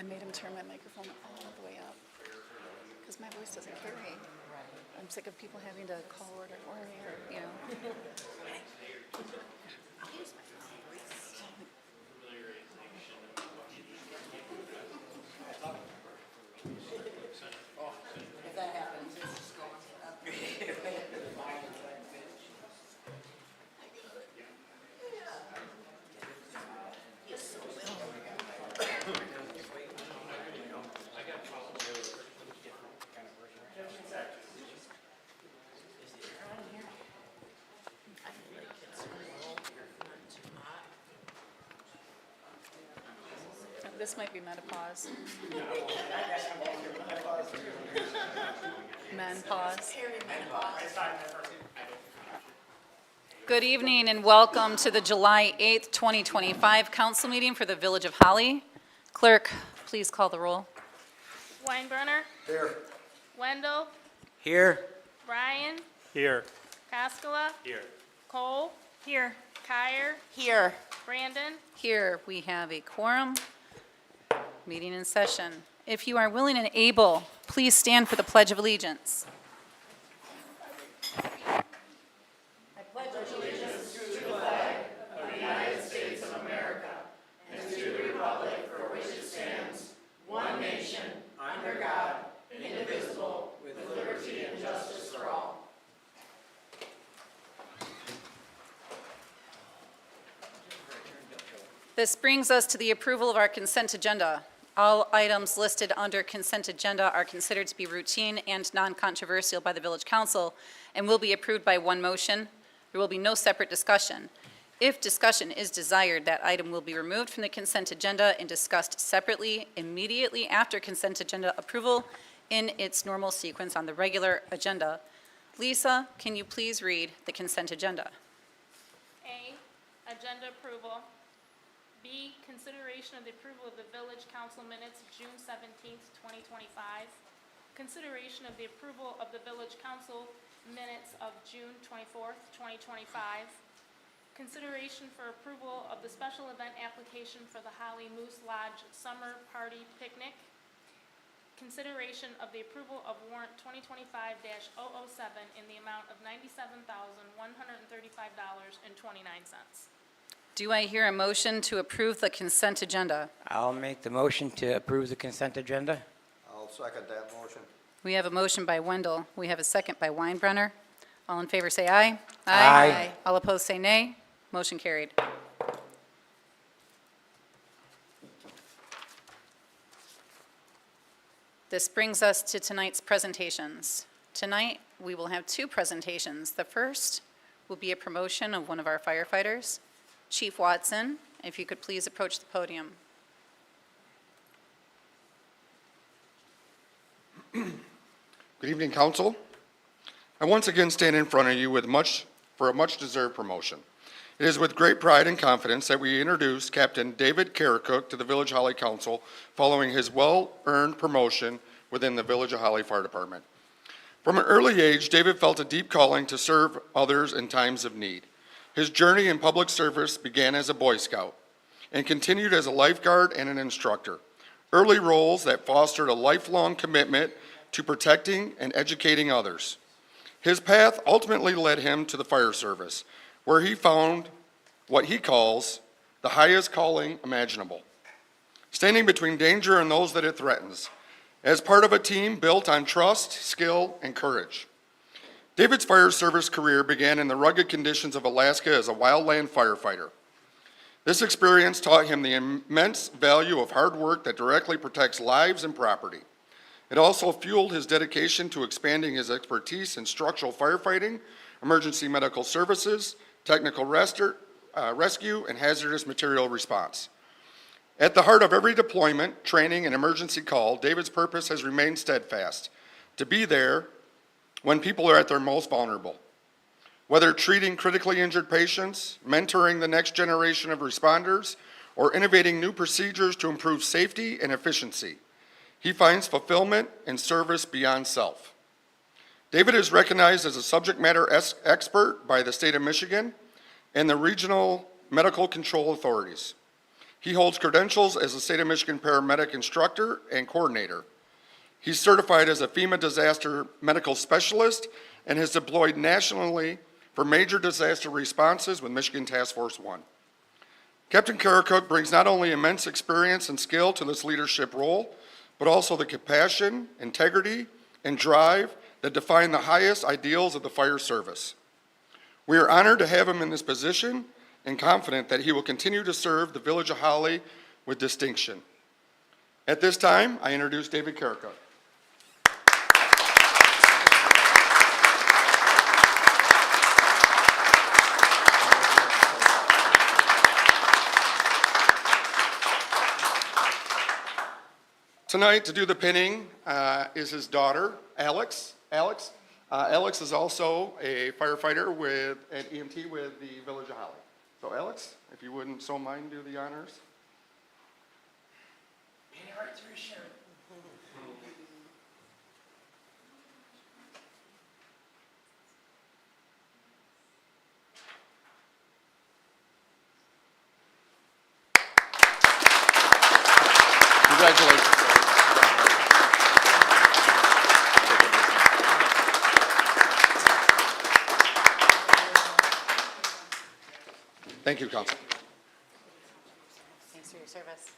made him turn my microphone all the way up because my voice doesn't carry. I'm sick of people having to call order for me or, you know. I'll use my voice. If that happens, it's just going up. This might be menopause. Menopause. Good evening and welcome to the July 8th, 2025 council meeting for the Village of Holly. Clerk, please call the roll. Weinbrenner. Here. Wendell. Here. Bryan. Here. Koskela. Here. Cole. Here. Kyer. Here. Brandon. Here we have a quorum. Meeting in session. If you are willing and able, please stand for the Pledge of Allegiance. This brings us to the approval of our consent agenda. All items listed under consent agenda are considered to be routine and non-controversial by the Village Council and will be approved by one motion. There will be no separate discussion. If discussion is desired, that item will be removed from the consent agenda and discussed separately immediately after consent agenda approval in its normal sequence on the regular agenda. Lisa, can you please read the consent agenda? A, agenda approval. B, consideration of the approval of the Village Council minutes of June 17th, 2025. Consideration of the approval of the Village Council minutes of June 24th, 2025. Consideration for approval of the special event application for the Holly Moose Lodge Summer Party Picnic. Consideration of the approval of warrant 2025-007 in the amount of $97,135.29. Do I hear a motion to approve the consent agenda? I'll make the motion to approve the consent agenda. I'll second that motion. We have a motion by Wendell. We have a second by Weinbrenner. All in favor say aye. Aye. All opposed say nay. Motion carried. This brings us to tonight's presentations. Tonight, we will have two presentations. The first will be a promotion of one of our firefighters. Chief Watson, if you could please approach the podium. Good evening, Council. I once again stand in front of you for a much-deserved promotion. It is with great pride and confidence that we introduce Captain David Karacook to the Village Holly Council following his well-earned promotion within the Village of Holly Fire Department. From an early age, David felt a deep calling to serve others in times of need. His journey in public service began as a Boy Scout and continued as a lifeguard and an instructor, early roles that fostered a lifelong commitment to protecting and educating others. His path ultimately led him to the fire service, where he found what he calls the highest calling imaginable, standing between danger and those that it threatens, as part of a team built on trust, skill, and courage. David's fire service career began in the rugged conditions of Alaska as a wildland firefighter. This experience taught him the immense value of hard work that directly protects lives and property. It also fueled his dedication to expanding his expertise in structural firefighting, emergency medical services, technical rescue, and hazardous material response. At the heart of every deployment, training, and emergency call, David's purpose has remained steadfast: to be there when people are at their most vulnerable. Whether treating critically injured patients, mentoring the next generation of responders, or innovating new procedures to improve safety and efficiency, he finds fulfillment in service beyond self. David is recognized as a subject matter expert by the state of Michigan and the regional medical control authorities. He holds credentials as a State of Michigan paramedic instructor and coordinator. He's certified as a FEMA disaster medical specialist and has deployed nationally for major disaster responses with Michigan Task Force 1. Captain Karacook brings not only immense experience and skill to this leadership role, but also the compassion, integrity, and drive that define the highest ideals of the fire service. We are honored to have him in this position and confident that he will continue to serve the Village of Holly with distinction. At this time, I introduce David Karacook. Tonight, to do the pinning, is his daughter, Alex. Alex is also a firefighter with an EMT with the Village of Holly. So Alex, if you wouldn't so mind, do the honors. Congratulations. Thank you, Council. Thanks for your service.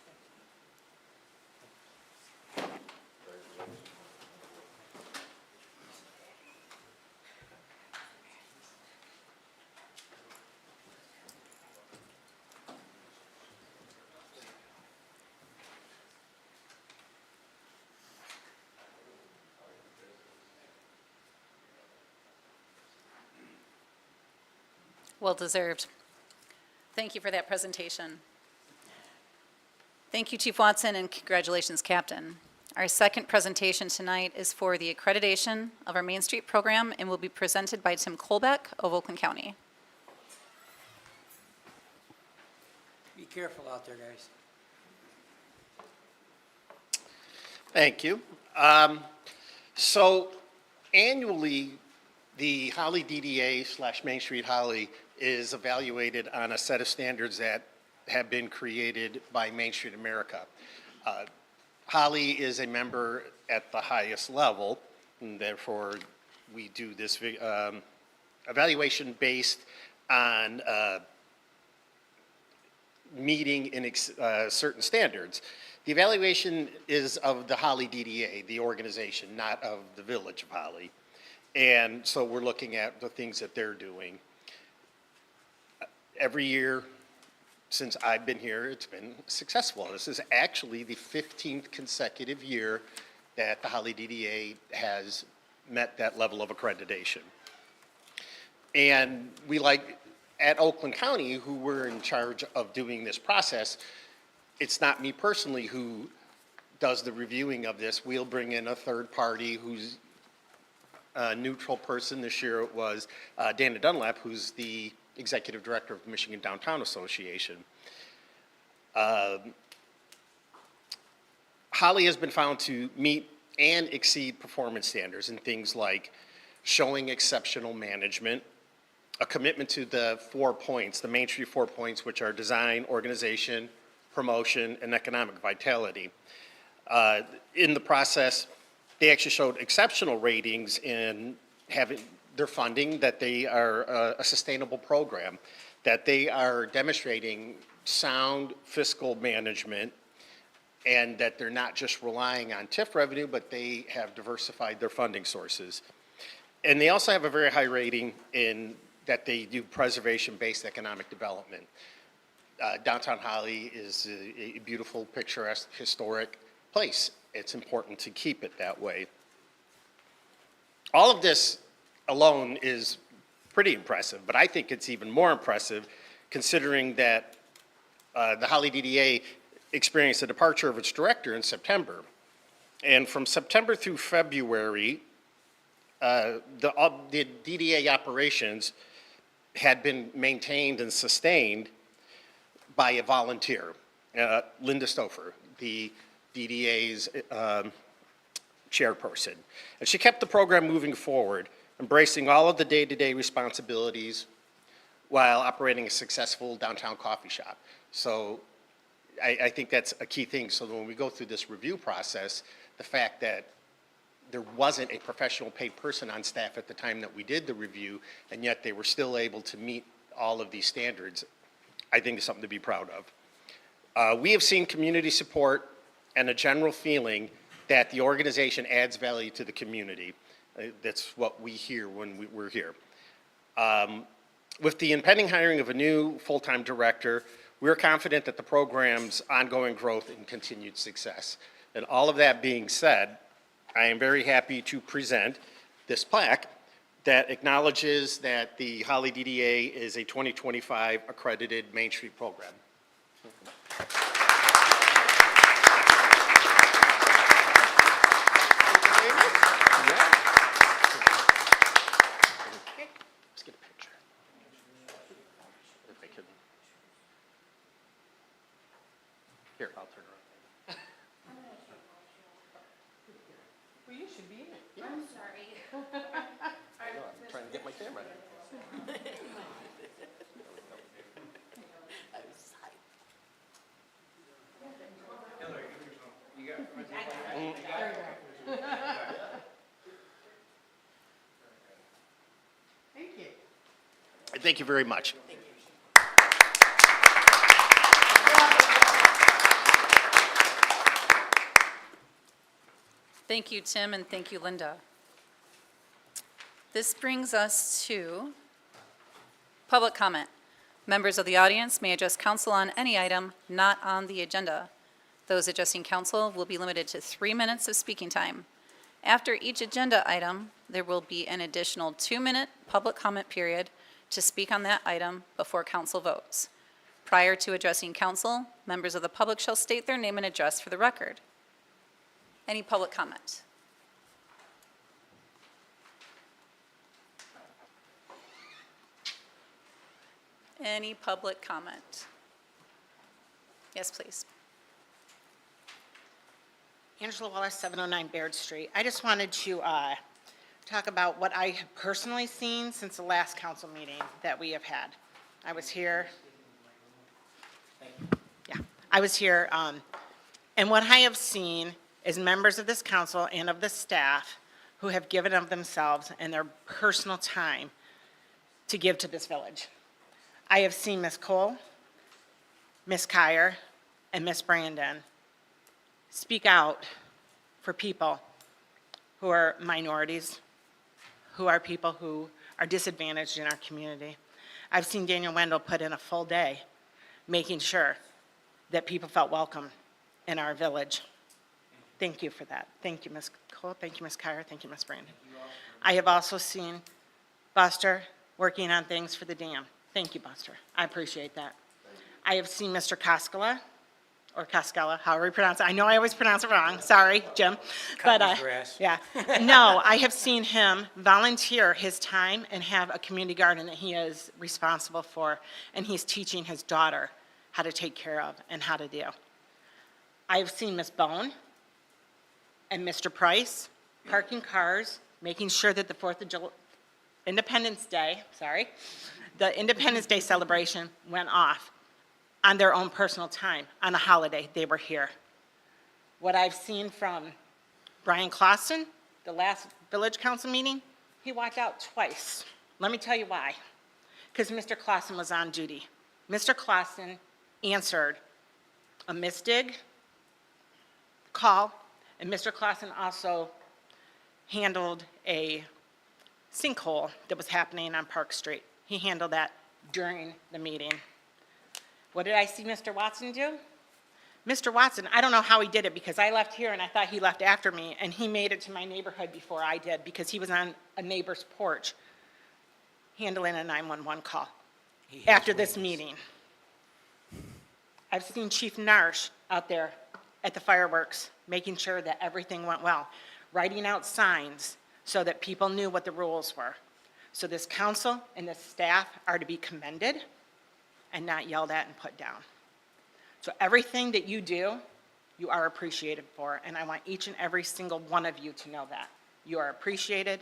Well deserved. Thank you for that presentation. Thank you, Chief Watson, and congratulations, Captain. Our second presentation tonight is for the accreditation of our Main Street program and will be presented by Tim Colbeck of Oakland County. Be careful out there, guys. Thank you. So annually, the Holly DDA/Main Street Holly is evaluated on a set of standards that have been created by Main Street America. Holly is a member at the highest level, and therefore we do this evaluation based on meeting in certain standards. The evaluation is of the Holly DDA, the organization, not of the Village of Holly. And so we're looking at the things that they're doing. Every year since I've been here, it's been successful. This is actually the 15th consecutive year that the Holly DDA has met that level of accreditation. And we at Oakland County, who were in charge of doing this process, it's not me personally who does the reviewing of this. We'll bring in a third party who's a neutral person. This year it was Dana Dunlap, who's the Executive Director of the Michigan Downtown Association. Holly has been found to meet and exceed performance standards in things like showing exceptional management, a commitment to the 4 points, the Main Street 4 points, which are design, organization, promotion, and economic vitality. In the process, they actually showed exceptional ratings in having their funding, that they are a sustainable program, that they are demonstrating sound fiscal management, and that they're not just relying on TIF revenue, but they have diversified their funding sources. And they also have a very high rating in that they do preservation-based economic development. Downtown Holly is a beautiful, picturesque, historic place. It's important to keep it that way. All of this alone is pretty impressive, but I think it's even more impressive considering that the Holly DDA experienced the departure of its director in September. And from September through February, the DDA operations had been maintained and sustained by a volunteer, Linda Stouffer, the DDA's chairperson. And she kept the program moving forward, embracing all of the day-to-day responsibilities while operating a successful downtown coffee shop. So I think that's a key thing. So when we go through this review process, the fact that there wasn't a professional paid person on staff at the time that we did the review, and yet they were still able to meet all of these standards, I think is something to be proud of. We have seen community support and a general feeling that the organization adds value to the community. That's what we hear when we're here. With the impending hiring of a new full-time director, we're confident that the program's ongoing growth and continued success. And all of that being said, I am very happy to present this plaque that acknowledges that the Holly DDA is a 2025 accredited Main Street program. Let's get a picture. If I could. Here, I'll turn around. Well, you should be in it. I'm trying to get my camera. I was hyped. Thank you. Thank you very much. Thank you, Tim, and thank you, Linda. This brings us to public comment. Members of the audience may address council on any item not on the agenda. Those addressing council will be limited to 3 minutes of speaking time. After each agenda item, there will be an additional 2-minute public comment period to speak on that item before council votes. Prior to addressing council, members of the public shall state their name and address for the record. Any public comment? Any public comment? Yes, please. Angela Wallace, 709 Baird Street. I just wanted to talk about what I have personally seen since the last council meeting that we have had. I was here. Yeah, I was here, and what I have seen is members of this council and of the staff who have given of themselves and their personal time to give to this village. I have seen Ms. Cole, Ms. Kyer, and Ms. Brandon speak out for people who are minorities, who are people who are disadvantaged in our community. I've seen Daniel Wendell put in a full day making sure that people felt welcome in our village. Thank you for that. Thank you, Ms. Cole. Thank you, Ms. Kyer. Thank you, Ms. Brandon. I have also seen Buster working on things for the dam. Thank you, Buster. I appreciate that. I have seen Mr. Koskela, or Koskela, however you pronounce it. I know I always pronounce it wrong. Sorry, Jim. Cutting his grass. Yeah. No, I have seen him volunteer his time and have a community garden that he is responsible for, and he's teaching his daughter how to take care of and how to do. I've seen Ms. Bone and Mr. Price parking cars, making sure that the 4th of July, Independence Day, the Independence Day celebration went off on their own personal time. On a holiday, they were here. What I've seen from Brian Clausen, the last village council meeting, he walked out twice. Let me tell you why. Because Mr. Clausen was on duty. Mr. Clausen answered a misdig call, and Mr. Clausen also handled a sinkhole that was happening on Park Street. He handled that during the meeting. What did I see Mr. Watson do? Mr. Watson, I don't know how he did it because I left here and I thought he left after me, and he made it to my neighborhood before I did because he was on a neighbor's porch handling a 911 call after this meeting. I've seen Chief Narsh out there at the fireworks, making sure that everything went well, writing out signs so that people knew what the rules were. So this council and this staff are to be commended and not yelled at and put down. So everything that you do, you are appreciated for, and I want each and every single one of you to know that. You are appreciated,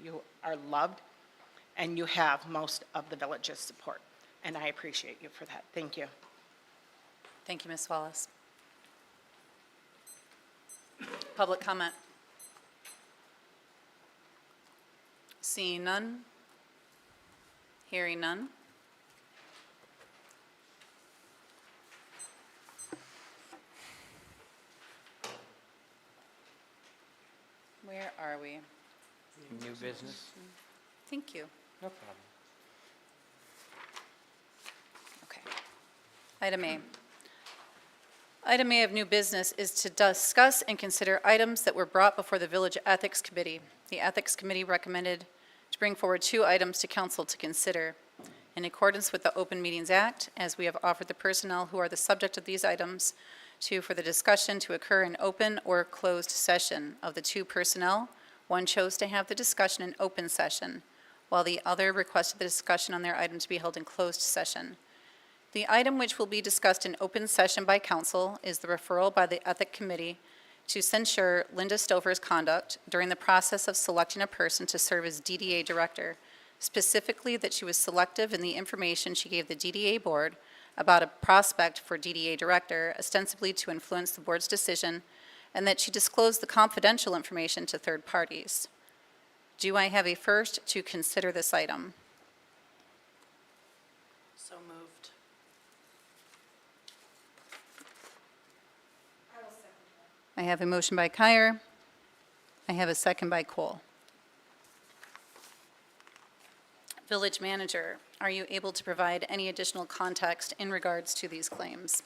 you are loved, and you have most of the village's support, and I appreciate you for that. Thank you. Thank you, Ms. Wallace. Public comment? Seeing none? Hearing none? Where are we? New business? Thank you. No problem. Okay. Item A. Item A of new business is to discuss and consider items that were brought before the Village Ethics Committee. The Ethics Committee recommended to bring forward 2 items to council to consider. In accordance with the Open Meetings Act, as we have offered the personnel who are the subject of these items for the discussion to occur in open or closed session. Of the 2 personnel, one chose to have the discussion in open session, while the other requested the discussion on their item to be held in closed session. The item which will be discussed in open session by council is the referral by the Ethic Committee to censure Linda Stover's conduct during the process of selecting a person to serve as DDA director, specifically that she was selective in the information she gave the DDA board about a prospect for DDA director, ostensibly to influence the board's decision, and that she disclosed the confidential information to third parties. Do I have a first to consider this item? So moved. I have a motion by Kyer. I have a second by Cole. Village Manager, are you able to provide any additional context in regards to these claims?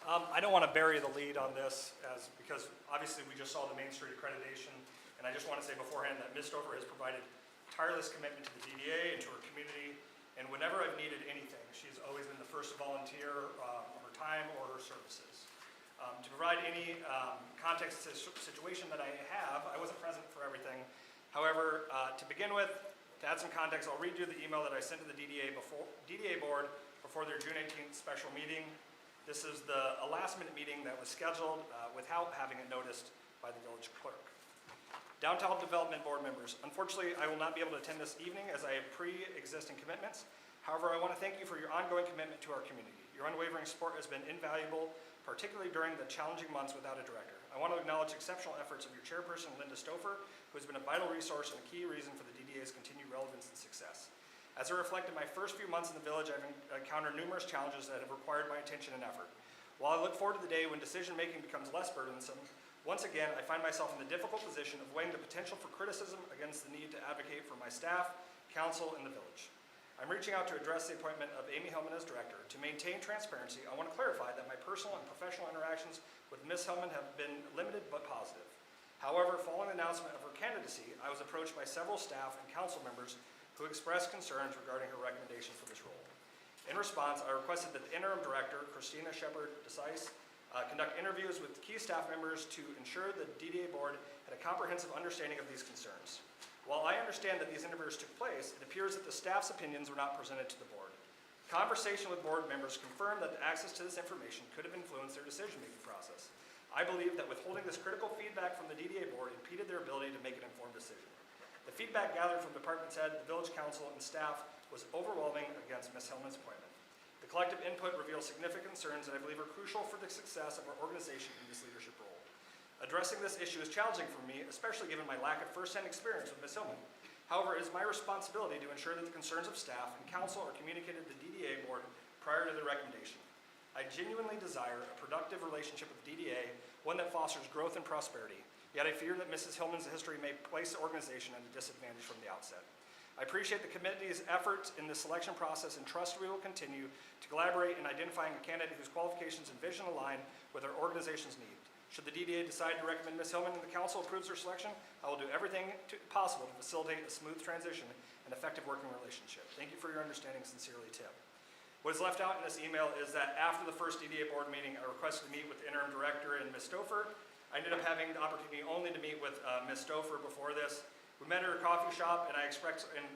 I don't want to bury the lead on this because obviously we just saw the Main Street accreditation, and I just want to say beforehand that Ms. Stover has provided tireless commitment to the DDA and to her community, and whenever I've needed anything, she's always been the first to volunteer her time or her services. To provide any context to the situation that I have, I wasn't present for everything. However, to begin with, to add some context, I'll read you the email that I sent to the DDA board before their June 18th special meeting. This is a last-minute meeting that was scheduled without having it noticed by the village clerk. Downtown Development Board members, unfortunately, I will not be able to attend this evening as I have pre-existing commitments. However, I want to thank you for your ongoing commitment to our community. Your unwavering support has been invaluable, particularly during the challenging months without a director. I want to acknowledge exceptional efforts of your chairperson, Linda Stover, who has been a vital resource and a key reason for the DDA's continued relevance and success. As I reflect on my first few months in the village, I've encountered numerous challenges that have required my attention and effort. While I look forward to the day when decision-making becomes less burdensome, once again, I find myself in the difficult position of weighing the potential for criticism against the need to advocate for my staff, council, and the village. I'm reaching out to address the appointment of Amy Hillman as director. To maintain transparency, I want to clarify that my personal and professional interactions with Ms. Hillman have been limited but positive. However, following the announcement of her candidacy, I was approached by several staff and council members who expressed concerns regarding her recommendation for this role. In response, I requested that the interim director, Christina Shepard-Desais, conduct interviews with key staff members to ensure the DDA board had a comprehensive understanding of these concerns. While I understand that these interviews took place, it appears that the staff's opinions were not presented to the board. Conversation with board members confirmed that the access to this information could have influenced their decision-making process. I believe that withholding this critical feedback from the DDA board impeded their ability to make an informed decision. The feedback gathered from department's head, the village council, and staff was overwhelming against Ms. Hillman's appointment. The collective input reveals significant concerns that I believe are crucial for the success of our organization in this leadership role. Addressing this issue is challenging for me, especially given my lack of first-hand experience with Ms. Hillman. However, it is my responsibility to ensure that the concerns of staff and council are communicated to the DDA board prior to the recommendation. I genuinely desire a productive relationship with DDA, one that fosters growth and prosperity. Yet I fear that Mrs. Hillman's history may place the organization at a disadvantage from the outset. I appreciate the committee's efforts in the selection process and trust we will continue to collaborate in identifying a candidate whose qualifications and vision align with our organization's needs. Should the DDA decide to recommend Ms. Hillman and the council approves her selection, I will do everything possible to facilitate a smooth transition and effective working relationship. Thank you for your understanding. Sincerely, Tim. What is left out in this email is that after the first DDA board meeting, I requested to meet with the interim director and Ms. Stover. I ended up having the opportunity only to meet with Ms. Stover before this. We met at her coffee shop, and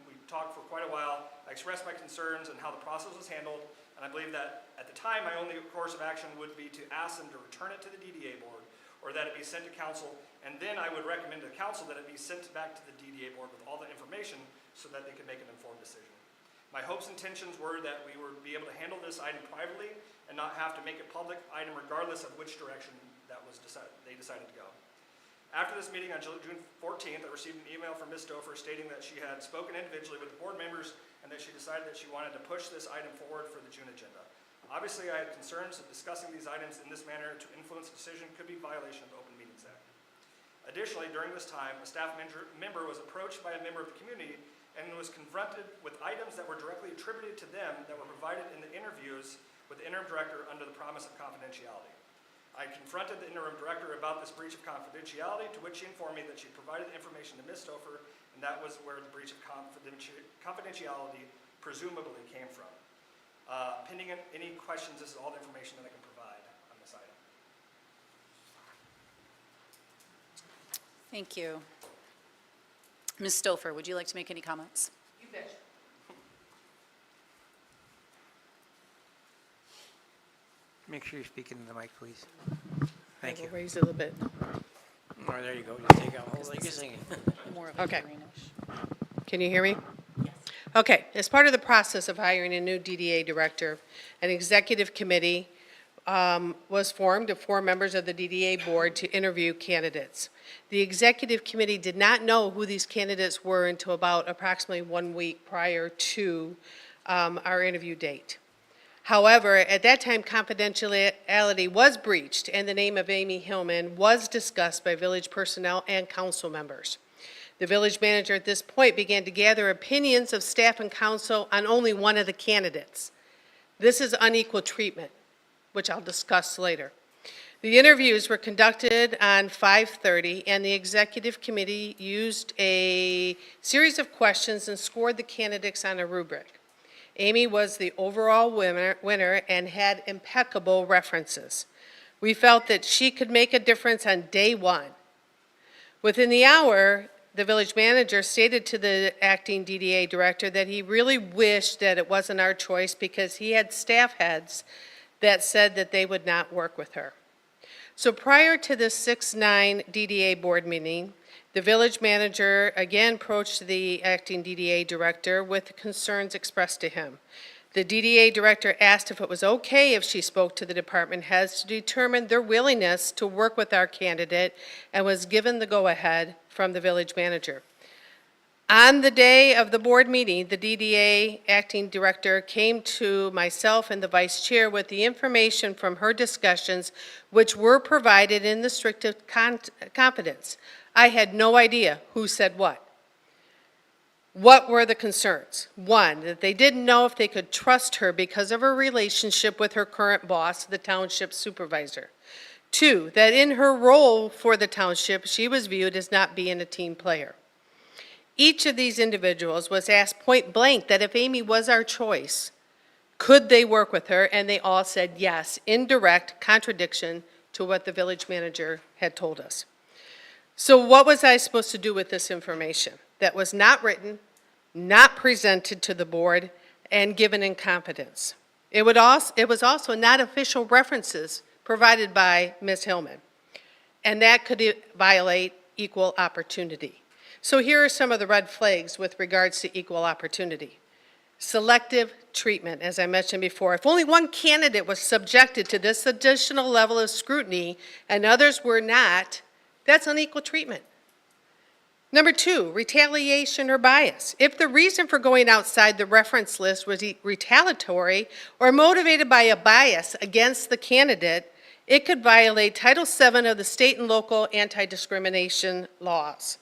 we talked for quite a while. I expressed my concerns and how the process was handled, and I believe that at the time, my only course of action would be to ask them to return it to the DDA board, or that it be sent to council, and then I would recommend to council that it be sent back to the DDA board with all the information so that they could make an informed decision. My hopes and intentions were that we would be able to handle this item privately and not have to make it public item regardless of which direction they decided to go. After this meeting on June 14th, I received an email from Ms. Stouffer stating that she had spoken individually with the board members and that she decided that she wanted to push this item forward for the June agenda. Obviously, I had concerns that discussing these items in this manner to influence a decision could be a violation of the Open Meetings Act. Additionally, during this time, a staff member was approached by a member of the community and was confronted with items that were directly attributed to them that were provided in the interviews with the interim director under the promise of confidentiality. I confronted the interim director about this breach of confidentiality, to which she informed me that she provided the information to Ms. Stouffer, and that was where the breach of confidentiality presumably came from. Pending any questions, this is all the information that I can provide on this item. Thank you. Ms. Stouffer, would you like to make any comments? You betcha. Make sure you're speaking to the mic, please. Thank you. We'll raise it a little bit. Oh, there you go. Just take out hold like you're singing. More of a Okay. greenish. Can you hear me? Yes. Okay, as part of the process of hiring a new DDA director, an executive committee was formed of 4 members of the DDA board to interview candidates. The executive committee did not know who these candidates were until about approximately 1 week prior to our interview date. However, at that time, confidentiality was breached, and the name of Amy Hillman was discussed by village personnel and council members. The village manager at this point began to gather opinions of staff and council on only one of the candidates. This is unequal treatment, which I'll discuss later. The interviews were conducted on 5/30, and the executive committee used a series of questions and scored the candidates on a rubric. Amy was the overall winner and had impeccable references. We felt that she could make a difference on day 1. Within the hour, the village manager stated to the acting DDA director that he really wished that it wasn't our choice because he had staff heads that said that they would not work with her. So prior to the 6/9 DDA board meeting, the village manager again approached the acting DDA director with concerns expressed to him. The DDA director asked if it was okay if she spoke to the department heads to determine their willingness to work with our candidate, and was given the go-ahead from the village manager. On the day of the board meeting, the DDA acting director came to myself and the vice chair with the information from her discussions, which were provided in the strictest confidence. I had no idea who said what. What were the concerns? 1, that they didn't know if they could trust her because of her relationship with her current boss, the township supervisor. 2, that in her role for the township, she was viewed as not being a team player. Each of these individuals was asked point blank that if Amy was our choice, could they work with her? And they all said yes, in direct contradiction to what the village manager had told us. So what was I supposed to do with this information that was not written, not presented to the board, and given in confidence? It was also not official references provided by Ms. Hillman, and that could violate equal opportunity. So here are some of the red flags with regards to equal opportunity. Selective treatment, as I mentioned before. If only one candidate was subjected to this additional level of scrutiny and others were not, that's unequal treatment. Number 2, retaliation or bias. If the reason for going outside the reference list was retaliatory or motivated by a bias against the candidate, it could violate Title VII of the state and local anti-discrimination laws.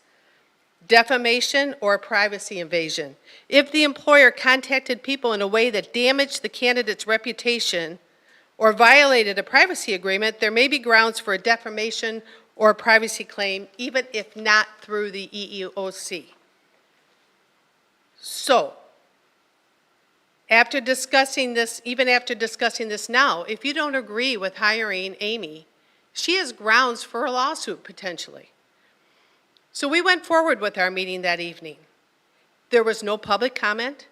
Defamation or privacy invasion. If the employer contacted people in a way that damaged the candidate's reputation or violated a privacy agreement, there may be grounds for a defamation or a privacy claim, even if not through the EEOC. So, after discussing this, even after discussing this now, if you don't agree with hiring Amy, she has grounds for a lawsuit potentially. So we went forward with our meeting that evening. There was no public comment,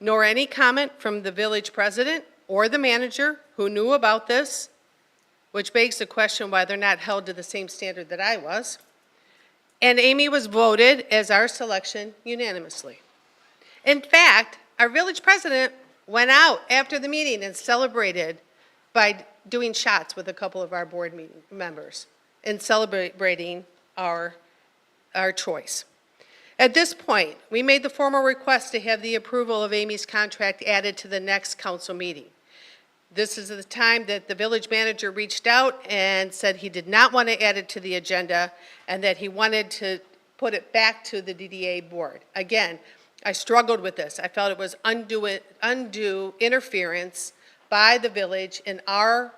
nor any comment from the village president or the manager who knew about this, which begs the question why they're not held to the same standard that I was. And Amy was voted as our selection unanimously. In fact, our village president went out after the meeting and celebrated by doing shots with a couple of our board members and celebrating our choice. At this point, we made the formal request to have the approval of Amy's contract added to the next council meeting. This is the time that the village manager reached out and said he did not want to add it to the agenda and that he wanted to put it back to the DDA board. Again, I struggled with this. I felt it was undue interference by the village in our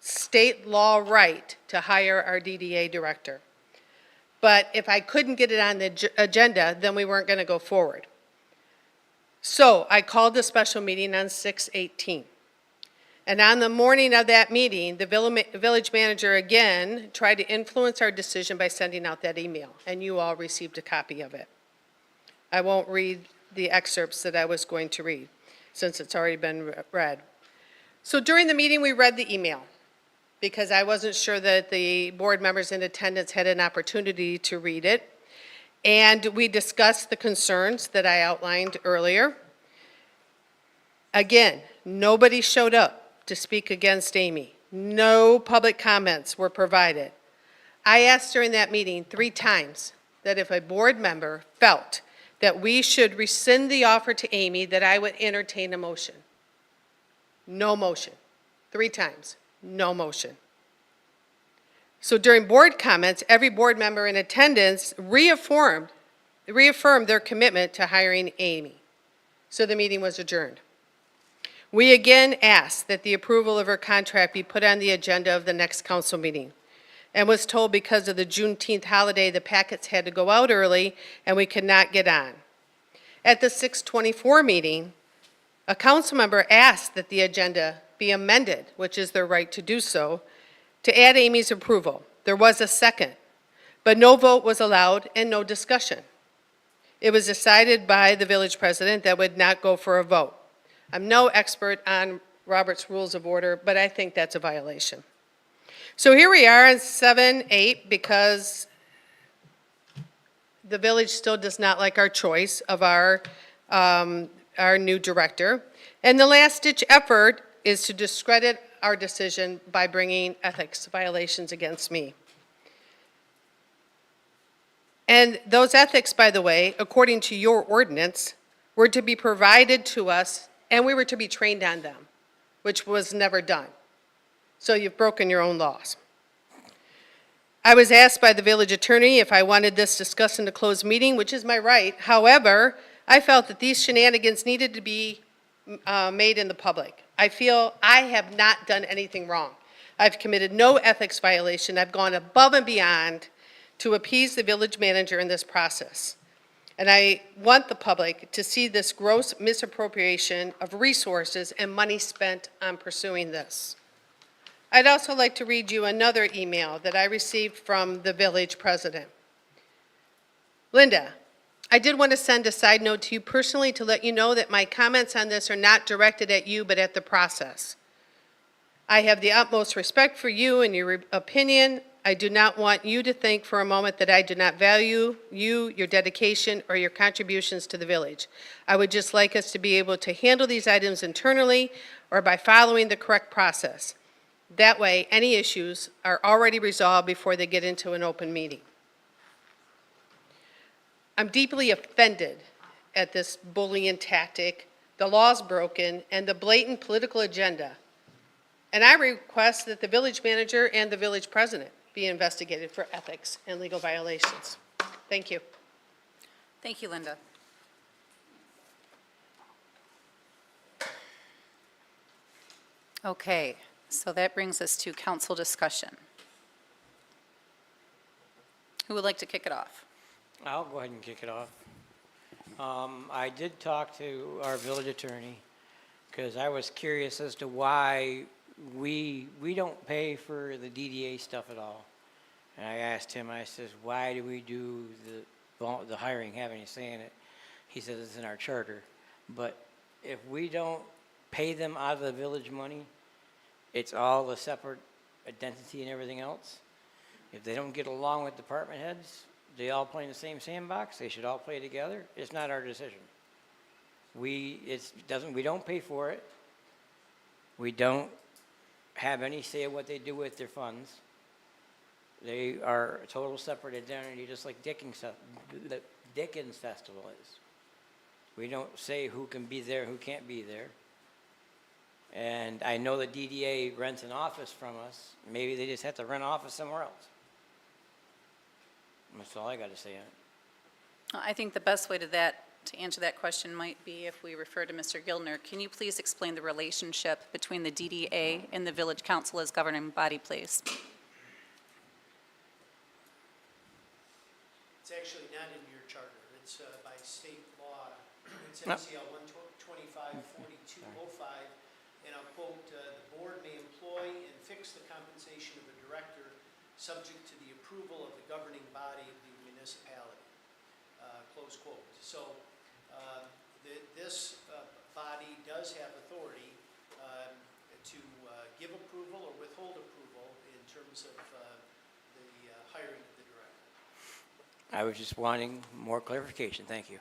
state law right to hire our DDA director. But if I couldn't get it on the agenda, then we weren't going to go forward. So I called a special meeting on 6/18. And on the morning of that meeting, the village manager again tried to influence our decision by sending out that email, and you all received a copy of it. I won't read the excerpts that I was going to read, since it's already been read. So during the meeting, we read the email, because I wasn't sure that the board members in attendance had an opportunity to read it. And we discussed the concerns that I outlined earlier. Again, nobody showed up to speak against Amy. No public comments were provided. I asked during that meeting 3 times that if a board member felt that we should rescind the offer to Amy, that I would entertain a motion. No motion. 3 times. No motion. So during board comments, every board member in attendance reaffirmed their commitment to hiring Amy. So the meeting was adjourned. We again asked that the approval of her contract be put on the agenda of the next council meeting, and was told because of the Juneteenth holiday, the packets had to go out early and we could not get on. At the 6/24 meeting, a council member asked that the agenda be amended, which is their right to do so, to add Amy's approval. There was a second, but no vote was allowed and no discussion. It was decided by the village president that would not go for a vote. I'm no expert on Robert's Rules of Order, but I think that's a violation. So here we are on 7/8 because the village still does not like our choice of our new director. And the last-ditch effort is to discredit our decision by bringing ethics violations against me. And those ethics, by the way, according to your ordinance, were to be provided to us, and we were to be trained on them, which was never done. So you've broken your own laws. I was asked by the village attorney if I wanted this discussed in a closed meeting, which is my right. However, I felt that these shenanigans needed to be made in the public. I feel I have not done anything wrong. I've committed no ethics violation. I've gone above and beyond to appease the village manager in this process. And I want the public to see this gross misappropriation of resources and money spent on pursuing this. I'd also like to read you another email that I received from the village president. Linda, I did want to send a side note to you personally to let you know that my comments on this are not directed at you, but at the process. I have the utmost respect for you and your opinion. I do not want you to think for a moment that I do not value you, your dedication, or your contributions to the village. I would just like us to be able to handle these items internally or by following the correct process. That way, any issues are already resolved before they get into an open meeting. I'm deeply offended at this bullying tactic, the laws broken, and the blatant political agenda. And I request that the village manager and the village president be investigated for ethics and legal violations. Thank you. Thank you, Linda. Okay, so that brings us to council discussion. Who would like to kick it off? I'll go ahead and kick it off. I did talk to our village attorney, because I was curious as to why we don't pay for the DDA stuff at all. And I asked him, I says, why do we do the hiring, have any say in it? He says it's in our charter. But if we don't pay them out of the village money, it's all a separate identity and everything else. If they don't get along with department heads, they all play in the same sandbox, they should all play together. It's not our decision. We don't pay for it. We don't have any say in what they do with their funds. They are a total separate identity, just like the Dickens Festival is. We don't say who can be there, who can't be there. And I know the DDA rents an office from us. Maybe they just have to rent an office somewhere else. That's all I got to say on it. I think the best way to answer that question might be if we refer to Mr. Gildner. Can you please explain the relationship between the DDA and the village council as governing body, please? It's actually not in your charter. It's by state law. It's No. MCL 125-4205, and I'll quote, "The board may employ and fix the compensation of a director subject to the approval of the governing body of the municipality." Close quote. So this body does have authority to give approval or withhold approval in terms of the hiring of the director. I was just wanting more clarification. Thank you.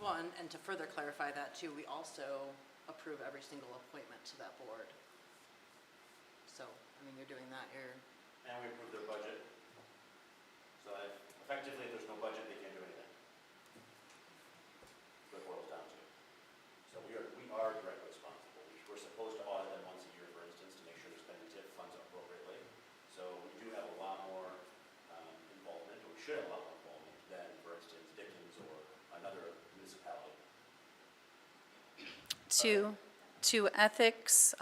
Well, and to further clarify that too, we also approve every single appointment to that board. So, I mean, you're doing that, And we approve their budget. So that effectively, if there's no budget, they can't do anything. That's what it boils down to. So we are directly responsible. We're supposed to audit them once a year, for instance, to make sure they're spending TIF funds appropriately. So we do have a lot more involvement, or we should have a lot more involvement than, for instance, Dickens or another municipality. To ethics,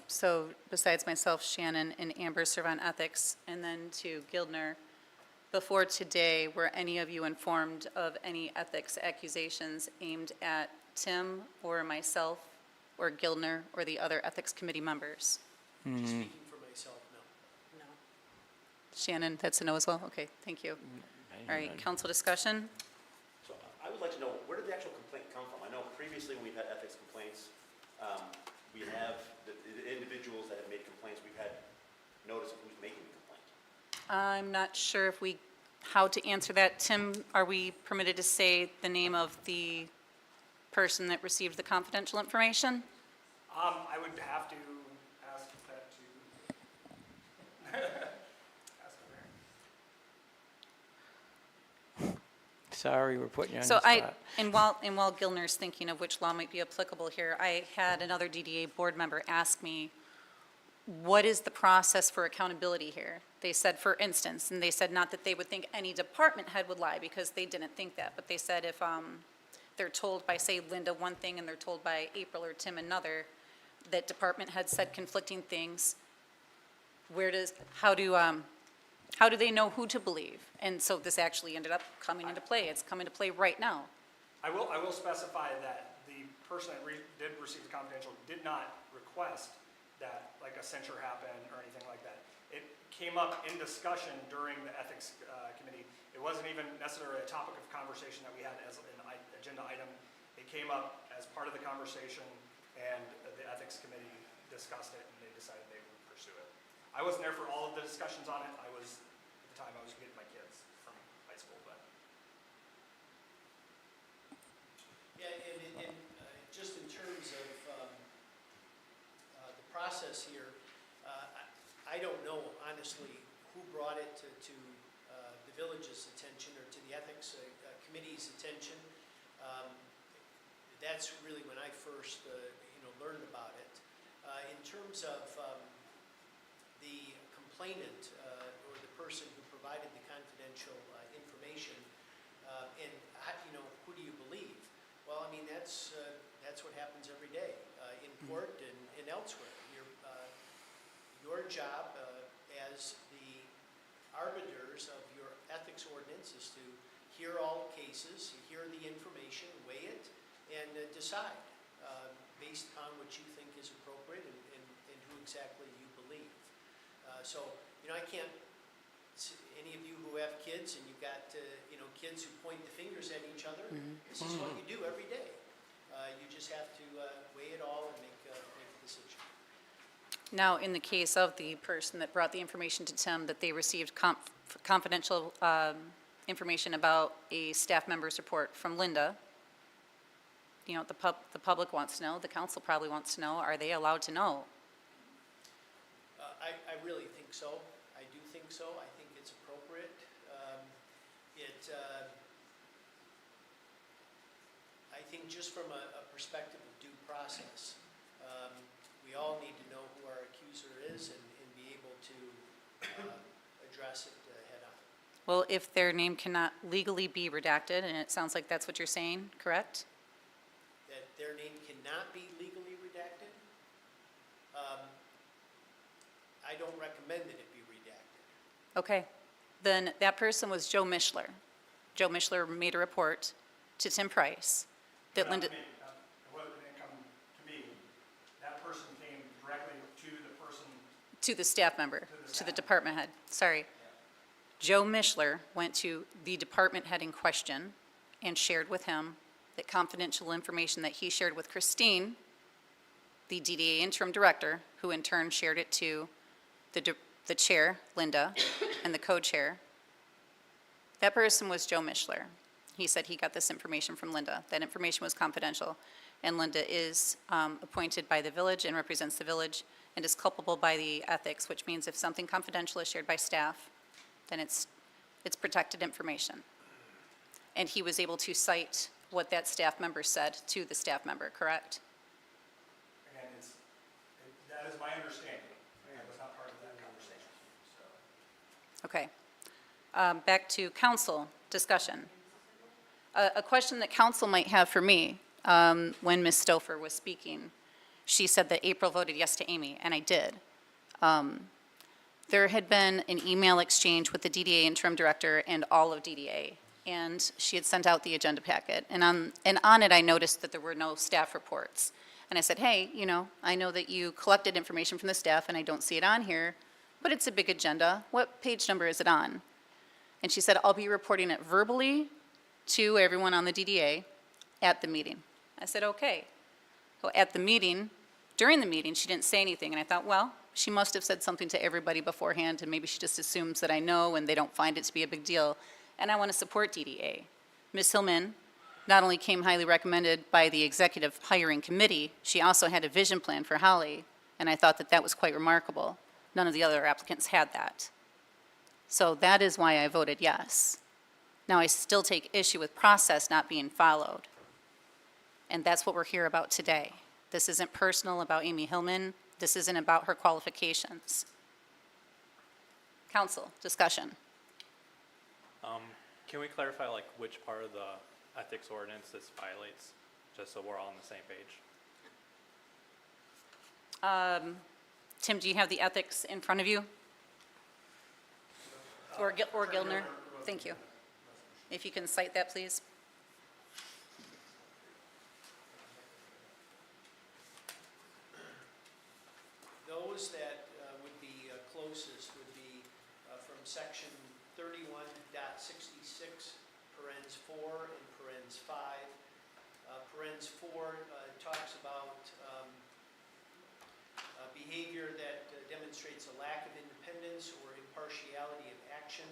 so besides myself, Shannon and Amber serve on ethics, and then to Gildner, before today, were any of you informed of any ethics accusations aimed at Tim or myself or Gildner or the other ethics committee members? Speaking for myself, no. no. Shannon, that's a no as well? Okay, thank you. All right, council discussion? So I would like to know, where did the actual complaint come from? I know previously when we've had ethics complaints, we have the individuals that have made complaints, we've had notice of who's making the complaint. I'm not sure how to answer that. Tim, are we permitted to say the name of the person that received the confidential information? I would have to ask that to, ask the mayor. Sorry, we're putting you on the So spot. and while Gilner's thinking of which law might be applicable here, I had another DDA board member ask me, what is the process for accountability here? They said, for instance, and they said not that they would think any department head would lie because they didn't think that, but they said if they're told by, say, Linda one thing and they're told by April or Tim another, that department head said conflicting things, how do they know who to believe? And so this actually ended up coming into play. It's coming to play right now. I will specify that the person that did receive the confidential did not request that, like, a censure happen or anything like that. It came up in discussion during the ethics committee. It wasn't even necessarily a topic of conversation that we had as an agenda item. It came up as part of the conversation, and the ethics committee discussed it, and they decided they would pursue it. I wasn't there for all of the discussions on it. At the time, I was getting my kids from high school, but. Yeah, and just in terms of the process here, I don't know honestly who brought it to the village's attention or to the ethics committee's attention. That's really when I first learned about it. In terms of the complainant or the person who provided the confidential information, and who do you believe? Well, I mean, that's what happens every day in court and elsewhere. Your job as the arbiters of your ethics ordinance is to hear all cases, hear the information, weigh it, and decide based upon what you think is appropriate and who exactly you believe. So, I can't, any of you who have kids and you've got, kids who point the fingers at each other, this is what you do every day. You just have to weigh it all and make a decision. Now, in the case of the person that brought the information to Tim, that they received confidential information about a staff member's report from Linda, the public wants to know, the council probably wants to know, are they allowed to know? really think so. I do think so. I think it's appropriate. I think just from a perspective of due process, we all need to know who our accuser is and be able to address it head on. Well, if their name cannot legally be redacted, and it sounds like that's what you're saying, correct? That their name cannot be legally redacted, I don't recommend that it be redacted. Okay, then that person was Joe Mishler. Joe Mishler made a report to Tim Price that Not Linda, to me. It didn't come to me. That person came directly to the person. to the staff member, to the department head, sorry. Joe Mishler went to the department head in question and shared with him the confidential information that he shared with Christine, the DDA interim director, who in turn shared it to the chair, Linda, and the co-chair. That person was Joe Mishler. He said he got this information from Linda. That information was confidential, and Linda is appointed by the village and represents the village and is culpable by the ethics, which means if something confidential is shared by staff, then it's protected information. And he was able to cite what that staff member said to the staff member, correct? Again, that is my understanding. I was not part of that conversation, so. Okay. Back to council discussion. A question that council might have for me, when Ms. Stouffer was speaking, she said that April voted yes to Amy, and I did. There had been an email exchange with the DDA interim director and all of DDA, and she had sent out the agenda packet. And on it, I noticed that there were no staff reports. And I said, hey, I know that you collected information from the staff, and I don't see it on here, but it's a big agenda. What page number is it on? And she said, I'll be reporting it verbally to everyone on the DDA at the meeting. I said, okay. So at the meeting, during the meeting, she didn't say anything, and I thought, well, she must have said something to everybody beforehand, and maybe she just assumes that I know and they don't find it to be a big deal, and I want to support DDA. Ms. Hillman not only came highly recommended by the executive hiring committee, she also had a vision plan for Holly, and I thought that that was quite remarkable. None of the other applicants had that. So that is why I voted yes. Now, I still take issue with process not being followed. And that's what we're here about today. This isn't personal about Amy Hillman. This isn't about her qualifications. Council, discussion. Can we clarify which part of the ethics ordinance this violates, just so we're all on the same page? Tim, do you have the ethics in front of you? Or Gildner? Thank you. If you can cite that, please. Those that would be closest would be from section 31.66, parens 4 and parens 5. Parens 4 talks about behavior that demonstrates a lack of independence or impartiality of action,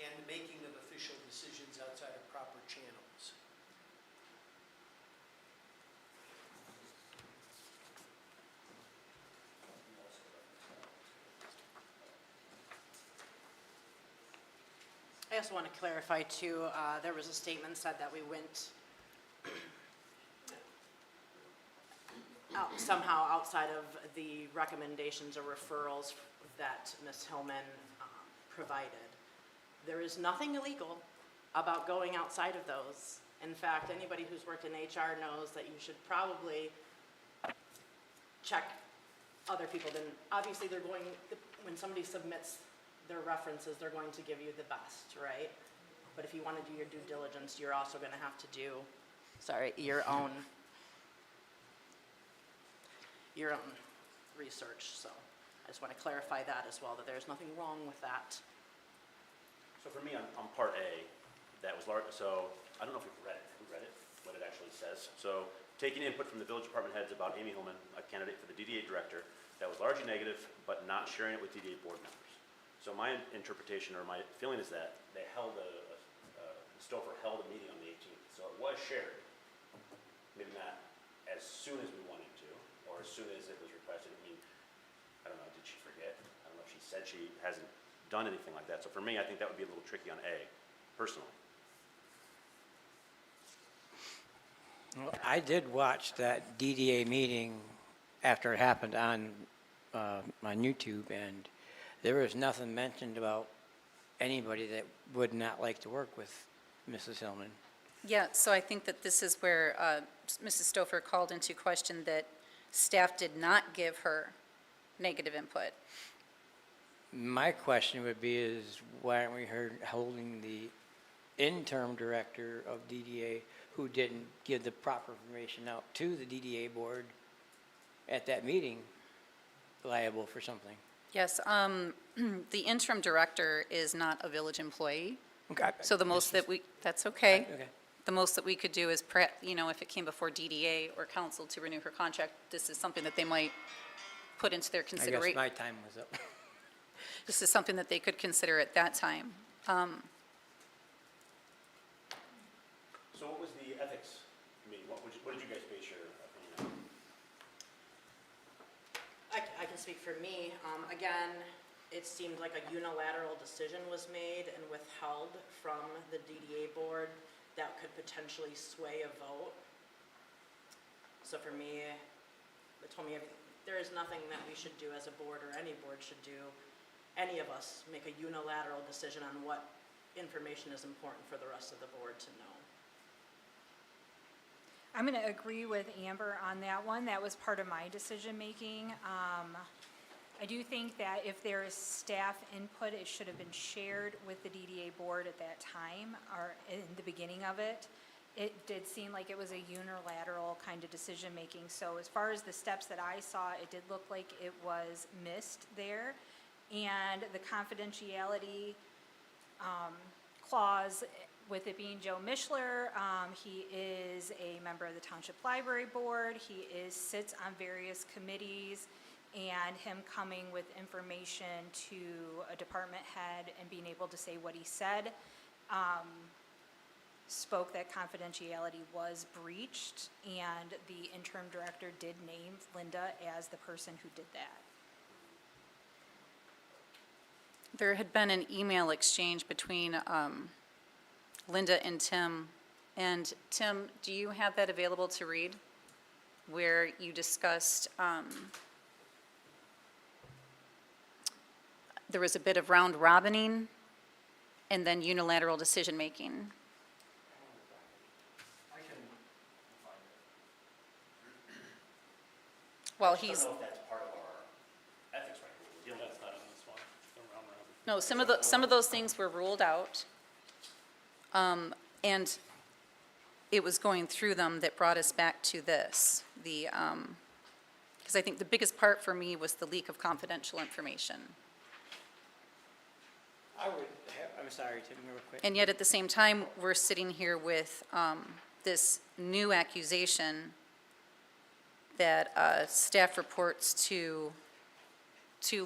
and the making of official decisions outside of proper channels. I also want to clarify too, there was a statement said that we went somehow outside of the recommendations or referrals that Ms. Hillman provided. There is nothing illegal about going outside of those. In fact, anybody who's worked in HR knows that you should probably check other people. Then obviously when somebody submits their references, they're going to give you the best, right? But if you want to do your due diligence, you're also going to have to do, your own research. So I just want to clarify that as well, that there's nothing wrong with that. So for me, on part A, that was large, so I don't know if you've read it. Who read it? What it actually says. So taking input from the village department heads about Amy Hillman, a candidate for the DDA director, that was largely negative, but not sharing it with DDA board members. So my interpretation or my feeling is that they held Stouffer held a meeting on the 18th. So it was shared, maybe not as soon as we wanted to, or as soon as it was requested. I mean, I don't know, did she forget? said she hasn't done anything like that. So for me, I think that would be a little tricky on A, personally. Well, I did watch that DDA meeting after it happened on YouTube, and there was nothing mentioned about anybody that would not like to work with Mrs. Hillman. Yeah, so I think that this is where Mrs. Stouffer called into question that staff did not give her negative input. My question would be is, why aren't we holding the interim director of DDA who didn't give the proper information out to the DDA board at that meeting liable for something? Yes, the interim director is not a village employee, Okay. so the most that we, that's okay. Okay. The most that we could do is, if it came before DDA or council to renew her contract, this is something that they might put into their I guess consideration. my time was up. This is something that they could consider at that time. So what was the ethics committee, what did you guys base your opinion on? I can speak for me. Again, it seemed like a unilateral decision was made and withheld from the DDA board that could potentially sway a vote. So for me, it told me there is nothing that we should do as a board or any board should do, any of us make a unilateral decision on what information is important for the rest of the board to know. I'm going to agree with Amber on that one. That was part of my decision-making. I do think that if there is staff input, it should have been shared with the DDA board at that time or in the beginning of it. It did seem like it was a unilateral kind of decision-making. So as far as the steps that I saw, it did look like it was missed there. And the confidentiality clause, with it being Joe Mishler, he is a member of the Township Library Board. He sits on various committees, and him coming with information to a department head and being able to say what he said spoke that confidentiality was breached, and the interim director did name Linda as the person who did that. There had been an email exchange between Linda and Tim. And Tim, do you have that available to read? Where you discussed, there was a bit of round robining and then unilateral decision-making. Well, I don't he's, know if that's part of our ethics right now. That's not in this one, the round robin. no, some of those things were ruled out. And it was going through them that brought us back to this, because I think the biggest part for me was the leak of confidential information. I'm sorry, Tim, real quick. And yet, at the same time, we're sitting here with this new accusation that staff reports to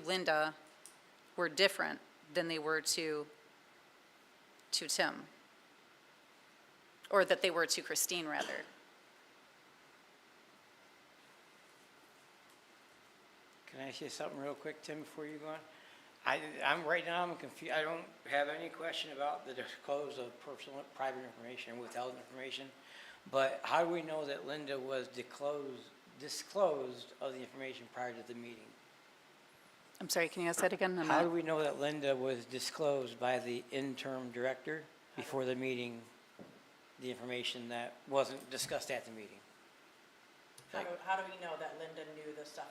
Linda were different than they were to Tim. Or that they were to Christine, rather. Can I say something real quick, Tim, before you go on? Right now, I'm confused. I don't have any question about the disclose of personal, private information, withheld information. But how do we know that Linda was disclosed of the information prior to the meeting? I'm sorry, can you ask that again? I'm How do not- we know that Linda was disclosed by the interim director before the meeting, the information that wasn't discussed at the meeting? How do we know that Linda knew this stuff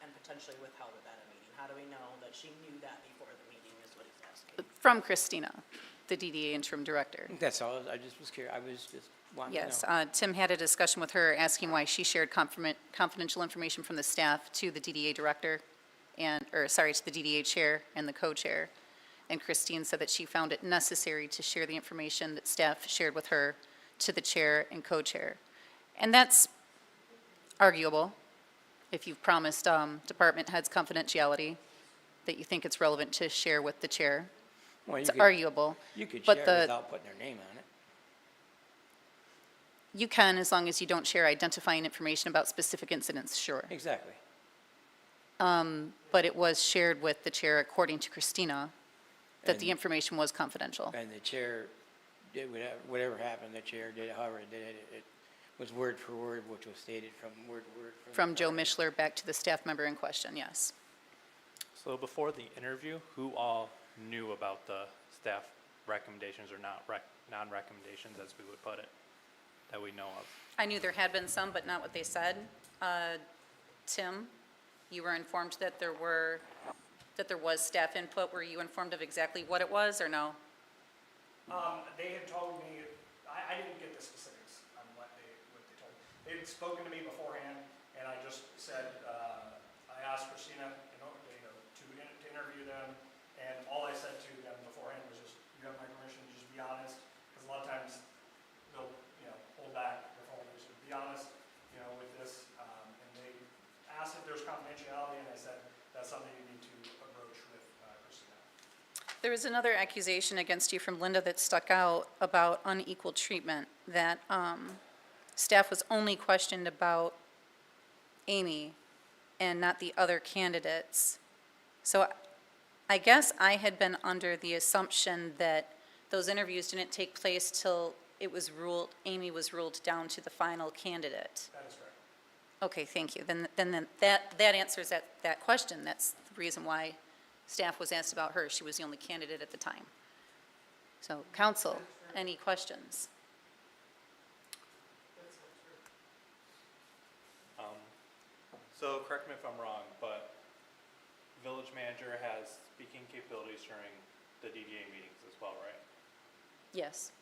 and potentially withheld it at a meeting? How do we know that she knew that before the meeting is what he's asking? From Christina, the DDA interim director. That's all. I just was curious. I was just wanting to know. Yes, Tim had a discussion with her asking why she shared confidential information from the staff to the DDA director to the DDA chair and the co-chair. And Christine said that she found it necessary to share the information that staff shared with her to the chair and co-chair. And that's arguable, if you've promised department heads confidentiality, that you think it's relevant to share with the chair. Well, It's arguable. You could but share the- it without putting their name on it. You can, as long as you don't share identifying information about specific incidents, sure. Exactly. But it was shared with the chair, according to Christina, that the And- information was confidential. And the chair did whatever happened, the chair did it however it did it. It was word for word, which was stated from word to word. From Joe Mishler back to the staff member in question, yes. So before the interview, who all knew about the staff recommendations or non-recommendations, as we would put it, that we know of? I knew there had been some, but not what they said. Tim, you were informed that there was staff input. Were you informed of exactly what it was, or no? They had told me, I didn't get the specifics on what they told me. They had spoken to me beforehand, and I just said, I asked Christina, to interview them, and all I said to them beforehand was just, you have my permission to just be honest, because a lot of times they'll, hold back their phone, just be honest, with this, and they asked if there's confidentiality, and I said, that's something you need to approach with Christina. There was another accusation against you from Linda that stuck out about unequal treatment, that staff was only questioned about Amy and not the other candidates. So I guess I had been under the assumption that those interviews didn't take place till Amy was ruled down to the final candidate. That is correct. Okay, thank you. Then that answers that question. That's the reason why staff was asked about her. She was the only candidate at the time. So, council, any questions? So correct me if I'm wrong, but village manager has speaking capabilities during the DDA meetings as well, right? Yes.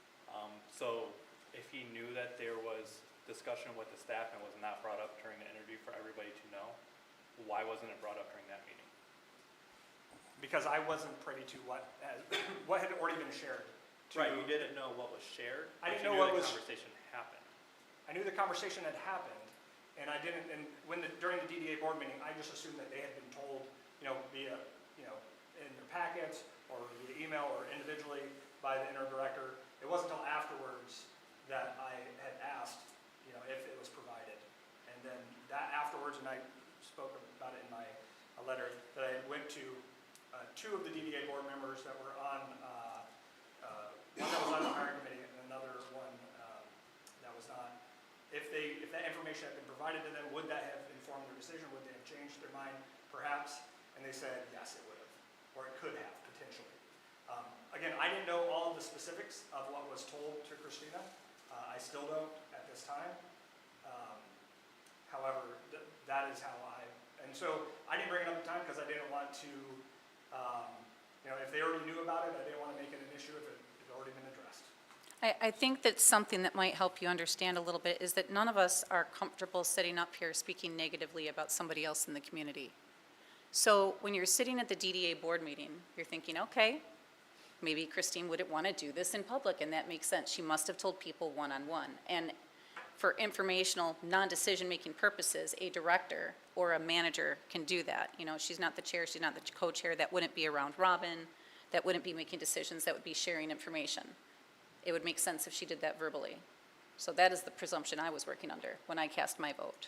So if he knew that there was discussion with the staff and was not brought up during the interview for everybody to know, why wasn't it brought up during that meeting? Because I wasn't privy to what had already been shared. Right, you didn't know what was shared, I but didn't you know knew what the was- conversation happened. I knew the conversation had happened, and I didn't, and during the DDA board meeting, I just assumed that they had been told, via, in their packets, or via email, or individually by the interim director. It wasn't until afterwards that I had asked, if it was provided. And then that afterwards, and I spoke about it in my letter, that I went to two of the DDA board members that were on, one that was on the hiring committee and another one that was not. If that information had been provided to them, would that have informed their decision? Would they have changed their mind, perhaps? And they said, yes, it would have, or it could have, potentially. Again, I didn't know all of the specifics of what was told to Christina. I still don't at this time. However, that is how and so I didn't bring it up at the time because I didn't want to, if they already knew about it, I didn't want to make it an issue if it had already been addressed. I think that something that might help you understand a little bit is that none of us are comfortable sitting up here speaking negatively about somebody else in the community. So when you're sitting at the DDA board meeting, you're thinking, okay, maybe Christine wouldn't want to do this in public, and that makes sense. She must have told people one-on-one. And for informational, non-decision-making purposes, a director or a manager can do that. She's not the chair, she's not the co-chair. That wouldn't be around Robin. That wouldn't be making decisions. That would be sharing information. It would make sense if she did that verbally. So that is the presumption I was working under when I cast my vote.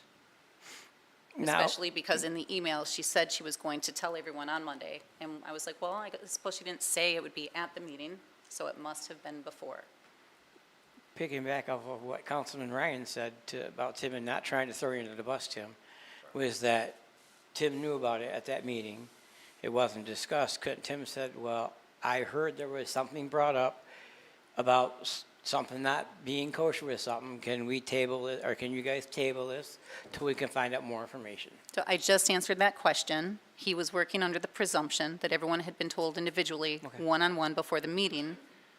Now, Especially because in the email, she said she was going to tell everyone on Monday. And I was like, well, I suppose she didn't say it would be at the meeting, so it must have been before. picking back off of what Councilman Ryan said about Tim and not trying to throw you under the bus, Tim, was that Tim knew about it at that meeting. It wasn't discussed. Tim said, well, I heard there was something brought up about something not being kosher with something. Can we table it, or can you guys table this till we can find out more information? So I just answered that question. He was working under the presumption that everyone had been told individually, Okay. one-on-one before the meeting,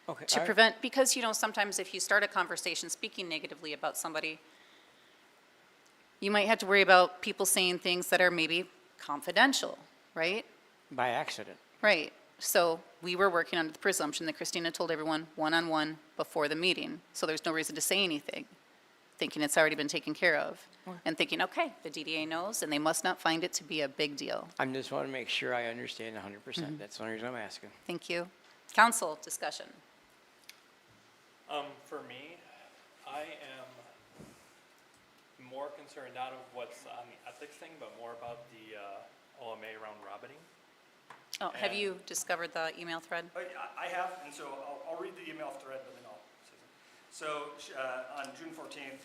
Okay, to prevent, because, sometimes if you start a conversation speaking negatively about somebody, you might have to worry about people saying things that are maybe confidential, right? by accident. Right. So we were working under the presumption that Christina told everyone one-on-one before the meeting, so there's no reason to say anything, thinking it's already been taken care of, and thinking, okay, the DDA knows, and they must not find it to be a big deal. I just want to make sure I understand 100%. That's the only reason I'm asking. Thank you. Council discussion. For me, I am more concerned not of what's on the ethics thing, but more about the OMA round robining. Oh, have And- you discovered the email thread? I have, and so I'll read the email thread, but then I'll say something. So on June 14th,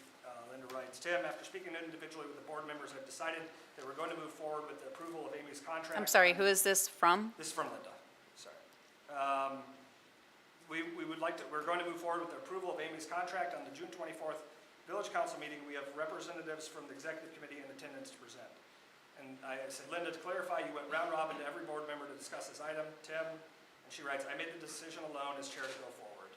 Linda writes, Tim, after speaking individually with the board members, I've decided that we're going to move forward with the approval of Amy's contract. I'm sorry, who is this from? This is from Linda, sorry. We would like to, we're going to move forward with the approval of Amy's contract on the June 24th Village Council meeting. We have representatives from the executive committee in attendance to present. And I said, Linda, to clarify, you went round robin to every board member to discuss this item. Tim, and she writes, I made the decision alone as chair to go forward.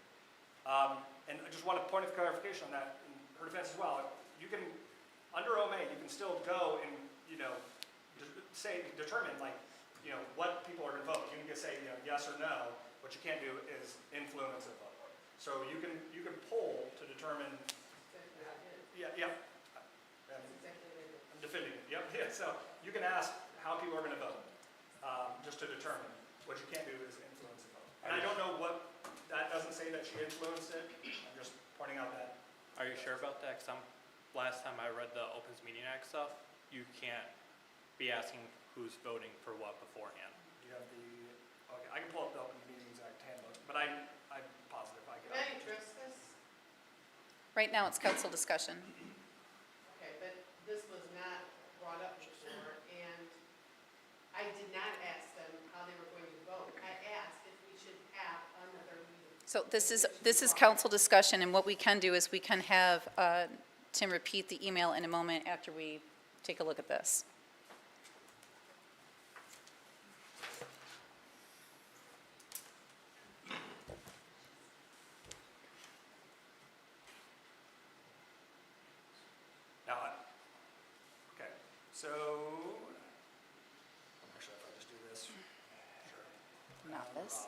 And I just want a point of clarification on that, in her defense as well. You can, under OMA, you can still go and, determine like, what people are going to vote. You can just say, yes or no. What you can't do is influence a vote. So you can poll to determine. Yeah. I'm defending it. Yep. Yeah. So you can ask how people are going to vote, just to determine. What you can't do is influence a vote. And I don't know what that doesn't say that she influenced it. I'm just pointing out that. Are you sure about that? Because last time I read the Opens Meeting Act stuff, you can't be asking who's voting for what beforehand. You have the. Okay, I can pull up the Open Meetings Act handbook, but I'm positive I can. Can I address this? Right now, it's council discussion. Okay, but this was not brought up before, and I did not ask them how they were going to vote. I asked if we should have another meeting. So this is council discussion, and what we can do is we can have Tim repeat the email in a moment after we take a look at this. Now, okay, so, actually, if I just do this, sure. Not this.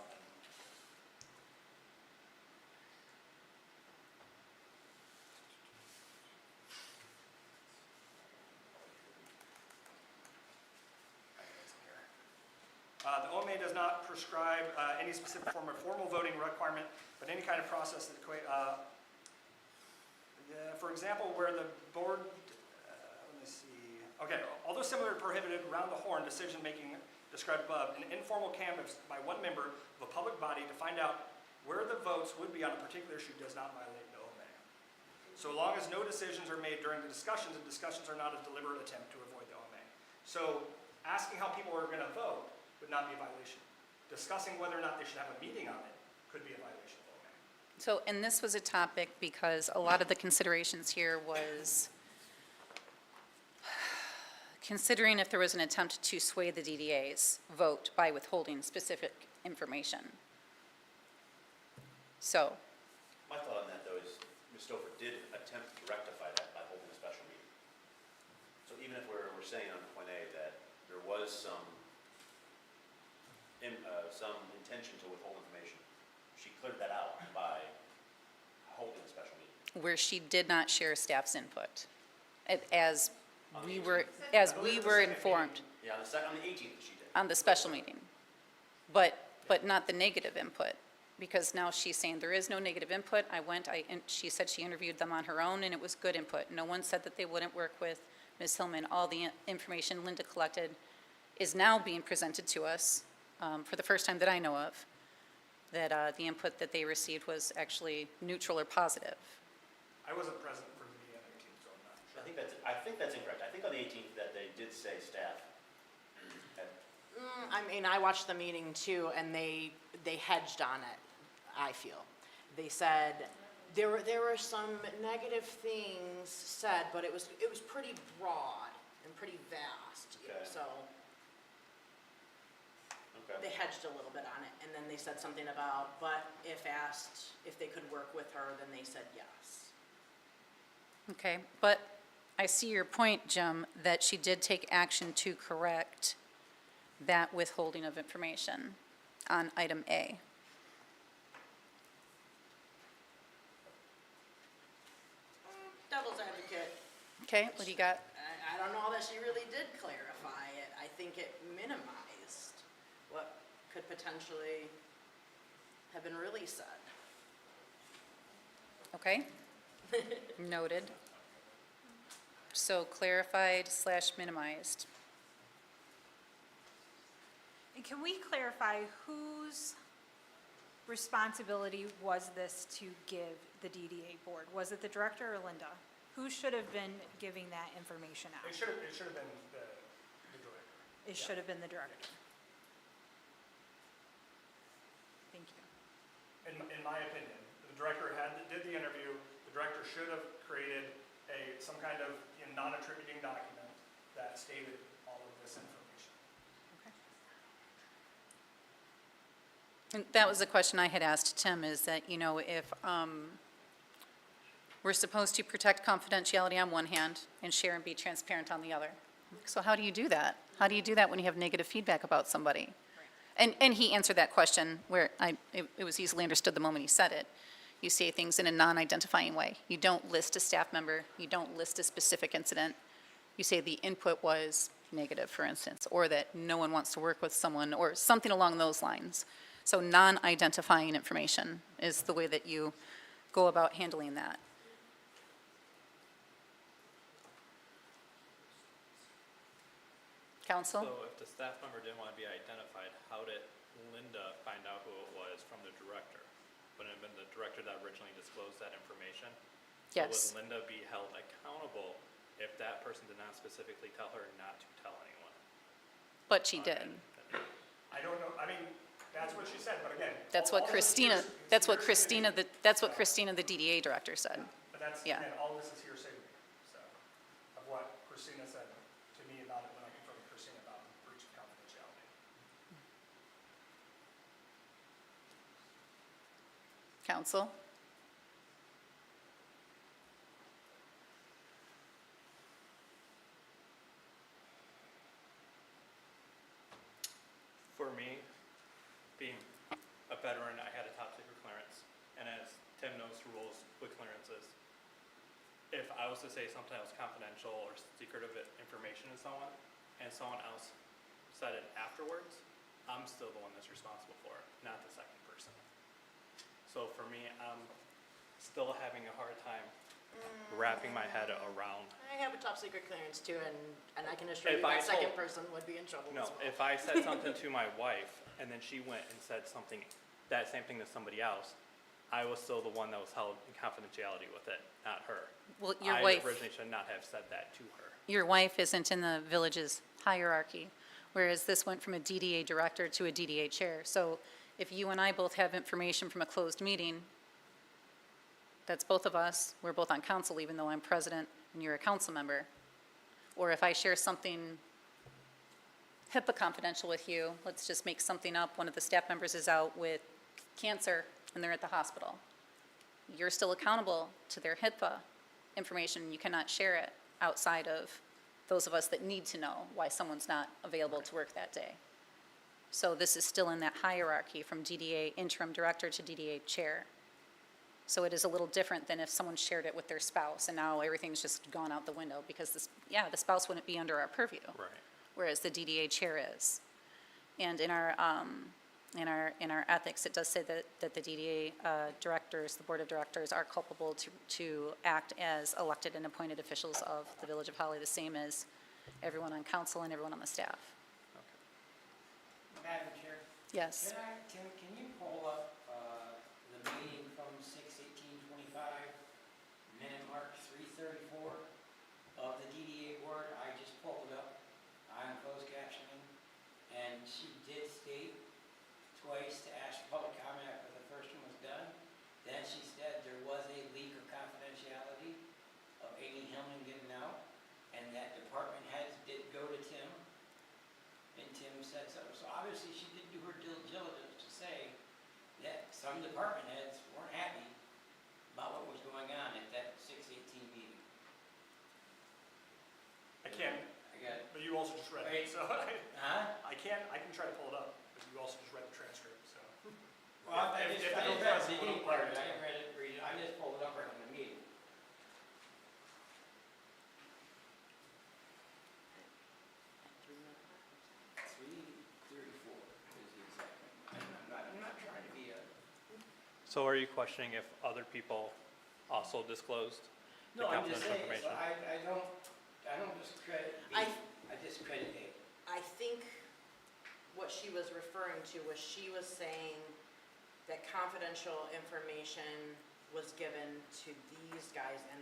The OMA does not prescribe any specific form of formal voting requirement, but any kind of process that for example, where the board, let me see, okay, although similar to prohibited round the horn decision-making described above, an informal canvass by one member of a public body to find out where the votes would be on a particular issue does not violate the OMA. So long as no decisions are made during the discussions, and discussions are not a deliberate attempt to avoid the OMA. So asking how people are going to vote would not be a violation. Discussing whether or not they should have a meeting on it could be a violation of OMA. So, and this was a topic because a lot of the considerations here was considering if there was an attempt to sway the DDA's vote by withholding specific information. So, My thought on that, though, is Ms. Stover did attempt to rectify that by holding a special meeting. So even if we're saying on point A that there was some intention to withhold information, she cleared that out by holding a special meeting. where she did not share staff's input, as On we the were, 18th. as we were informed Yeah, on the 18th she did. on the special meeting. But not the negative input, because now she's saying there is no negative input. And she said she interviewed them on her own, and it was good input. No one said that they wouldn't work with Ms. Hillman. All the information Linda collected is now being presented to us, for the first time that I know of, that the input that they received was actually neutral or positive. I wasn't present for the meeting on the 18th, so I'm not sure. I think that's incorrect. I think on the 18th that they did say staff had. I mean, I watched the meeting too, and they hedged on it, I feel. They said, there were some negative things said, but it was pretty broad and pretty vast, Okay. so Okay. they hedged a little bit on it, and then they said something about, but if asked if they could work with her, then they said yes. Okay, but I see your point, Jim, that she did take action to correct that withholding of information on item A. Devil's advocate, Okay, what do you got? I don't know that she really did clarify it. I think it minimized what could potentially have been really said. Okay, noted. So clarified / minimized. And can we clarify whose responsibility was this to give the DDA board? Was it the director or Linda? Who should have been giving that information out? It should have been the director. It should have been the director. Thank you. In my opinion, the director did the interview, the director should have created some kind of non-attributing document that stated all of this information. And that was the question I had asked Tim, is that, you know, if we're supposed to protect confidentiality on one hand and share and be transparent on the other. So how do you do that? How do you do that when you have negative feedback about somebody? And he answered that question where it was easily understood the moment he said it. You say things in a non-identifying way. You don't list a staff member. You don't list a specific incident. You say the input was negative, for instance, or that no one wants to work with someone, or something along those lines. So non-identifying information is the way that you go about handling that. Counsel? So if the staff member didn't want to be identified, how did Linda find out who it was from the director? Wouldn't it have been the director that originally disclosed that information? Yes. So would Linda be held accountable if that person did not specifically tell her not to tell anyone? But she did. I don't know, I mean, that's what she said, but again. That's what Christina, that's what Christina, the DDA director said. But that's, Yeah. again, all this is hearsay to me, so, of what Christina said to me about it when I confronted Christina about breach of confidentiality. Counsel? For me, being a veteran, I had a top secret clearance, and as Tim knows the rules with clearances, if I was to say something that was confidential or secretive information to someone, and someone else said it afterwards, I'm still the one that's responsible for it, not the second person. So for me, I'm still having a hard time wrapping my head around. I have a top secret clearance too, and I can assure you If I that second told- person would be in trouble No, as well. if I said something to my wife, and then she went and said something, that same thing to somebody else, I was still the one that was held in confidentiality with it, not her. Well, your I wife, originally should not have said that to her. your wife isn't in the village's hierarchy, whereas this went from a DDA director to a DDA chair. So if you and I both have information from a closed meeting, that's both of us, we're both on council, even though I'm president and you're a council member. Or if I share something HIPAA confidential with you, let's just make something up, one of the staff members is out with cancer and they're at the hospital. You're still accountable to their HIPAA information, you cannot share it outside of those of us that need to know why someone's not available to work that day. So this is still in that hierarchy from DDA interim director to DDA chair. So it is a little different than if someone shared it with their spouse and now everything's just gone out the window because this, yeah, the spouse wouldn't be under our purview. Right. Whereas the DDA chair is. And in our ethics, it does say that the DDA directors, the board of directors are culpable to act as elected and appointed officials of the Village of Holly, the same as everyone on council and everyone on the staff. Madam Chair, Yes. can you pull up the meeting from 6/18/25, minute mark 334 of the DDA board? I just pulled it up on closed captioning, and she did state twice to ask for public comment after the first one was done. Then she said there was a leak of confidentiality of Amy Hillman getting out, and that department heads did go to Tim, and Tim said so. So obviously she did do her due diligence to say that some department heads weren't happy about what was going on at that 6/18 meeting. I can't, I got it. but you also just read Wait. it, so Huh? I can try to pull it up, but you also just read the transcript, so. Well, I If- just if read it the does, beginning we'll- part of it. I didn't read it. I just pulled it up right from the meeting. I'm not trying to be a. So are you questioning if other people also disclosed the No, I'm just confidential saying, so information? I don't discredit B, I- I discredit A. I think what she was referring to was she was saying that confidential information was given to these guys and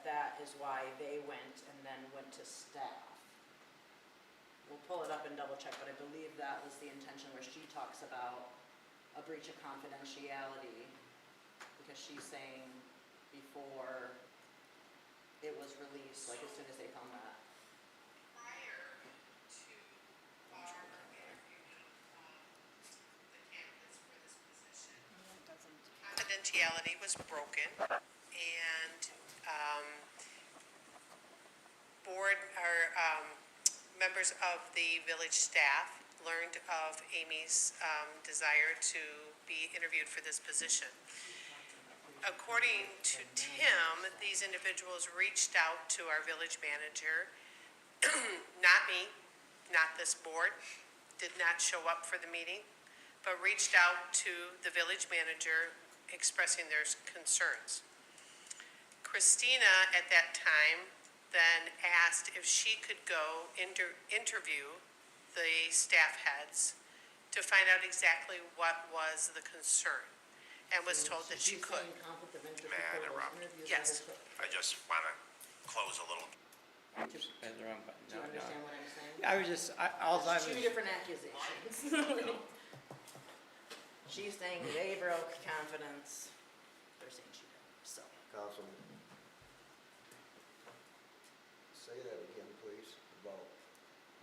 that is why they went and then went to staff. We'll pull it up and double check, but I believe that was the intention where she talks about a breach of confidentiality, because she's saying before it was released, like as soon as they found that. Prior to our interview the candidates for this position, confidentiality was broken, and members of the village staff learned of Amy's desire to be interviewed for this position. According to Tim, these individuals reached out to our village manager, not me, not this board, did not show up for the meeting, but reached out to the village manager expressing their concerns. Christina, at that time, then asked if she could go interview the staff heads to find out exactly what was the concern, and was told that she could. May I interrupt? Yes. I just want to close a little. Press the wrong button. Do you No, no. understand what I'm saying? I was just, all I was. Two different accusations. She's saying they broke confidence, they're saying she did, so. Councilman, say that again, please, about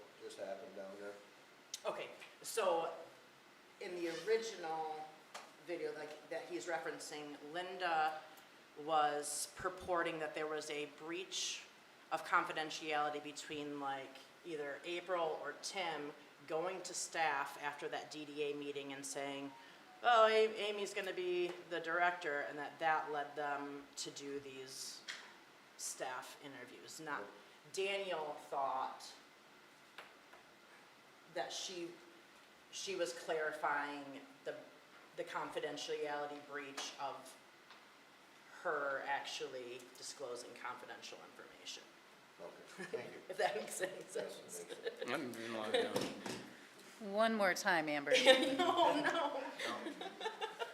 what just happened down there. Okay, so in the original video that he's referencing, Linda was purporting that there was a breach of confidentiality between like either April or Tim going to staff after that DDA meeting and saying, oh, Amy's gonna be the director, and that led them to do these staff interviews. Now, Daniel thought that she was clarifying the confidentiality breach of her actually disclosing confidential information. Okay, thank you. If that makes any sense. Yes, it makes sense. I'm in line now. One more time, Amber. No.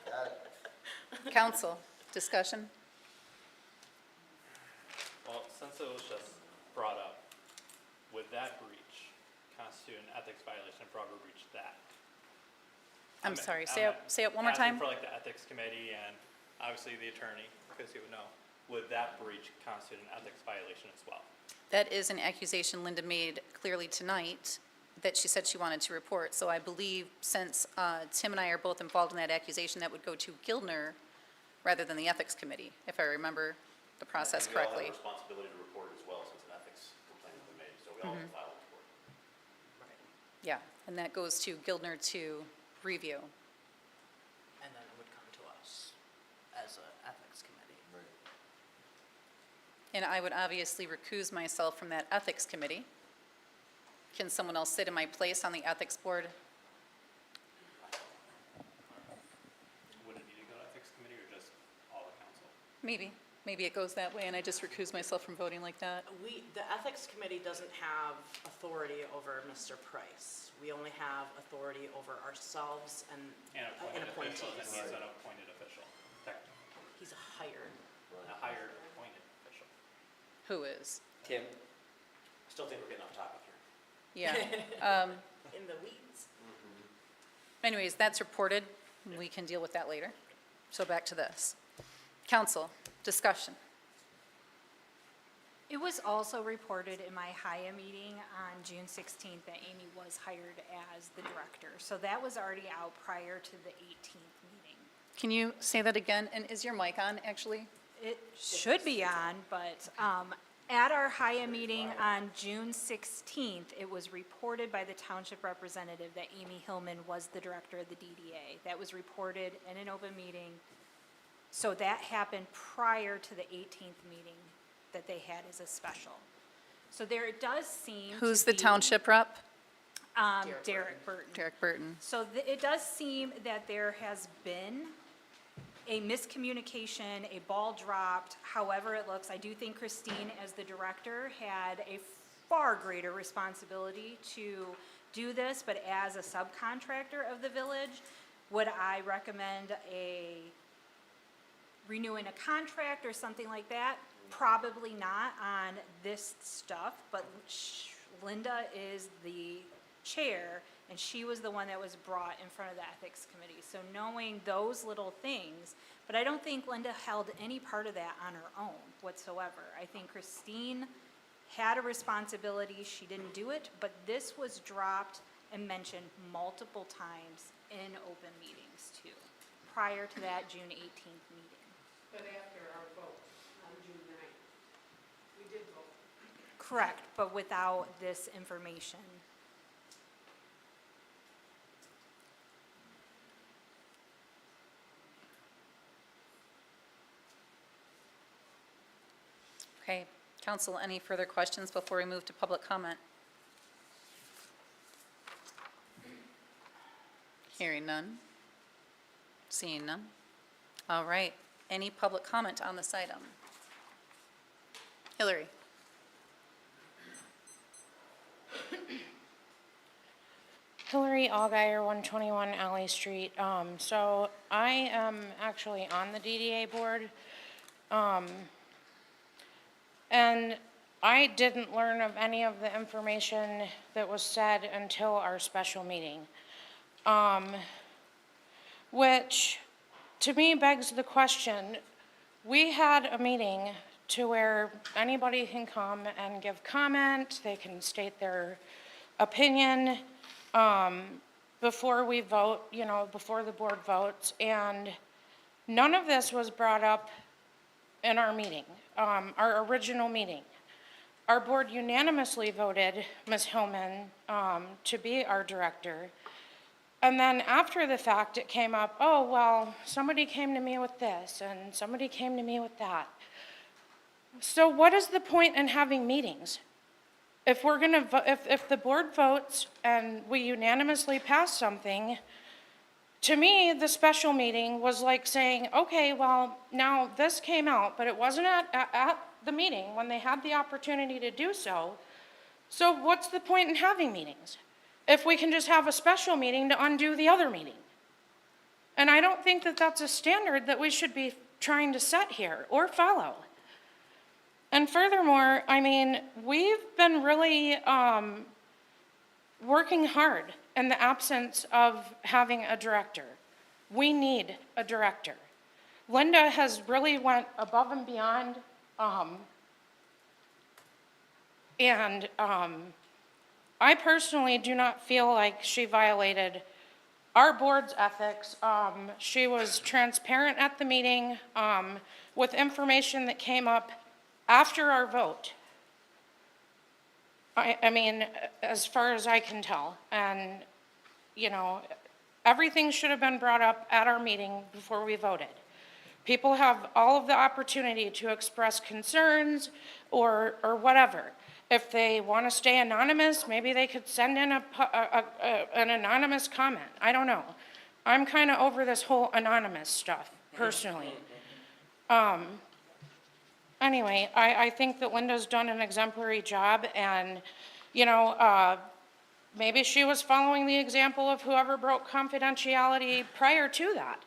Got it. Council, discussion? Well, since it was just brought up, would that breach constitute an ethics violation if Robert breached that? I'm sorry, say it one more asking time? for like the ethics committee and obviously the attorney, because he would know, would that breach constitute an ethics violation as well? That is an accusation Linda made clearly tonight, that she said she wanted to report. So I believe since Tim and I are both involved in that accusation, that would go to Gildner rather than the Ethics Committee, if I remember the process And we all correctly. have a responsibility to report as well, since an ethics complaint has been made, so we all have to file a report. Yeah, and that goes to Gildner to review. And then it would come to us as an ethics committee. And I would obviously recuse myself from that Ethics Committee. Can someone else sit in my place on the Ethics Board? Would it need to go to ethics committee or just all the council? Maybe it goes that way, and I just recuse myself from voting like that. The ethics committee doesn't have authority over Mr. Price. We only have authority over ourselves and And appointed official, and appointees. he's an appointed official, technically, He's hired. a hired appointed official. Who is? Tim? I still think we're getting off topic here. Yeah. In the weeds. Anyways, that's reported. We can deal with that later. So back to this. Council, discussion. It was also reported in my HIA meeting on June 16th that Amy was hired as the director. So that was already out prior to the 18th meeting. Can you say that again? And is your mic on, actually? It should be on, but at our HIA meeting on June 16th, it was reported by the township representative that Amy Hillman was the director of the DDA. That was reported in an open meeting. So that happened prior to the 18th meeting that they had as a special. So there it does seem to Who's the be, township rep? Derek Burton. Derek Burton. So it does seem that there has been a miscommunication, a ball dropped, however it looks. I do think Christine, as the director, had a far greater responsibility to do this, but as a subcontractor of the village, would I recommend renewing a contract or something like that? Probably not on this stuff, but Linda is the chair, and she was the one that was brought in front of the ethics committee. So knowing those little things, but I don't think Linda held any part of that on her own whatsoever. I think Christine had a responsibility, she didn't do it, but this was dropped and mentioned multiple times in open meetings too, prior to that June 18th meeting. But after our vote on June 9th, we did vote. Correct, but without this information. Okay, council, any further questions before we move to public comment? Hearing none. Seeing none. All right, any public comment on this item? Hillary? Hillary Allgaier, 121 Alley Street. So I am actually on the DDA board. And I didn't learn of any of the information that was said until our special meeting. Which, to me, begs the question, we had a meeting to where anybody can come and give comment, they can state their opinion, before we vote, you know, before the board votes, and none of this was brought up in our meeting, our original meeting. Our board unanimously voted Ms. Hillman to be our director. And then after the fact, it came up, oh, well, somebody came to me with this, and somebody came to me with that. So what is the point in having meetings? If we're gonna, if the board votes and we unanimously pass something, to me, the special meeting was like saying, okay, well, now this came out, but it wasn't at the meeting when they had the opportunity to do so. So what's the point in having meetings? If we can just have a special meeting to undo the other meeting. And I don't think that that's a standard that we should be trying to set here or follow. And furthermore, I mean, we've been really working hard in the absence of having a director. We need a director. Linda has really went above and beyond, I personally do not feel like she violated our board's ethics. She was transparent at the meeting with information that came up after our vote. I mean, as far as I can tell. And, you know, everything should have been brought up at our meeting before we voted. People have all of the opportunity to express concerns or whatever. If they want to stay anonymous, maybe they could send in an anonymous comment. I don't know. I'm kind of over this whole anonymous stuff, personally. Anyway, I think that Linda's done an exemplary job, and, you know, maybe she was following the example of whoever broke confidentiality prior to that.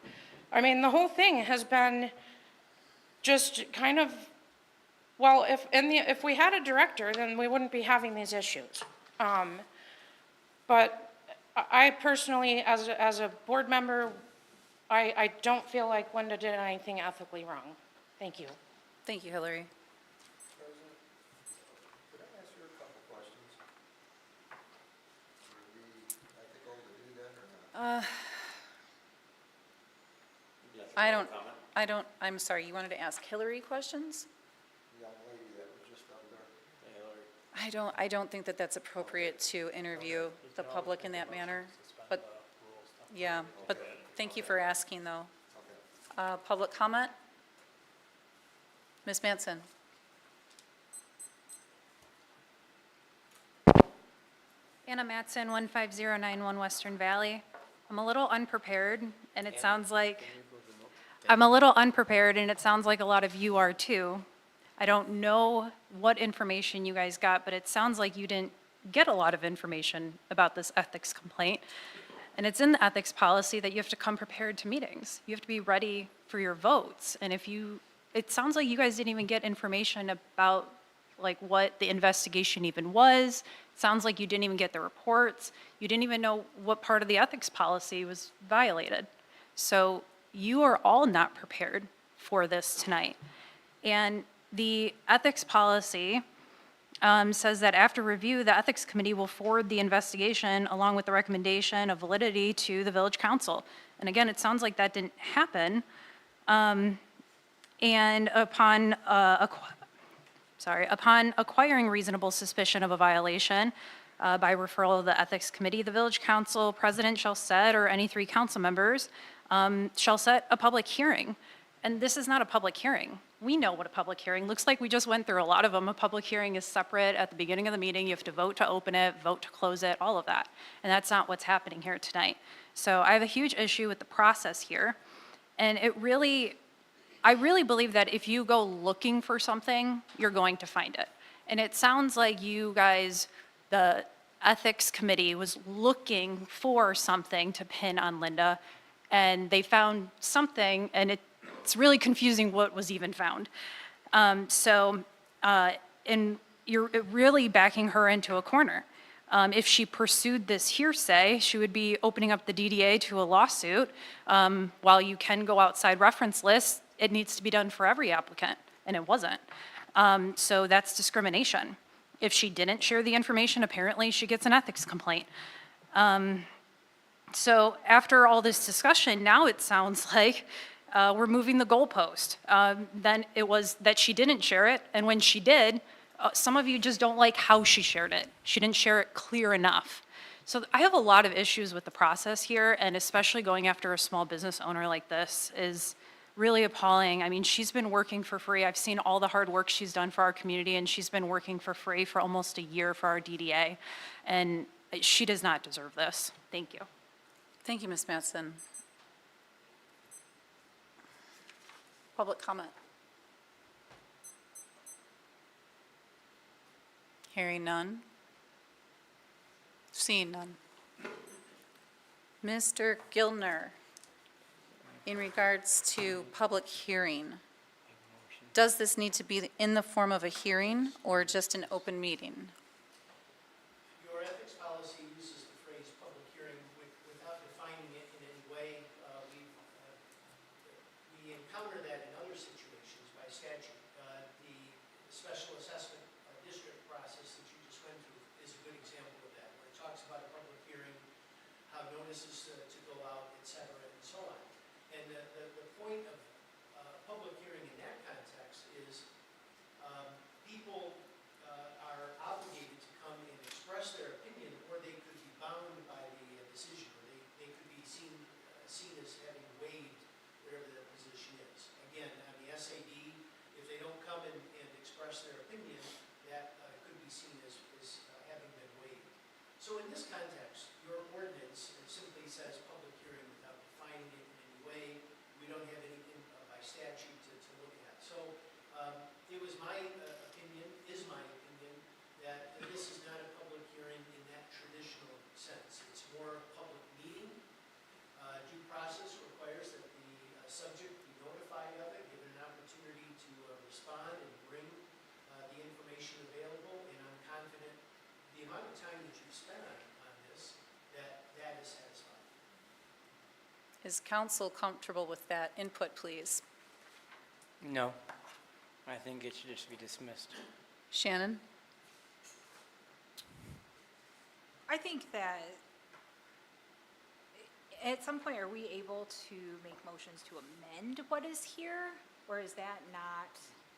I mean, the whole thing has been just kind of, well, if we had a director, then we wouldn't be having these issues. But I personally, as a board member, I don't feel like Linda did anything ethically wrong. Thank you. Thank you, Hillary. President, could I ask you a couple questions? Would it be ethical to do that or not? I'm sorry, you wanted to ask Hillary questions? The young lady that was just up there. I don't think that that's appropriate to interview the public in that manner, but, yeah, but thank you for asking, though. Public comment? Ms. Manson? Anna Matson, 15091 Western Valley. I'm a little unprepared, and it sounds like, a lot of you are too. I don't know what information you guys got, but it sounds like you didn't get a lot of information about this ethics complaint. And it's in the ethics policy that you have to come prepared to meetings. You have to be ready for your votes. And it sounds like you guys didn't even get information about like what the investigation even was. It sounds like you didn't even get the reports. You didn't even know what part of the ethics policy was violated. So you are all not prepared for this tonight. And the ethics policy says that after review, the Ethics Committee will forward the investigation along with the recommendation of validity to the Village Council. And again, it sounds like that didn't happen. And upon acquiring reasonable suspicion of a violation by referral of the Ethics Committee, the Village Council President shall set, or any 3 council members, shall set a public hearing. And this is not a public hearing. We know what a public hearing looks like. We just went through a lot of them. A public hearing is separate at the beginning of the meeting. You have to vote to open it, vote to close it, all of that. And that's not what's happening here tonight. So I have a huge issue with the process here. And I really believe that if you go looking for something, you're going to find it. And it sounds like you guys, the Ethics Committee, was looking for something to pin on Linda, and they found something, and it's really confusing what was even found. And you're really backing her into a corner. If she pursued this hearsay, she would be opening up the DDA to a lawsuit. While you can go outside reference lists, it needs to be done for every applicant, and it wasn't. So that's discrimination. If she didn't share the information, apparently she gets an ethics complaint. So after all this discussion, now it sounds like we're moving the goalpost. Then it was that she didn't share it, and when she did, some of you just don't like how she shared it. She didn't share it clear enough. So I have a lot of issues with the process here, and especially going after a small business owner like this is really appalling. I mean, she's been working for free. I've seen all the hard work she's done for our community, and she's been working for free for almost a year for our DDA, and she does not deserve this. Thank you. Thank you, Ms. Mattson. Public comment. Hearing none. Seeing none. Mr. Gilner, in regards to public hearing, does this need to be in the form of a hearing or just an open meeting? Your ethics policy uses the phrase public hearing without defining it in any way. We encounter that in other situations by statute. The special assessment district process that you just went through is a good example of that, where it talks about a public hearing, how notices to go out, et cetera, and so on. And the point of public hearing in that context is people are obligated to come and express their opinion, or they could be bound by the decision, or they could be seen as having waived whatever their position is. Again, on the SAD, if they don't come and express their opinion, that could be seen as having been waived. So in this context, your ordinance simply says public hearing without defining it in any way. We don't have anything by statute to look at. So it was my opinion, is my opinion, that this is not a public hearing in that traditional sense. It's more a public meeting. Due process requires that the subject be notified of it, given an opportunity to respond and bring the information available, and I'm confident the amount of time that you've spent on this, that is satisfying. Is council comfortable with that input, please? No, I think it should just be dismissed. Shannon? I think that at some point, are we able to make motions to amend what is here? Or is that not?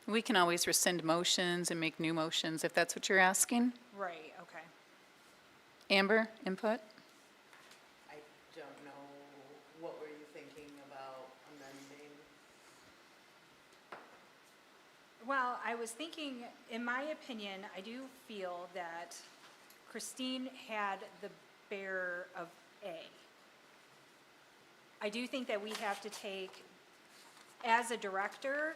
We can always rescind motions and make new motions if that's what you're asking. Right, okay. Amber, input? I don't know, what were you thinking about amending? Well, I was thinking, in my opinion, I do feel that Christine had the bearer of A. I do think that we have to take, as a director,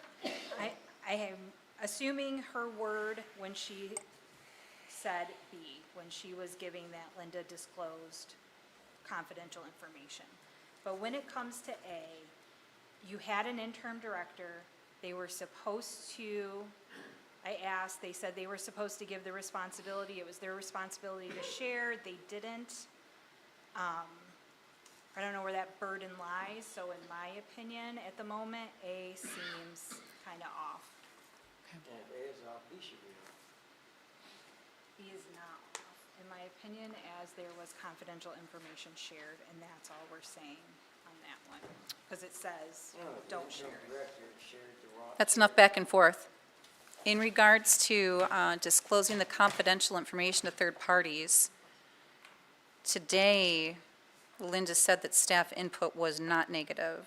I am assuming her word when she said B when she was giving that Linda disclosed confidential information. But when it comes to A, you had an interim director, they were supposed to, I asked, they said they were supposed to give the responsibility, it was their responsibility to share, they didn't. I don't know where that burden lies, so in my opinion, at the moment, A seems kind of off. And if A is off, B should be off. B is not off, in my opinion, as there was confidential information shared, and that's all we're saying on that one. Because it says, don't share it. That's enough back and forth. In regards to disclosing the confidential information to third parties, today, Linda said that staff input was not negative.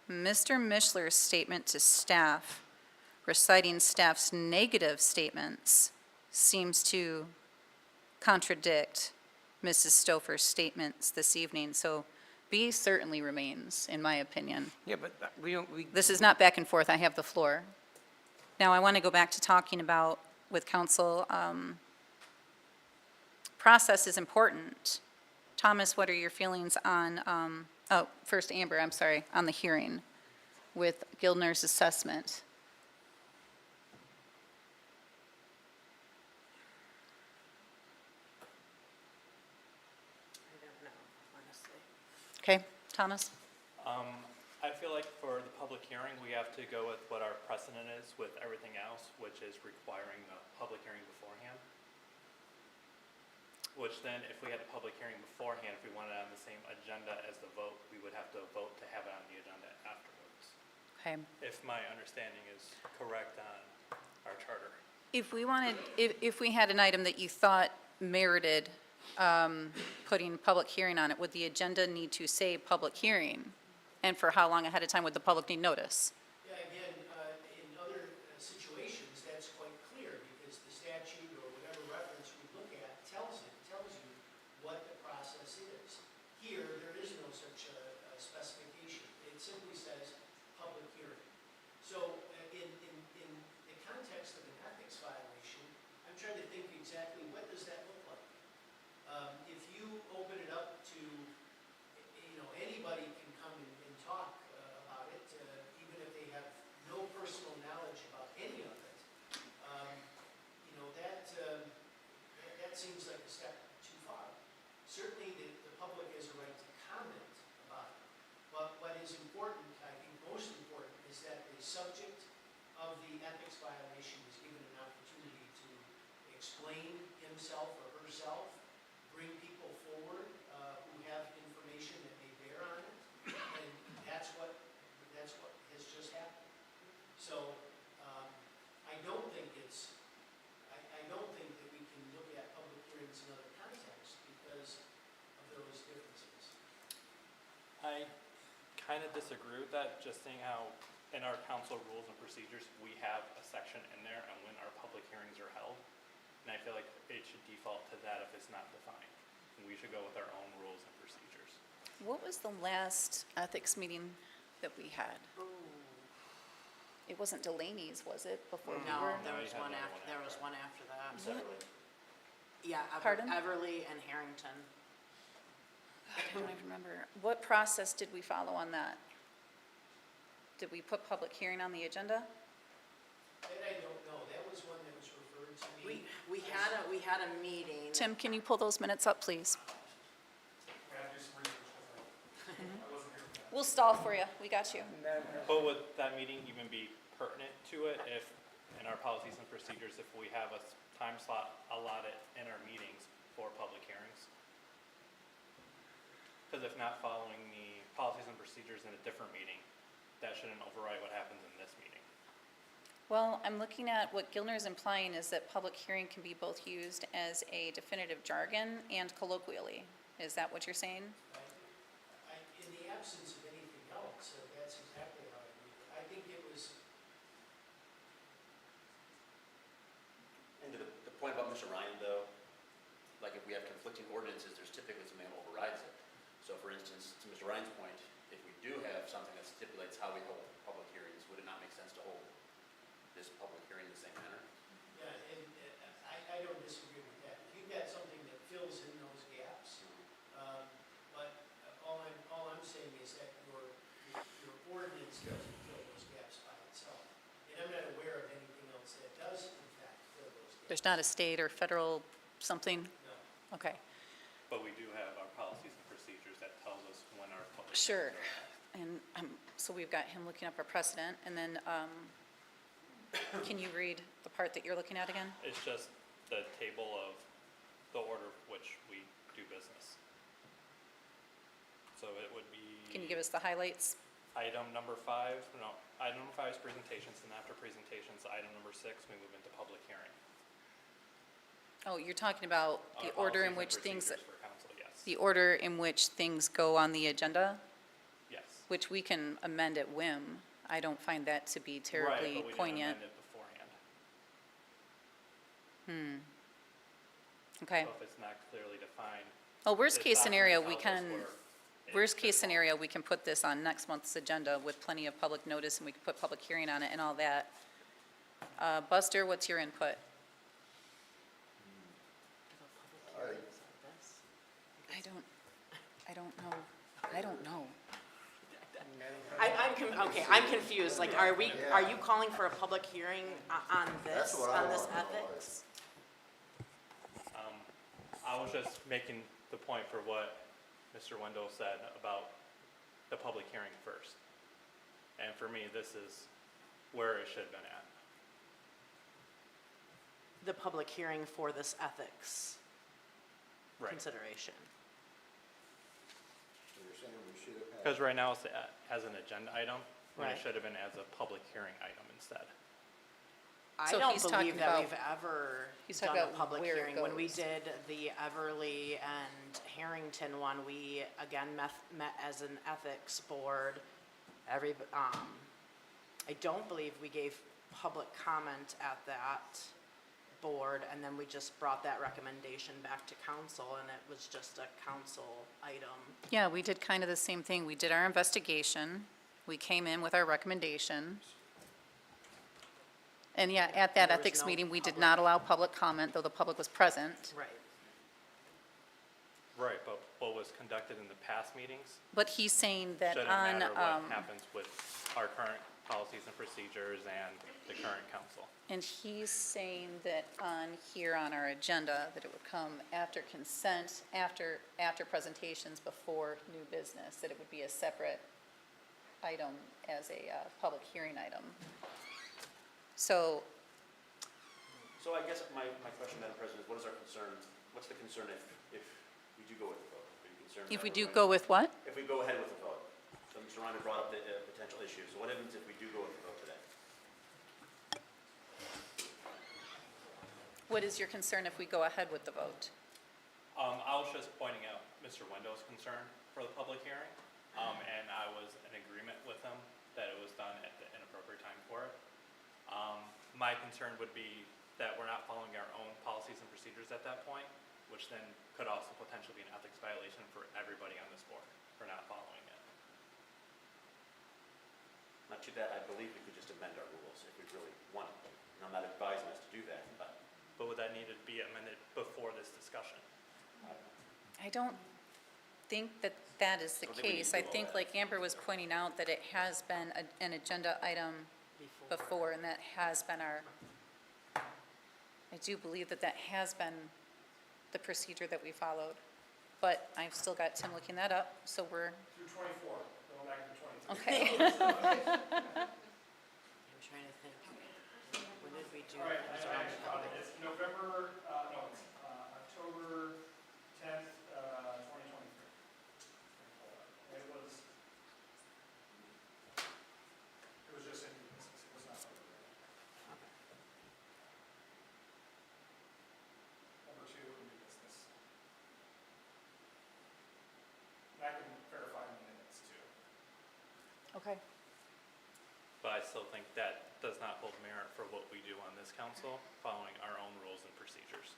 Mr. Mishler's statement to staff, reciting staff's negative statements, seems to contradict Mrs. Stouffer's statements this evening. So B certainly remains, in my opinion. Yeah, but we don't, we, This is not back and forth, I have the floor. Now, I want to go back to talking about, with council, process is important. Thomas, what are your feelings on, first Amber, I'm sorry, on the hearing with Gildner's assessment? I don't know, honestly. Okay, Thomas? I feel like for the public hearing, we have to go with what our precedent is with everything else, which is requiring the public hearing beforehand. Which then, if we had a public hearing beforehand, if we wanted it on the same agenda as the vote, we would have to vote to have it on the agenda afterwards. Okay. If my understanding is correct on our charter. If we wanted, if we had an item that you thought merited putting public hearing on it, would the agenda need to say public hearing? And for how long ahead of time would the public need notice? Yeah, again, in other situations, that's quite clear, because the statute or whatever reference we look at tells you what the process is. Here, there is no such specification. It simply says public hearing. So in the context of an ethics violation, I'm trying to think exactly what does that look like? If you open it up to, anybody can come and talk about it, even if they have no personal knowledge about any of it. That seems like a step too far. Certainly, the public has a right to comment about it. But what is important, I think most important, is that the subject of the ethics violation is given an opportunity to explain himself or herself, bring people forward who have information that may bear on it, and that's what has just happened. So I don't think that we can look at public hearings in other contexts because of those differences. I kind of disagree with that, just seeing how in our council rules and procedures, we have a section in there on when our public hearings are held. And I feel like it should default to that if it's not defined. And we should go with our own rules and procedures. What was the last ethics meeting that we had? It wasn't Delaney's, was it, before we No, were? there No, was you had one another after, one there was one after that. Separately. Yeah, Pardon? Everly and Harrington. I don't even remember. What process did we follow on that? Did we put public hearing on the agenda? That I don't know. That was one that was referred to me. We had a meeting. Tim, can you pull those minutes up, please? We have to do some research, I think. I wasn't here for that. We'll stall for you. We got you. But would that meeting even be pertinent to it if, in our policies and procedures, if we have a time slot allotted in our meetings for public hearings? Because if not following the policies and procedures in a different meeting, that shouldn't override what happens in this meeting. Well, I'm looking at what Gilner's implying is that public hearing can be both used as a definitive jargon and colloquially. Is that what you're saying? In the absence of anything else, that's exactly how I read it. I think it was, And to the point about Mr. Ryan, though, like if we have conflicting ordinances, there's typically something that overrides it. So for instance, to Mr. Ryan's point, if we do have something that stipulates how we hold public hearings, would it not make sense to hold this public hearing in the same manner? yeah, and I don't disagree with that. There's not a state or federal something? Okay, But we do have our policies and procedures that tells us when our public. sure. And so we've got him looking up our precedent, and then, can you read the part that you're looking at again? It's just the table of the order of which we do business. So it would be. Can you give us the highlights? Item number 5 is presentations, and after presentations, item number 6, we move into public hearing. Oh, you're talking about the Our order in policies which and things, procedures for council, yes. the order in which things go on the agenda, Yes. which we can amend at whim. I don't find that to be terribly Right, but we didn't poignant. amend it beforehand. Okay. So if it's not clearly defined. Well, worst this case scenario, document we tells us can, where it worst case should scenario, we can put this on next month's agenda with plenty of public notice, and we can put public hearing on it and all that. Buster, what's your input? I don't know. I'm confused, like, are you calling for a public hearing on this, That's what I on this wanna know. ethics? I was just making the point for what Mr. Wendell said about the public hearing first. And for me, this is where it should have been at. The public hearing for this ethics Right. consideration. So you're saying we should have had. Because right now it's as an agenda item, when it Right. should have been as a public hearing item instead. I So don't he's talking believe that about- we've ever he's done talking a about public where it hearing. When we goes. did the Everly and Harrington one, we again met as an ethics board. I don't believe we gave public comment at that board, and then we just brought that recommendation back to council, and it was just a council item. Yeah, we did kind of the same thing. We did our investigation. We came in with our recommendation. And yeah, at that There was ethics no meeting, we did public- not allow public comment, though the public was present. Right. Right, but what was conducted in the past meetings But he's saying that shouldn't on, matter what happens with our current policies and procedures and the current council. and he's saying that on here on our agenda, that it would come after consent, after presentations, before new business, that it would be a separate item as a public hearing item. So, So I guess my question, Madam President, is what is our concern, what's the concern if we do go with the vote? Are you concerned if that we we're do going- go with what? If we go ahead with the vote, so Mr. Reiner brought up the potential issues, so what happens if we do go with the vote today? What is your concern if we go ahead with the vote? I was just pointing out Mr. Wendell's concern for the public hearing, and I was in agreement with him that it was done at the inappropriate time for it. My concern would be that we're not following our own policies and procedures at that point, which then could also potentially be an ethics violation for everybody on this board for not following it. Not to that, I believe we could just amend our rules if we really wanted to. And I'm not advising us to do that, but But would that need to be amended before this discussion? I don't think that that is the I don't think we need case. to I do all think, that. like Amber was pointing out, that it has been an agenda item before, and that has been our, I do believe that that has been the procedure that we followed. But I've still got Tim looking that up, so we're, Through 24, going back to 23. okay. I'm trying to think, when did we do? All right, it? I just found it. It's November, no, it's October 10th, 2023. It was just in new business, it was not public hearing. Number 2, new business. And I can verify in the minutes too. Okay. But I still think that does not hold merit for what we do on this council, following our own rules and procedures.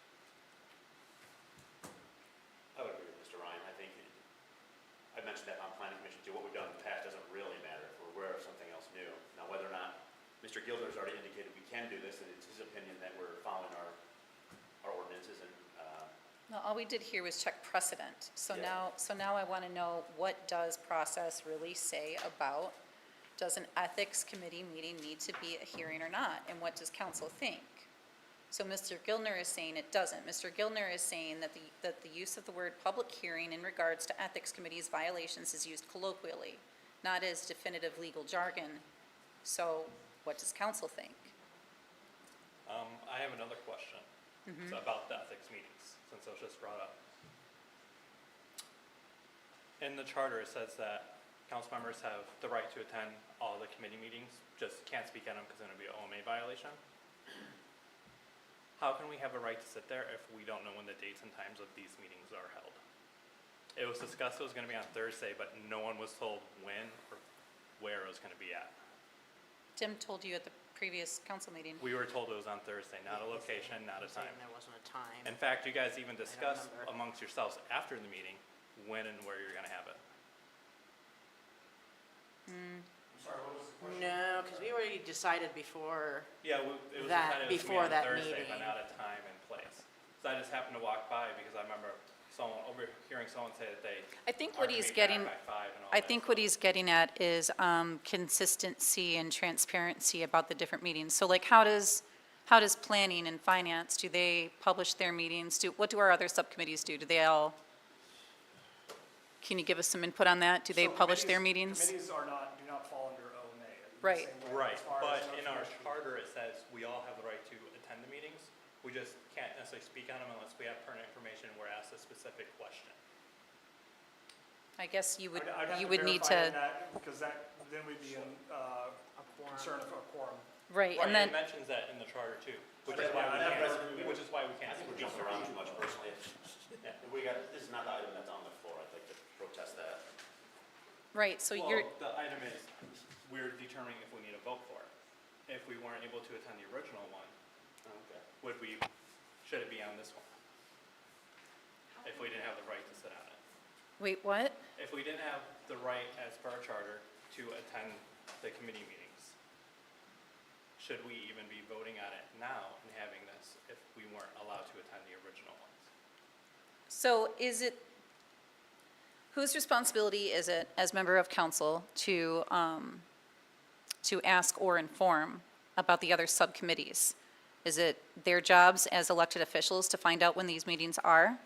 I would agree with Mr. Ryan. I think, I mentioned that on planning commission too, what we've done in the past doesn't really matter if we're aware of something else new. Now, whether or not, Mr. Gilder's already indicated we can do this, and it's his opinion that we're following our ordinances and, No, all we did here was check precedent. So Yeah. now I want to know, what does process really say about, does an ethics committee meeting need to be a hearing or not? And what does council think? So Mr. Gilner is saying it doesn't. Mr. Gilner is saying that the use of the word public hearing in regards to ethics committee's violations is used colloquially, not as definitive legal jargon. So what does council think? I have another question. It's about the ethics meetings, since it was just brought up. In the charter, it says that council members have the right to attend all the committee meetings, just can't speak at them because then it'll be an OMA violation. How can we have a right to sit there if we don't know when the dates and times of these meetings are held? It was discussed it was gonna be on Thursday, but no one was told when or where it was gonna be at. Tim told you at the previous council meeting. We were told it was on Thursday, not a location, not a Saying time. there wasn't a time. In fact, you guys even discussed remember. amongst yourselves after the meeting when and where you're gonna have it. I'm sorry, what was the question? No, because we already decided before, Yeah, it was That- decided it was before gonna be on that Thursday, but meeting. not a time and place. So I just happened to walk by because I remember overhearing someone say that they I think are what to he's be getting, back by 5 and all I that think stuff. what he's getting at is consistency and transparency about the different meetings. So like, how does planning and finance, do they publish their meetings? What do our other subcommittees do? Do they all, can you give us some input on that? Do they So publish their committees- meetings? Committees do not fall under OMA. in the Right. same way Right, as far but as in our notification. charter, it says we all have the right to attend the meetings. We just can't necessarily speak on them unless we have pertinent information and we're asked a specific question. I guess you would, I'd have you to would need verify to, that, because then we'd be in a quorum. concern of a quorum. right, Right, and it then, mentions that in the charter too, which Yeah, is why we I'd have can't, to- which is why we I can't think we're speak jumping around. around too much personally. This is not the item that's on the floor. I'd like to protest that. right, so you're, Well, the item is, we're determining if we need a vote for it. If we weren't able to attend the original one, Okay. should it be on this one? If we didn't have the right to sit on it. wait, what? If we didn't have the right as per our charter to attend the committee meetings, should we even be voting on it now and having this if we weren't allowed to attend the original ones? So is it, whose responsibility is it as member of council to ask or inform about the other subcommittees? Is it their jobs as elected officials to find out when these meetings are?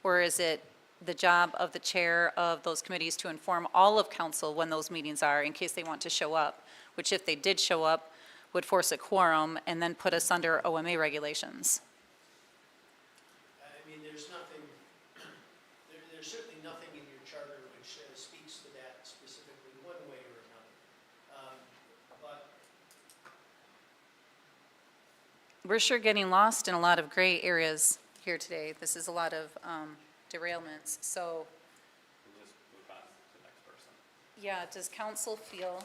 Or is it the job of the chair of those committees to inform all of council when those meetings are in case they want to show up? Which if they did show up, would force a quorum and then put us under OMA regulations. I mean, there's nothing, there's certainly nothing in your charter which speaks to that specifically one way or another. But We're sure getting lost in a lot of gray areas here today. This is a lot of derailments. So, We'll just move on to the next person. yeah, does council feel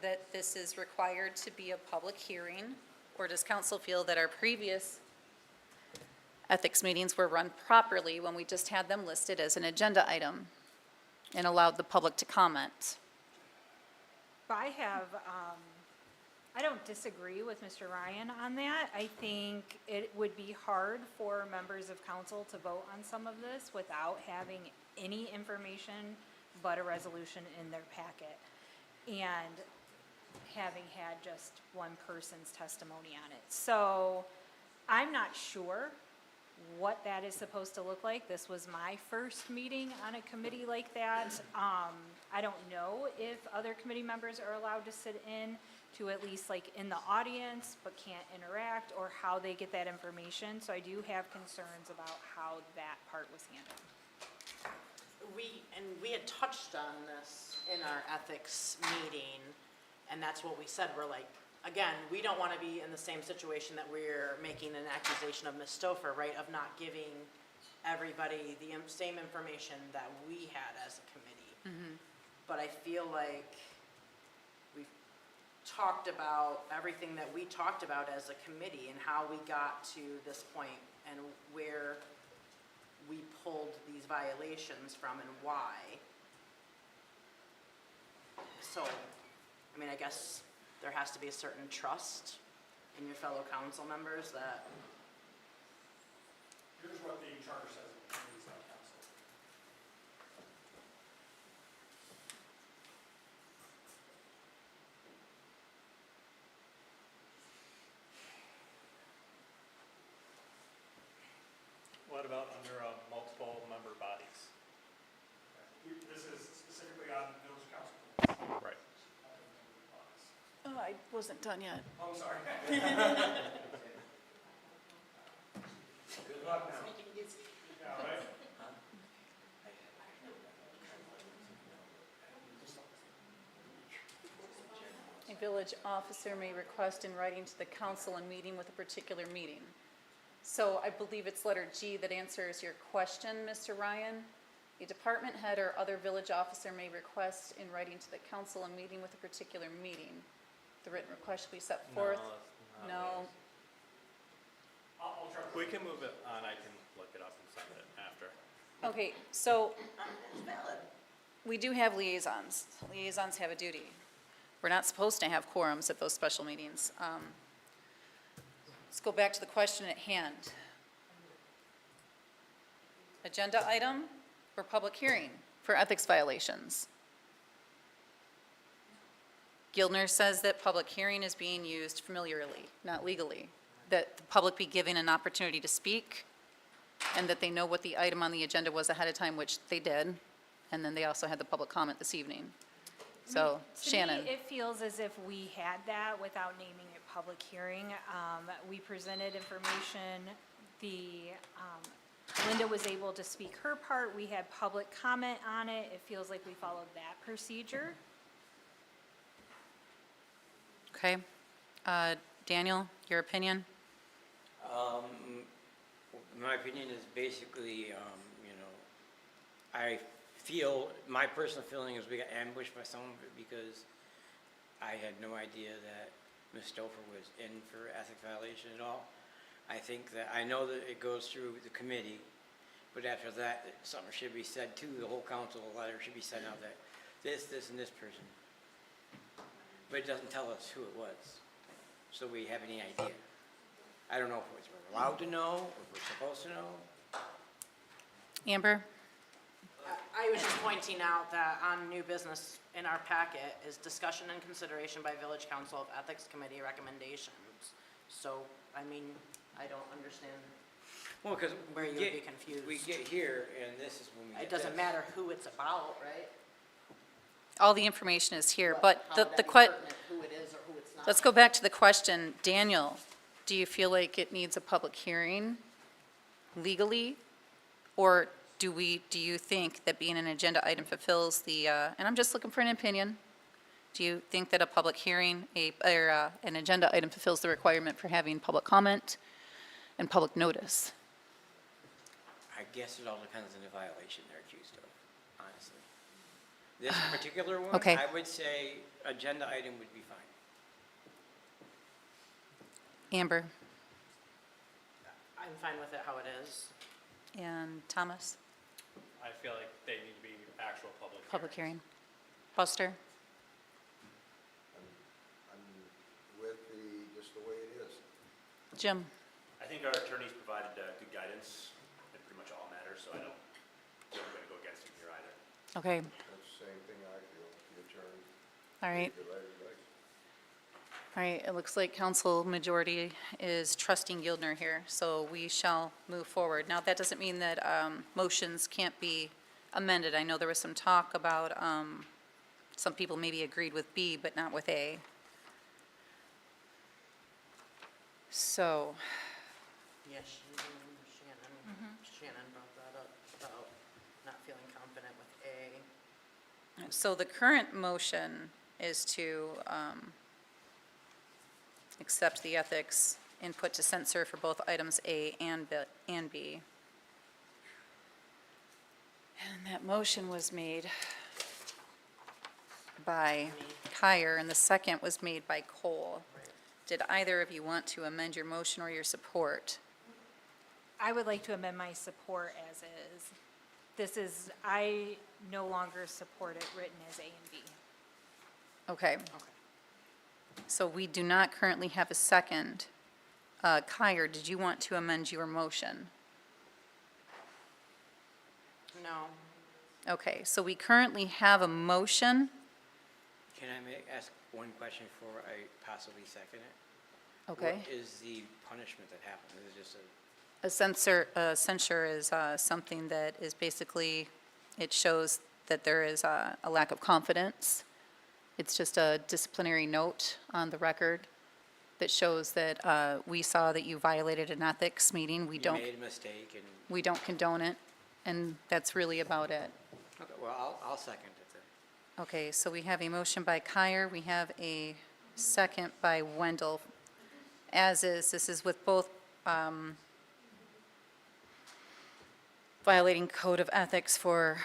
that this is required to be a public hearing? Or does council feel that our previous ethics meetings were run properly when we just had them listed as an agenda item and allowed the public to comment? I have, I don't disagree with Mr. Ryan on that. I think it would be hard for members of council to vote on some of this without having any information but a resolution in their packet. And having had just one person's testimony on it. So I'm not sure what that is supposed to look like. This was my first meeting on a committee like that. I don't know if other committee members are allowed to sit in to at least like in the audience but can't interact, or how they get that information. So I do have concerns about how that part was handled. We had touched on this in our ethics meeting, and that's what we said. We're like, again, we don't want to be in the same situation that we're making an accusation of Ms. Stouffer, right? Of not giving everybody the same information that we had as a committee. But I feel like we've talked about everything that we talked about as a committee and how we got to this point and where we pulled these violations from and why. So, I mean, I guess there has to be a certain trust in your fellow council members that, Here's what the charter says in committees on council. about under multiple member bodies. This is specifically on village council. Right. Oh, I wasn't done yet. Oh, I'm sorry. Good luck now. Yeah, right? A village officer may request in writing to the council in meeting with a particular meeting. So I believe it's letter G that answers your question, Mr. Ryan. A department head or other village officer may request in writing to the council in meeting with a particular meeting. The written request shall be set forth. No. I'll try. We can move it on, I can look it up and send it after. Okay, so we do have liaisons. Liaisons have a duty. We're not supposed to have quorums at those special meetings. Let's go back to the question at hand. Agenda item or public hearing for ethics violations? Gildner says that public hearing is being used familiarly, not legally. That the public be given an opportunity to speak, and that they know what the item on the agenda was ahead of time, which they did. And then they also had the public comment this evening. So Shannon. To me, it feels as if we had that without naming it public hearing. We presented information, Linda was able to speak her part, we had public comment on it. It feels like we followed that procedure. Okay. Daniel, your opinion? My opinion is basically, I feel, my personal feeling is we got ambushed by some of it because I had no idea that Ms. Stouffer was in for ethics violation at all. I think that, I know that it goes through the committee, but after that, something should be said to the whole council, a letter should be sent out that this, and this person. But it doesn't tell us who it was, so we have any idea. I don't know if we're allowed to know, or if we're supposed to know. Amber? I was just pointing out that on new business in our packet is discussion and consideration by village council of ethics committee recommendations. So, I mean, I don't understand Well, because where you would be confused. we get here, and this is when we get It doesn't this. matter who it's about, right? All the information is here, but How the would that be que, pertinent, who it is or who it's not? let's go back to the question. Daniel, do you feel like it needs a public hearing legally? Or do you think that being an agenda item fulfills the, and I'm just looking for an opinion. Do you think that a public hearing, an agenda item fulfills the requirement for having public comment and public notice? I guess it all depends on the violation they're accused of, honestly. This particular one, Okay. I would say agenda item would be fine. Amber I'm fine with it how it is. and Thomas, I feel like they need to be actual public public hearings. hearing. Buster? I'm with just the way it is. Jim? I think our attorneys provided good guidance in pretty much all matters, so I don't think we're going to go against them here either. Okay, That's the same thing I feel, the attorney. all right. The right advice. All right, it looks like council majority is trusting Gildner here, so we shall move forward. Now, that doesn't mean that motions can't be amended. I know there was some talk about, some people maybe agreed with B, but not with A. So, Yes, Shannon brought that up about not feeling confident with A. so the current motion is to accept the ethics input to censor for both items A and B. And that motion was made by Kyer, and the second was made by Cole. Did either of you want to amend your motion or your support? I would like to amend my support as is. I no longer support it written as A and B. Okay. So we do not currently have a second. Kyer, did you want to amend your motion? No. Okay, so we currently have a motion. Can I ask one question before I possibly second it? Okay. What is the punishment that happened? Is it just A censure is something that is basically, it shows that there is a lack of confidence. It's just a disciplinary note on the record that shows that we saw that you violated an ethics meeting. We You don't, made a mistake and, we don't condone it, and that's really about it. okay, well, I'll second it then. Okay, so we have a motion by Kyer, we have a second by Wendell. As is, this is with both violating code of ethics for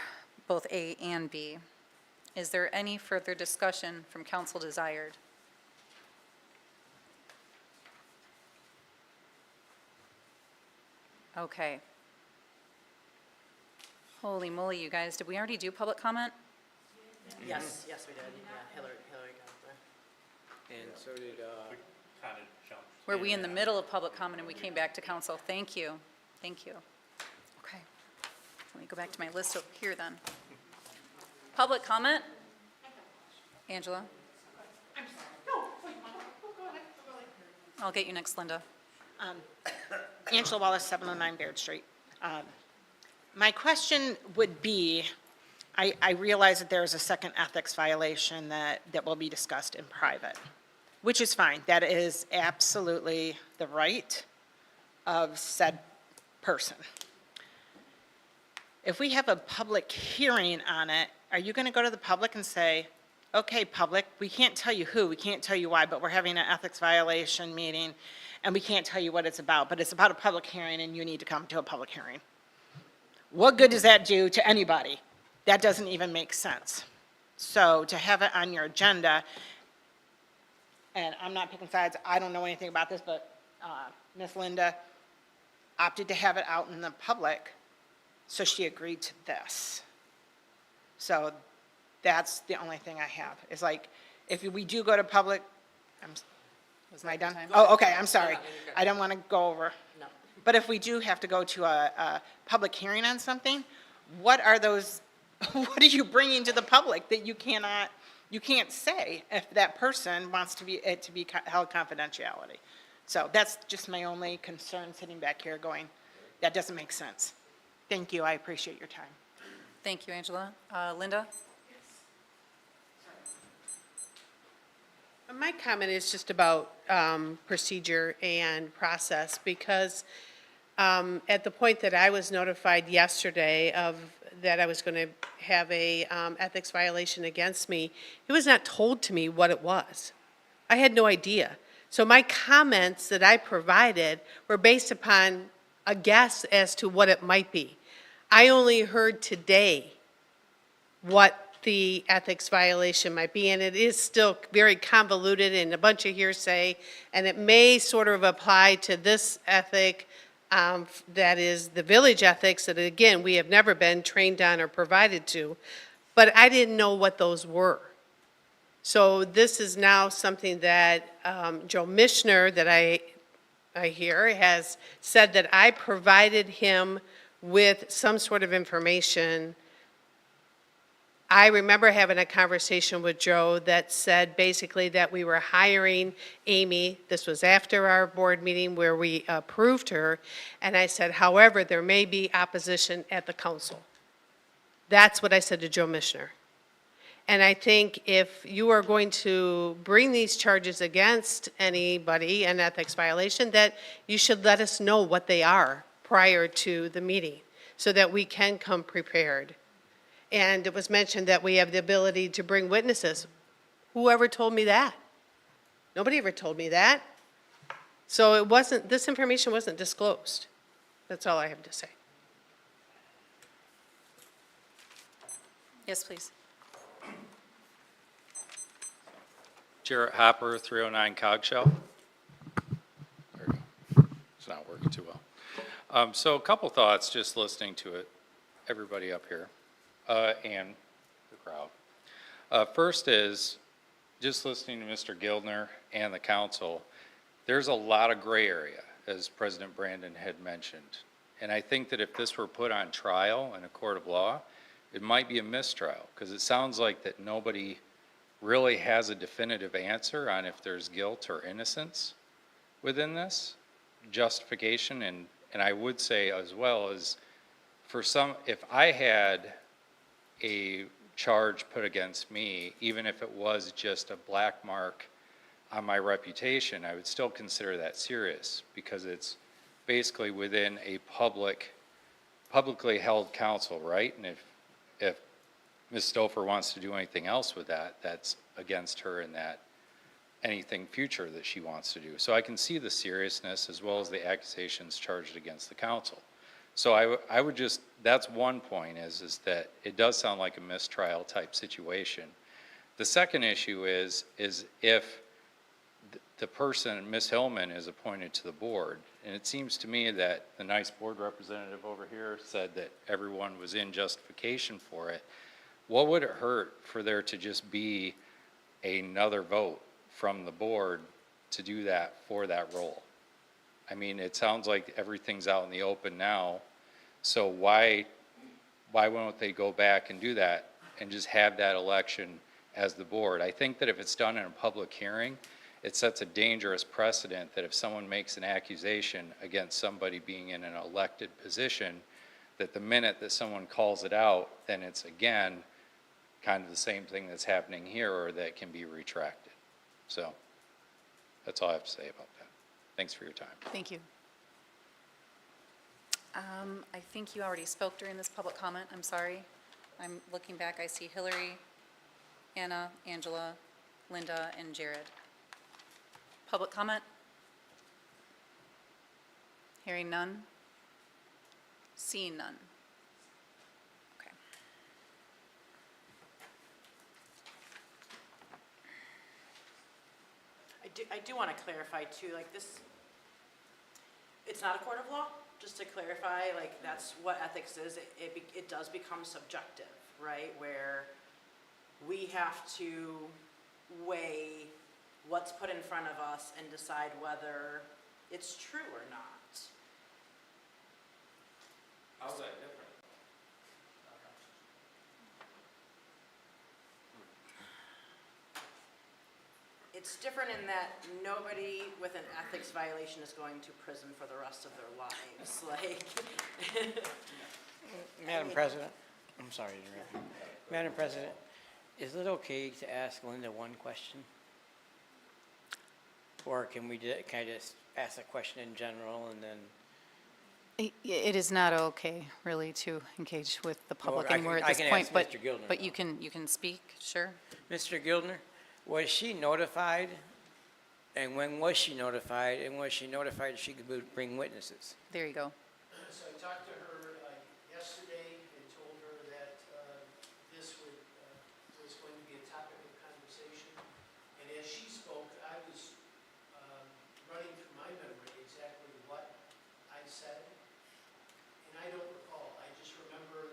both A and B. Is there any further discussion from council desired? Okay. Holy moly, you guys, did we already do public comment? Yes, yes, we did. Yeah, Hillary got there. And so did, Kind of jumped. Were we in the middle of public comment and we came back to council? Thank you, thank you. Okay, let me go back to my list over here then. Public comment? Angela? I'll get you next, Linda. Angela Wallace, 709 Baird Street. My question would be, I realize that there is a second ethics violation that will be discussed in private, which is fine. That is absolutely the right of said person. If we have a public hearing on it, are you going to go to the public and say, okay, public, we can't tell you who, we can't tell you why, but we're having an ethics violation meeting, and we can't tell you what it's about, but it's about a public hearing, and you need to come to a public hearing? What good does that do to anybody? That doesn't even make sense. So to have it on your agenda, and I'm not picking sides, I don't know anything about this, but Ms. Linda opted to have it out in the public, so she agreed to this. So that's the only thing I have, is like, if we do go to public, am I done? Oh, okay, I'm sorry. I don't want to go over. No. But if we do have to go to a public hearing on something, what are those, what are you bringing to the public that you can't say if that person wants to be held confidentiality? So that's just my only concern sitting back here going, that doesn't make sense. Thank you, I appreciate your time. Thank you, Angela. Linda? My comment is just about procedure and process, because at the point that I was notified yesterday of that I was going to have a ethics violation against me, it was not told to me what it was. I had no idea. So my comments that I provided were based upon a guess as to what it might be. I only heard today what the ethics violation might be, and it is still very convoluted and a bunch of hearsay, and it may sort of apply to this ethic that is the village ethics that, again, we have never been trained on or provided to, but I didn't know what those were. So this is now something that Joe Mishner, that I hear, has said that I provided him with some sort of information. I remember having a conversation with Joe that said basically that we were hiring Amy. This was after our board meeting where we approved her. And I said, however, there may be opposition at the council. That's what I said to Joe Mishner. And I think if you are going to bring these charges against anybody, an ethics violation, that you should let us know what they are prior to the meeting so that we can come prepared. And it was mentioned that we have the ability to bring witnesses. Whoever told me that? Nobody ever told me that. So it wasn't, this information wasn't disclosed. That's all I have to say. Yes, please. Jarrett Hopper, 309 Cogshell. There we go. It's not working too well. So a couple thoughts just listening to it, everybody up here, and the crowd. First is, just listening to Mr. Gildner and the council, there's a lot of gray area, as President Brandon had mentioned. And I think that if this were put on trial in a court of law, it might be a mistrial, because it sounds like that nobody really has a definitive answer on if there's guilt or innocence within this, justification And I would say as well as, for some, if I had a charge put against me, even if it was just a black mark on my reputation, I would still consider that serious, because it's basically within a publicly held council, right? And if Ms. Stouffer wants to do anything else with that, that's against her in that anything future that she wants to do. So I can see the seriousness as well as the accusations charged against the council. So I would just, that's one point is that it does sound like a mistrial type situation. The second issue is if the person, Ms. Hillman, is appointed to the board, and it seems to me that the nice board representative over here said that everyone was in justification for it. What would it hurt for there to just be another vote from the board to do that for that role? I mean, it sounds like everything's out in the open now, so why won't they go back and do that and just have that election as the board? I think that if it's done in a public hearing, it sets a dangerous precedent that if someone makes an accusation against somebody being in an elected position, that the minute that someone calls it out, then it's again kind of the same thing that's happening here, or that can be retracted. So that's all I have to say about that. Thanks for your time. Thank you. I think you already spoke during this public comment. I'm sorry. I'm looking back. I see Hillary, Anna, Angela, Linda, and Jared. Public comment? Hearing none? Seeing none? Okay. I do want to clarify too, like this, it's not a court of law, just to clarify, like that's what ethics is. It does become subjective, right? Where we have to weigh what's put in front of us and decide whether it's true or not. How's that different? It's different in that nobody with an ethics violation is going to prison for the rest of their lives, like. Madam President, I'm sorry to interrupt you. Madam President, is it okay to ask Linda one question? Or can I just ask a question in general and then? It is not okay, really, to engage with the public I anymore can- at this I can point, ask but, Mr. Gildner but now. you can speak, sure. Mr. Gildner, was she notified? And when was she notified? And was she notified she could bring witnesses? There you go. So I talked to her yesterday and told her that this was going to be a topic of conversation. And as she spoke, I was running through my memory exactly what I said. And I don't recall. I just remember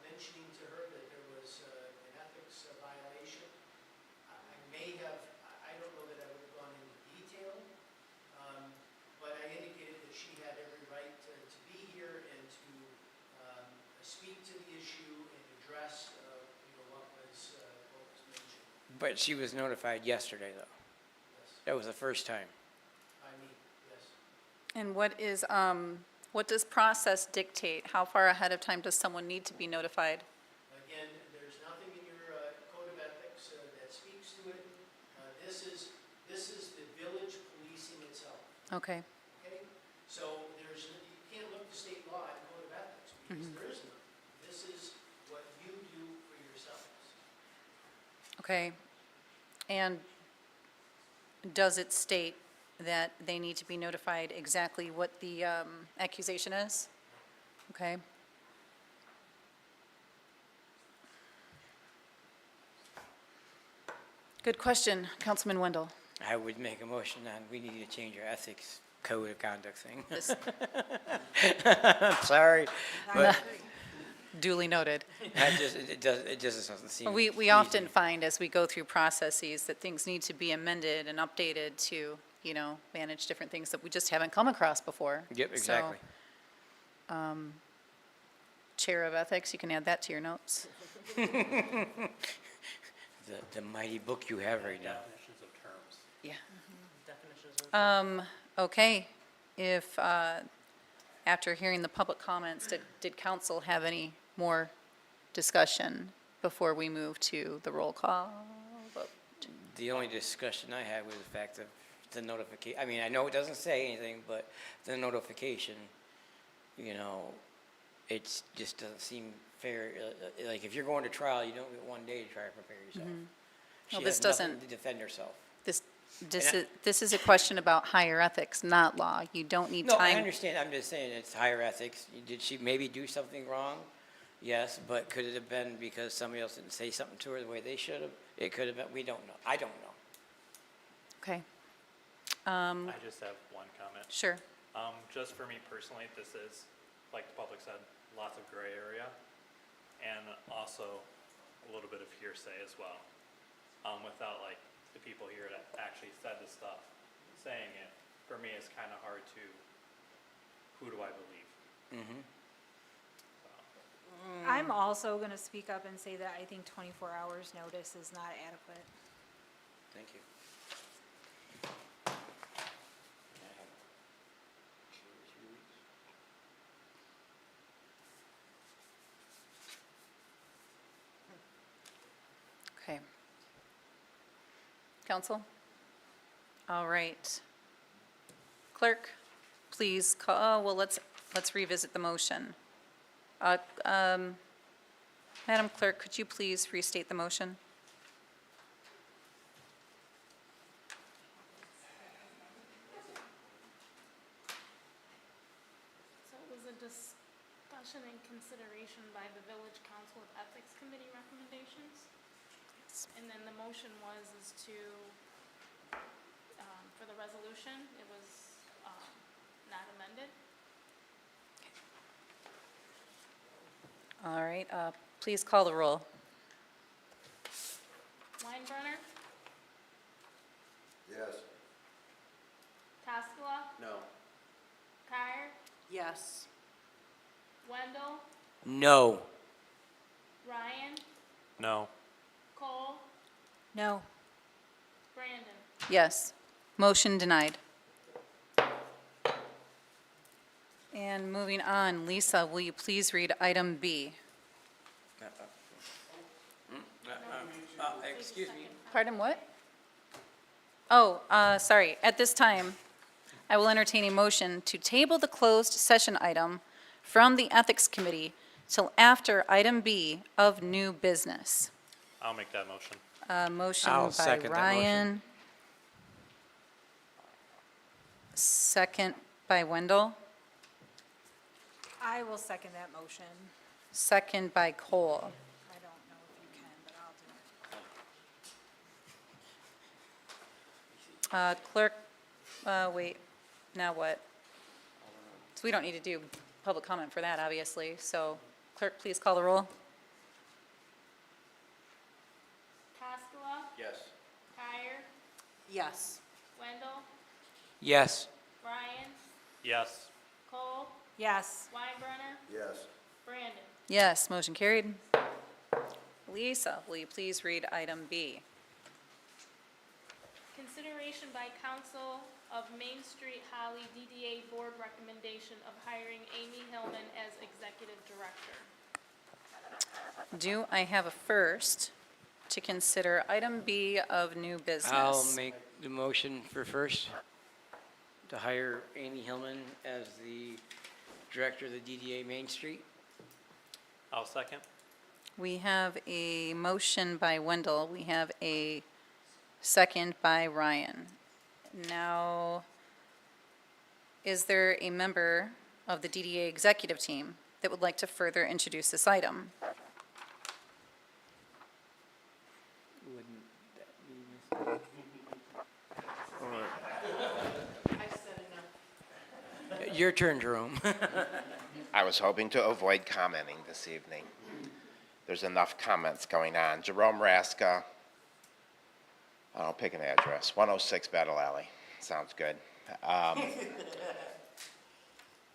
mentioning to her that there was an ethics violation. I may have, I don't know that I would have gone into detail, but I indicated that she had every right to be here and to speak to the issue and address, what was mentioned. But she was notified yesterday, though. Yes, That was the first time. by me, yes. And what does process dictate? How far ahead of time does someone need to be notified? Again, there's nothing in your code of ethics that speaks to it. This is the village policing itself, Okay. okay? So you can't look to state law and code of ethics because there is none. This is what you do for yourselves. Okay. And does it state that they need to be notified exactly what the accusation is? Okay. Good question, Councilman Wendell. I would make a motion on, we need to change our ethics code of conduct thing. This- I'm sorry, but Duly noted. it just doesn't seem. We easy. often find as we go through processes that things need to be amended and updated to, manage different things that we just haven't come across before. Yep, So, exactly. Chair of Ethics, you can add that to your notes. The mighty book you have right now. Definitions of terms. Yeah. Definitions of. Okay, if after hearing the public comments, did council have any more discussion before we move to the roll call vote? The only discussion I had was the fact of the notification. I mean, I know it doesn't say anything, but the notification, you know, it just doesn't seem fair. Like, if you're going to trial, you don't get 1 day to try to prepare yourself. She Well, this has nothing doesn't- to defend herself. This is a question about higher ethics, not law. You don't need No, I time. understand. I'm just saying it's higher ethics. Did she maybe do something wrong? Yes, but could it have been because somebody else didn't say something to her the way they should have? It could have been. We don't know. I don't know. Okay. I just have one comment. Sure. Just for me personally, this is, like the public said, lots of gray area and also a little bit of hearsay as well. Without like the people here that actually said the stuff, saying it, for me, it's kind of hard to, who do I believe? I'm also going to speak up and say that I think 24 hours notice is not adequate. Thank you. Okay. Council? All right. Clerk, please call, oh, well, let's revisit the motion. Madam Clerk, could you please restate the motion? So it was a discussion and consideration by the village council of ethics committee recommendations. And then the motion is to, for the resolution, it was not amended. All right, please call the roll. Weinbrenner, Yes. Taskala, No. Kyer, Yes. Wendell, No. Ryan, No. Cole, No. Brandon. Yes. Motion denied. And moving on, Lisa, will you please read item B? Excuse me. Pardon, what? Oh, sorry. At this time, I will entertain a motion to table the closed session item from the Ethics Committee till after item B of new business. I'll make that motion. Motion I'll by second that motion. Ryan. Second by Wendell. I will second that motion. Second by Cole. I don't know if you can, but I'll do it. Clerk, wait, now what? So we don't need to do public comment for that, obviously. So clerk, please call the roll. Taskala, Yes. Kyer, Yes. Wendell, Yes. Ryan, Yes. Cole, Yes. Weinbrenner, Yes. Brandon. Yes, motion carried. Lisa, will you please read item B? Consideration by council of Main Street Holly DDA board recommendation of hiring Amy Hillman as executive director. Do I have a first to consider item B of new business? I'll make the motion for first to hire Amy Hillman as the director of the DDA Main Street. I'll second. We have a motion by Wendell. We have a second by Ryan. Now, is there a member of the DDA executive team that would like to further introduce this item? Wouldn't that be Your turn, Jerome. I was hoping to avoid commenting this evening. There's enough comments going on. Jerome Raska, I'll pick an address, 106 Battle Alley. Sounds good.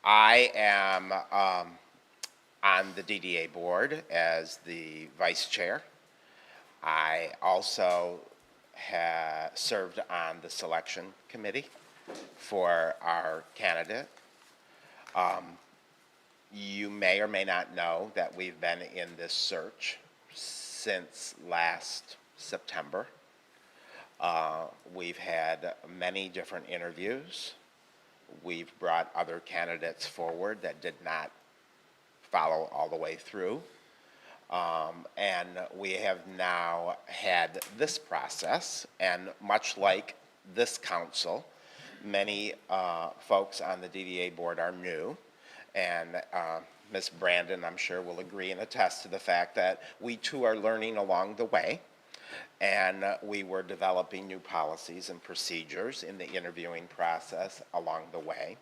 I am on the DDA board as the vice chair. I also have served on the selection committee for our candidate. You may or may not know that we've been in this search since last September. We've had many different interviews. We've brought other candidates forward that did not follow all the way through. And we have now had this process, and much like this council, many folks on the DDA board are new, and Ms. Brandon, I'm sure, will agree and attest to the fact that we too are learning along the way, and we were developing new policies and procedures in the interviewing process along the way,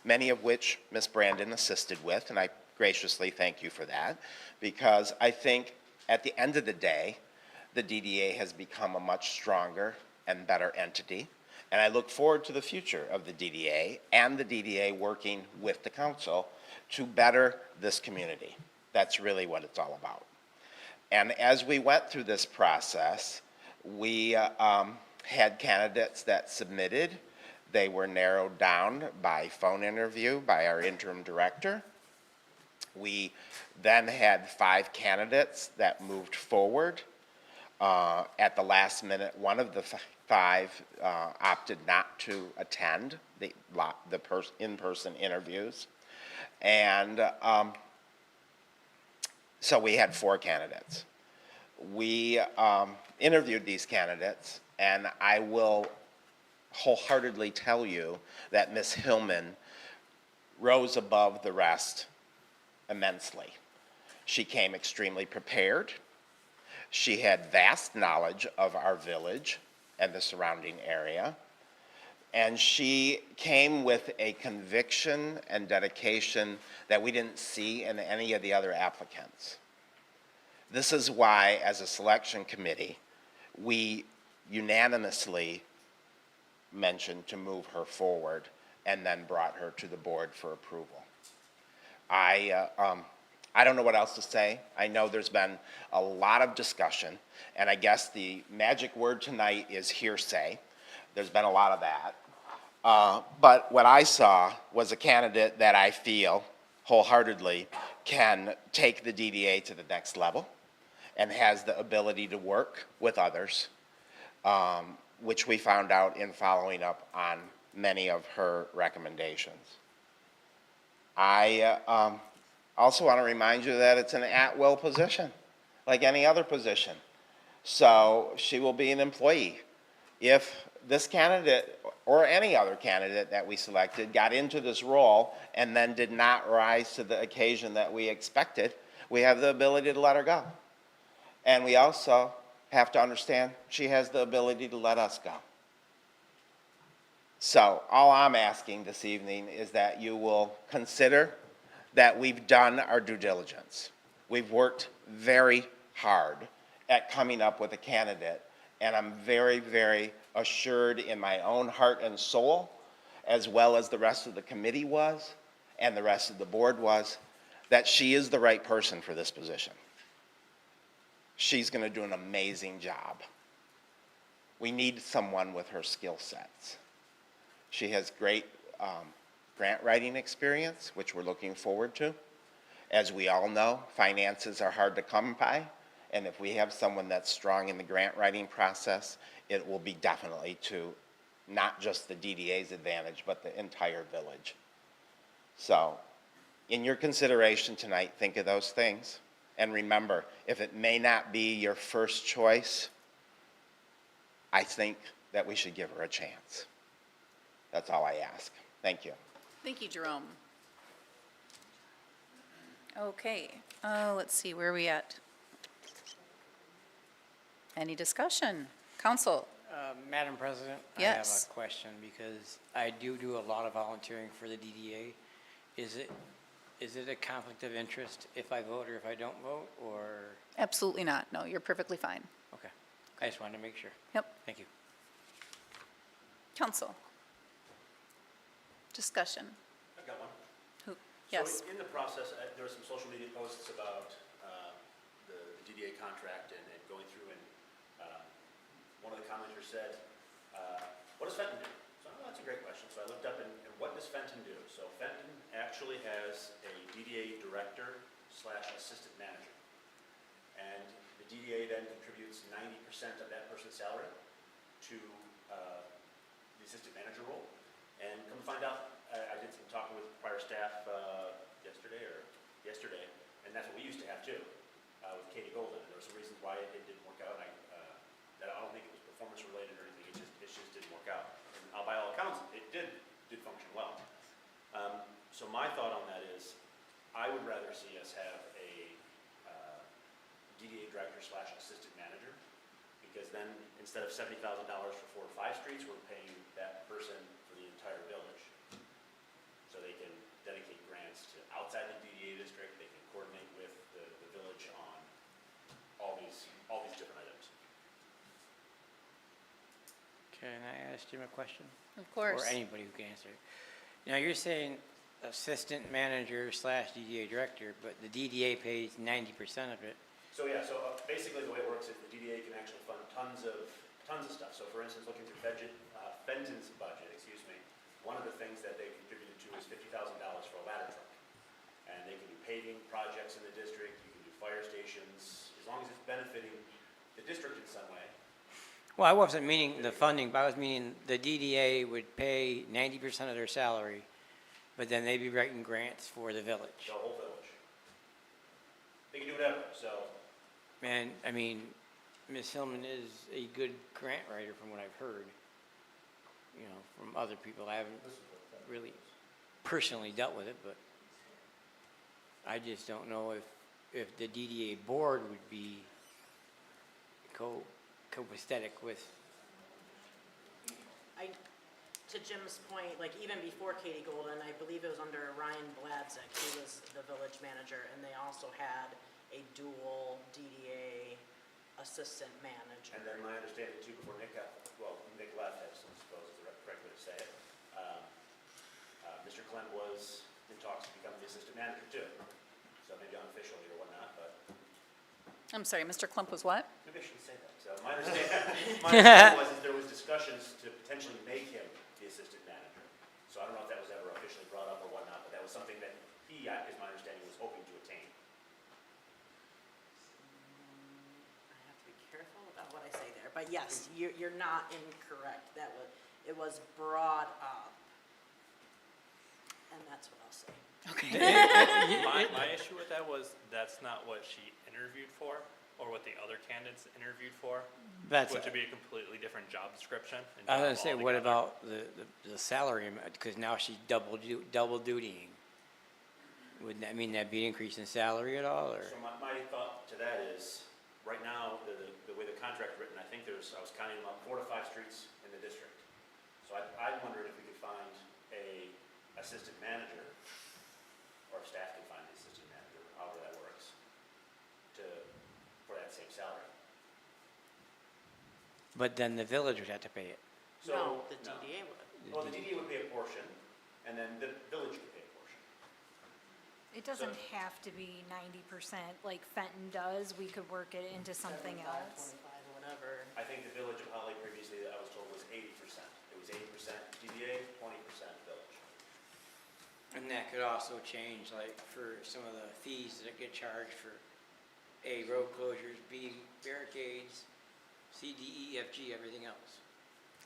many of which Ms. Brandon assisted with, and I graciously thank you for that, because I think at the end of the day, the DDA has become a much stronger and better entity, and I look forward to the future of the DDA and the DDA working with the council to better this community. That's really what it's all about. And as we went through this process, we had candidates that submitted. They were narrowed down by phone interview by our interim director. We then had 5 candidates that moved forward. At the last minute, one of the 5 opted not to attend the in-person interviews. And so we had 4 candidates. We interviewed these candidates, and I will wholeheartedly tell you that Ms. Hillman rose above the rest immensely. She came extremely prepared. She had vast knowledge of our village and the surrounding area. And she came with a conviction and dedication that we didn't see in any of the other applicants. This is why, as a selection committee, we unanimously mentioned to move her forward and then brought her to the board for approval. I don't know what else to say. I know there's been a lot of discussion, and I guess the magic word tonight is hearsay. There's been a lot of that. But what I saw was a candidate that I feel wholeheartedly can take the DDA to the next level and has the ability to work with others, which we found out in following up on many of her recommendations. I also want to remind you that it's an at-will position, like any other position. So she will be an employee. If this candidate or any other candidate that we selected got into this role and then did not rise to the occasion that we expected, we have the ability to let her go. And we also have to understand she has the ability to let us go. So all I'm asking this evening is that you will consider that we've done our due diligence. We've worked very hard at coming up with a candidate, and I'm very, very assured in my own heart and soul, as well as the rest of the committee was, and the rest of the board was, that she is the right person for this position. She's going to do an amazing job. We need someone with her skill sets. She has great grant writing experience, which we're looking forward to. As we all know, finances are hard to come by, and if we have someone that's strong in the grant writing process, it will be definitely to not just the DDA's advantage, but the entire village. So, in your consideration tonight, think of those things. And remember, if it may not be your first choice, I think that we should give her a chance. That's all I ask. Thank you. Thank you, Jerome. Okay, let's see, where are we at? Any discussion? Council? Madam President? Yes. I have a question, because I do a lot of volunteering for the DDA. Is it a conflict of interest if I vote or if I don't vote, or? Absolutely not. No, you're perfectly fine. Okay, I just wanted to make sure. Yep. Thank you. Council? Discussion? I've got one. Yes. So in the process, there were some social media posts about the DDA contract and going through, and one of the commenters said, what does Fenton do? So that's a great question. So I looked up, and what does Fenton do? So Fenton actually has a DDA director slash assistant manager. And the DDA then contributes 90% of that person's salary to the assistant manager role. And come to find out, I did some talking with prior staff yesterday, and that's what we used to have too, with Katie Golden. And there were some reasons why it didn't work out. That I don't think it was performance related or anything. It just didn't work out. And by all accounts, it did function well. So my thought on that is, I would rather see us have a DDA director slash assistant manager, because then instead of $70,000 for 4 or 5 streets, we're paying that person for the entire village. So they can dedicate grants to outside the DDA district, they can coordinate with the village on all these different items. Can I ask Jim a question? Of course. Or anybody who can answer it. Now, you're saying assistant manager slash DDA director, but the DDA pays 90% of it. So yeah, basically the way it works is the DDA can actually fund tons of stuff. So for instance, looking through Fenton's budget, one of the things that they contributed to is $50,000 for a ladder truck. And they can do paving projects in the district, you can do fire stations, as long as it's benefiting the district in some way. Well, I wasn't meaning the funding, but I was meaning the DDA would pay 90% of their salary, but then they'd be writing grants for the village. The whole village. They can do whatever, so. And, I mean, Ms. Hillman is a good grant writer from what I've heard, from other people. I haven't really personally dealt with it, but I just don't know if the DDA board would be copacetic with. To Jim's point, like even before Katie Golden, I believe it was under Ryan Bladzik, he was the village manager, and they also had a dual DDA assistant manager. And then my understanding too, before Nick left, I suppose is the correct way to say it, Mr. Clem was in talks to become the assistant manager too. So maybe unofficially or whatnot, but. I'm sorry, Mr. Klump was what? Maybe I shouldn't say that. So my understanding was that there was discussions to potentially make him the assistant manager. So I don't know if that was ever officially brought up or whatnot, but that was something that he, is my understanding, was hoping to attain. I have to be careful about what I say there, but yes, you're not incorrect. It was brought up, and that's what I'll say. Okay. My issue with that was that's not what she interviewed for, or what the other candidates interviewed for, which would be a completely different job description. And I was job gonna say, what altogether. about the salary, because now she's double dutying. Would that mean that'd be an increase in salary at all, or? So my thought to that is, right now, the way the contract's written, I think I was counting about 4 to 5 streets in the district. So I wondered if we could find a assistant manager, or if staff can find the assistant manager, however that works, for that same salary. But then the village would have to pay it. No, the DDA would. Well, the DDA would pay a portion, and then the village could pay a portion. It doesn't have to be 90% like Fenton does. We could work it into something 75, else. 25, whatever. I think the village of Holly previously, I was told, was 80%. It was 80% DDA, 20% village. And that could also change, like, for some of the fees that get charged for A, road closures, B, barricades, C, D, E, F, G, everything else.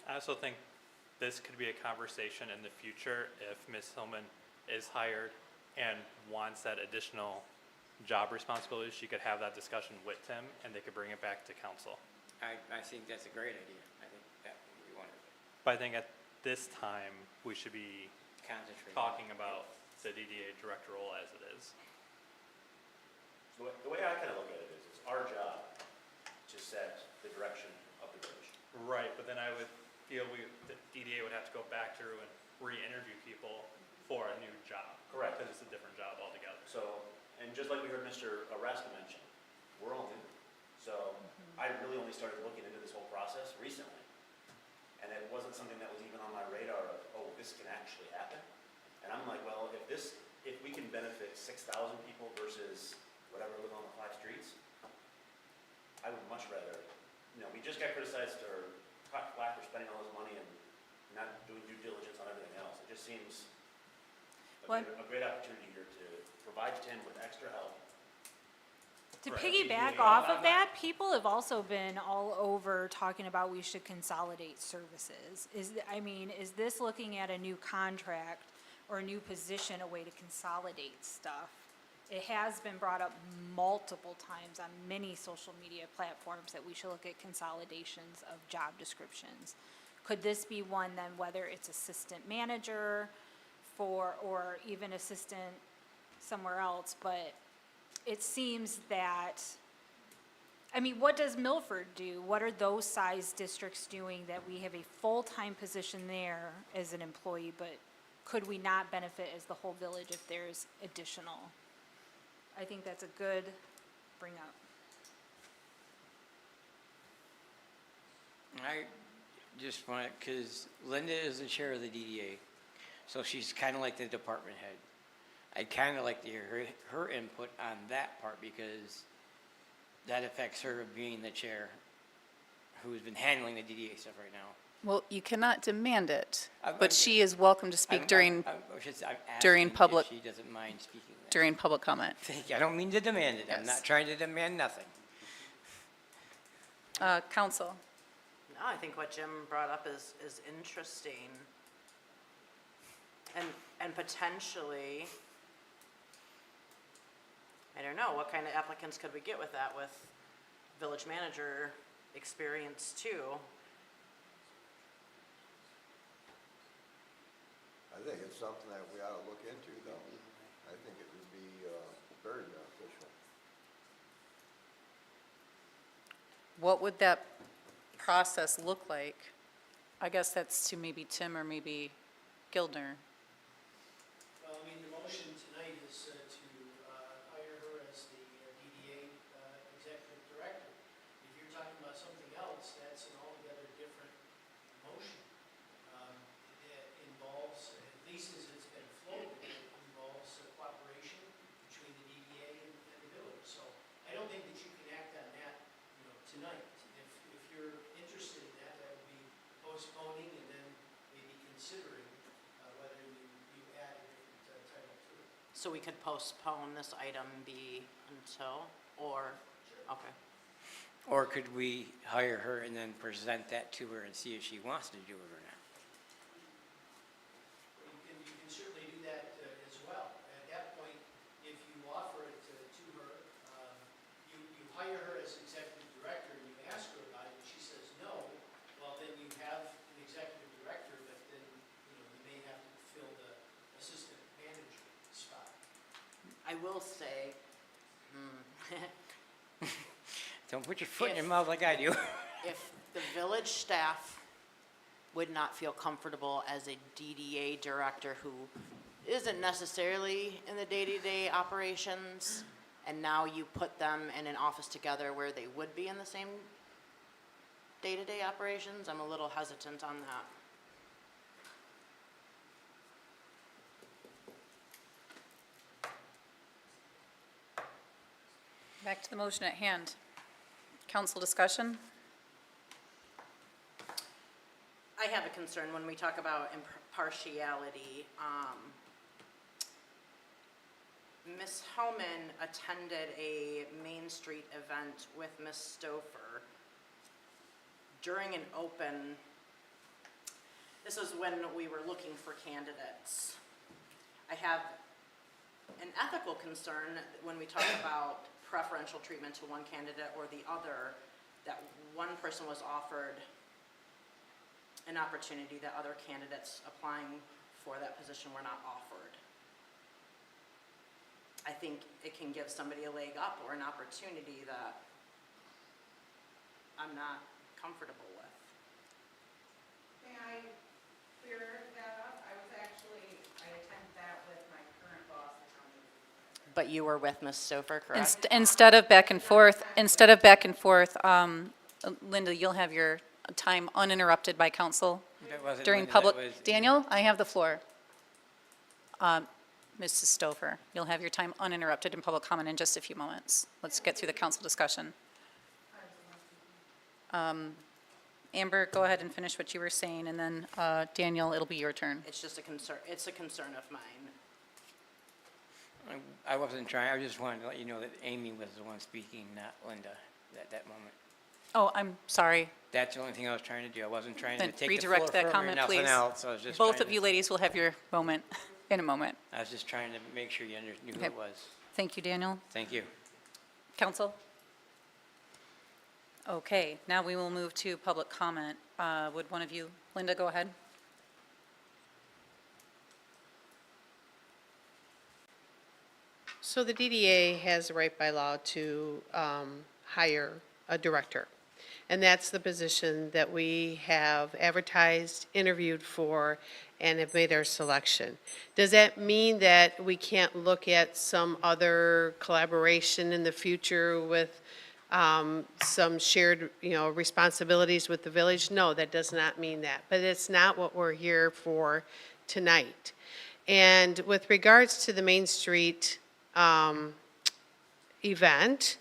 I also think this could be a conversation in the future if Ms. Hillman is hired and wants that additional job responsibility. She could have that discussion with Tim, and they could bring it back to council. I think that's a great idea. I think that would be wonderful. But I think at this time, we should be Concentrate. talking about the DDA director role as it is. The way I kind of look at it is, it's our job to set the direction of the village. Right, but then I would feel the DDA would have to go back through and re-interview people for a new job. Correct. Because it's a different job altogether. So, and just like we heard Mr. Raska mention, we're all new. So I really only started looking into this whole process recently. And it wasn't something that was even on my radar of, oh, this can actually happen. And I'm like, well, if we can benefit 6,000 people versus whatever live on the 5 streets, I would much rather, we just got criticized or caught flack for spending all this money and not doing due diligence on everything else. It just seems What? A great opportunity here to provide Tim with extra help. To Right. piggyback off of that, people have also been all over talking about we should consolidate services. Is this looking at a new contract or a new position, a way to consolidate stuff? It has been brought up multiple times on many social media platforms that we should look at consolidations of job descriptions. Could this be one then, whether it's assistant manager or even assistant somewhere else, but it seems that, what does Milford do? What are those size districts doing that we have a full-time position there as an employee, but could we not benefit as the whole village if there's additional? I think that's a good bring up. I just want, because Linda is the chair of the DDA, so she's kind of like the department head. I'd kind of like to hear her input on that part, because that affects her being the chair who's been handling the DDA stuff right now. Well, you cannot demand it, I'm- but she is welcome to speak during I'm during asking public- if she doesn't mind speaking. then. during public comment. Thank you. I don't mean to demand it. I'm Yes. not trying to demand nothing. Council. No, I think what Jim brought up is interesting. And potentially, I don't know, what kind of applicants could we get with that, with village manager experience too? I think it's something that we ought to look into, though. I think it would be very beneficial. What would that process look like? I guess that's to maybe Tim or maybe Gildner. Well, the motion tonight is to hire her as the DDA executive director. If you're talking about something else, that's an altogether different motion. It involves, at least as it's been floated, it involves cooperation between the DDA and the village. So I don't think that you can act on that, tonight. If you're interested in that, that would be postponing and then maybe considering whether you add a different title to it. So we could postpone this item B until, or, okay. Or could we hire her and then present that to her and see if she wants to do it or not? You can certainly do that as well. At that point, if you offer it to her, you hire her as executive director and you ask her about it and she says no, well, then you have an executive director, but then, you may have to fill the assistant manager spot. I will say, Don't put your foot in your mouth like I do. if the village staff would not feel comfortable as a DDA director who isn't necessarily in the day-to-day operations, and now you put them in an office together where they would be in the same day-to-day operations, I'm a little hesitant on that. Back to the motion at hand. Council discussion? I have a concern when we talk about impartiality. Ms. Hellman attended a Main Street event with Ms. Stouffer during an open, this was when we were looking for candidates. I have an ethical concern when we talk about preferential treatment to one candidate or the other, that one person was offered an opportunity that other candidates applying for that position were not offered. I think it can give somebody a leg up or an opportunity that I'm not comfortable with. May I clear that up? I attended that with my current boss, the county. But you were with Ms. Stouffer, correct? Instead of back and forth, Linda, you'll have your time uninterrupted by council That wasn't during Linda, that public. was- Daniel, I have the floor. Mrs. Stouffer, you'll have your time uninterrupted in public comment in just a few moments. Let's get through the council discussion. Amber, go ahead and finish what you were saying, and then Daniel, it'll be your turn. It's just a concern of mine. I wasn't trying, I just wanted to let you know that Amy was the one speaking, not Linda, at that moment. Oh, I'm sorry. That's the only thing I was trying to do. I wasn't trying to Then take the floor redirect that from her, comment, nothing please. else. I was just Both trying of you to- ladies will have your moment in a moment. I was just trying to make sure you knew who Okay. it was. Thank you, Daniel. Thank you. Council? Okay, now we will move to public comment. Would one of you, Linda, go ahead? So the DDA has the right by law to hire a director. And that's the position that we have advertised, interviewed for, and have made our selection. Does that mean that we can't look at some other collaboration in the future with some shared, responsibilities with the village? No, that does not mean that. But it's not what we're here for tonight. And with regards to the Main Street event,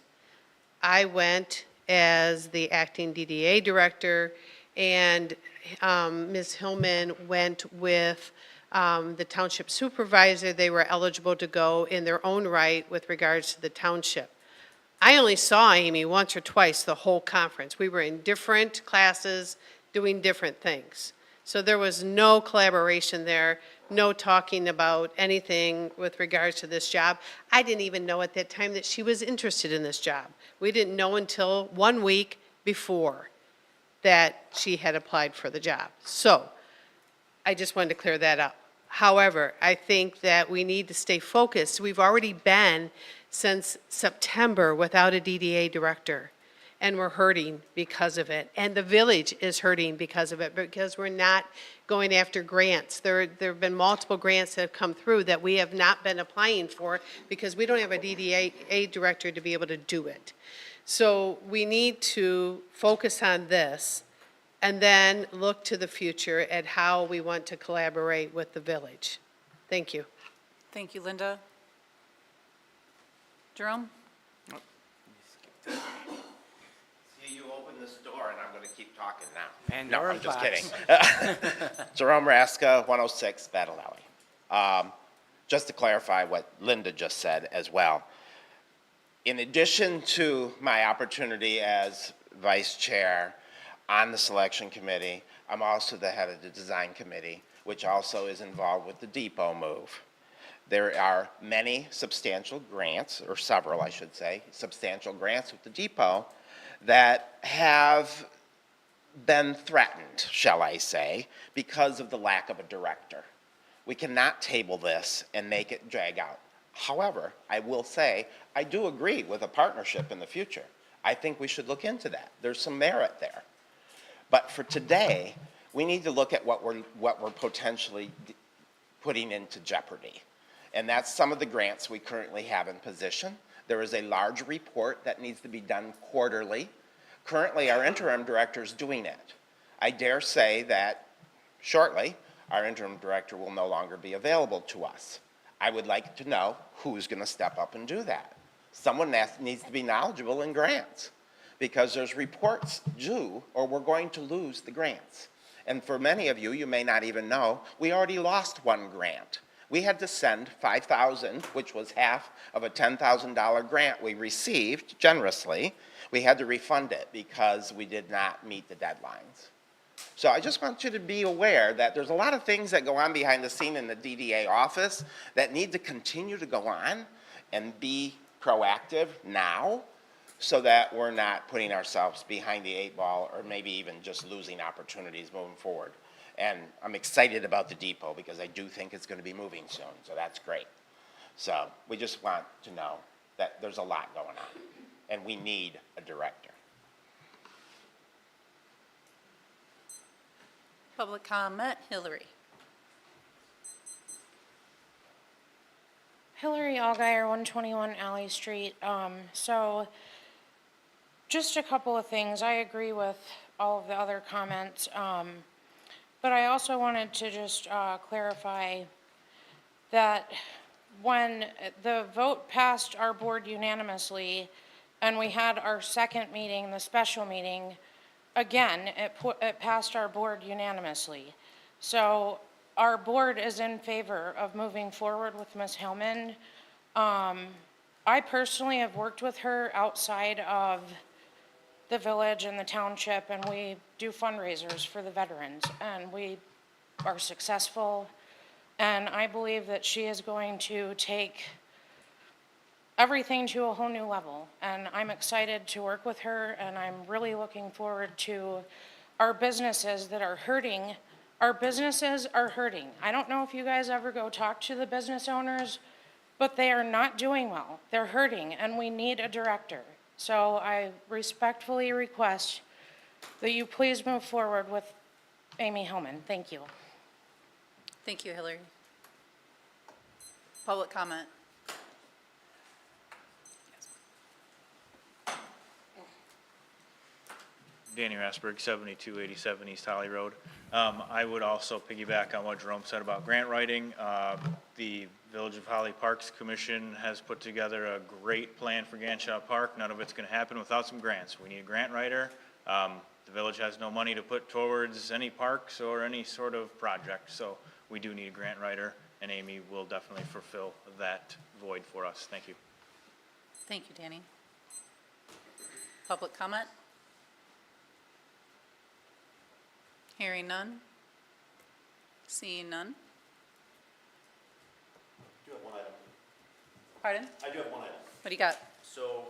I went as the acting DDA director, and Ms. Hillman went with the township supervisor. They were eligible to go in their own right with regards to the township. I only saw Amy once or twice the whole conference. We were in different classes doing different things. So there was no collaboration there, no talking about anything with regards to this job. I didn't even know at that time that she was interested in this job. We didn't know until 1 week before that she had applied for the job. So I just wanted to clear that up. However, I think that we need to stay focused. We've already been since September without a DDA director, and we're hurting because of it. And the village is hurting because of it, because we're not going after grants. There have been multiple grants that have come through that we have not been applying for because we don't have a DDA director to be able to do it. So we need to focus on this and then look to the future at how we want to collaborate with the village. Thank you. Thank you, Linda. Jerome? See, you open this door and I'm going to keep talking now. Pandora's No, I'm just box. kidding. Jerome Raska, 106 Battle Alley. Just to clarify what Linda just said as well. In addition to my opportunity as vice chair on the selection committee, I'm also the head of the design committee, which also is involved with the depot move. There are many substantial grants, or several, I should say, substantial grants with the depot that have been threatened, shall I say, because of the lack of a director. We cannot table this and make it drag out. However, I will say, I do agree with a partnership in the future. I think we should look into that. There's some merit there. But for today, we need to look at what we're potentially putting into jeopardy. And that's some of the grants we currently have in position. There is a large report that needs to be done quarterly. Currently, our interim director is doing it. I dare say that shortly, our interim director will no longer be available to us. I would like to know who's going to step up and do that. Someone needs to be knowledgeable in grants, because there's reports due or we're going to lose the grants. And for many of you, you may not even know, we already lost one grant. We had to send $5,000, which was half of a $10,000 grant we received generously. We had to refund it because we did not meet the deadlines. So I just want you to be aware that there's a lot of things that go on behind the scene in the DDA office that need to continue to go on and be proactive now, so that we're not putting ourselves behind the 8 ball or maybe even just losing opportunities moving forward. And I'm excited about the depot because I do think it's going to be moving soon, so that's great. So we just want to know that there's a lot going on, and we need a director. Public comment, Hillary. Hillary Allgaier, 121 Alley Street. So just a couple of things. I agree with all of the other comments, but I also wanted to just clarify that when the vote passed our board unanimously and we had our second meeting, the special meeting, again, it passed our board unanimously. So our board is in favor of moving forward with Ms. Hillman I personally have worked with her outside of the village and the township, and we do fundraisers for the veterans, and we are successful. And I believe that she is going to take everything to a whole new level. And I'm excited to work with her, and I'm really looking forward to our businesses that are hurting. Our businesses are hurting. I don't know if you guys ever go talk to the business owners, but they are not doing well. They're hurting, and we need a director. So I respectfully request that you please move forward with Amy Hillman. Thank you. Thank you, Hillary. Public comment. Danny Rasberg, 7287 East Holly Road. I would also piggyback on what Jerome said about grant writing. The Village of Holly Parks Commission has put together a great plan for Ganshaw Park. None of it's going to happen without some grants. We need a grant writer. The village has no money to put towards any parks or any sort of project, so we do need a grant writer, and Amy will definitely fulfill that void for us. Thank you. Thank you, Danny. Public comment? Hearing none? Seeing none? I do have one item. Pardon? I do have one item. What do you got? So,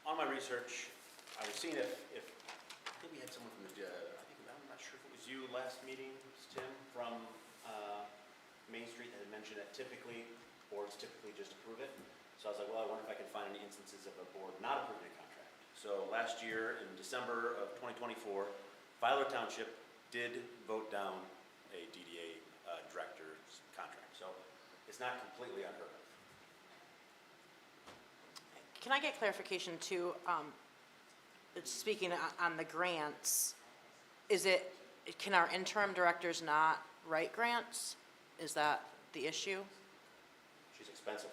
on my research, I was seeing if I think we had someone from the, I'm not sure if it was you last meeting, Tim, from Main Street that had mentioned that typically, boards typically just approve it. So I was like, well, I wonder if I can find any instances of a board not approving a contract. So last year, in December of 2024, Filer Township did vote down a DDA director's contract. So it's not completely unheard of. Can I get clarification too? Speaking on the grants, can our interim directors not write grants? Is that the issue? She's expensive.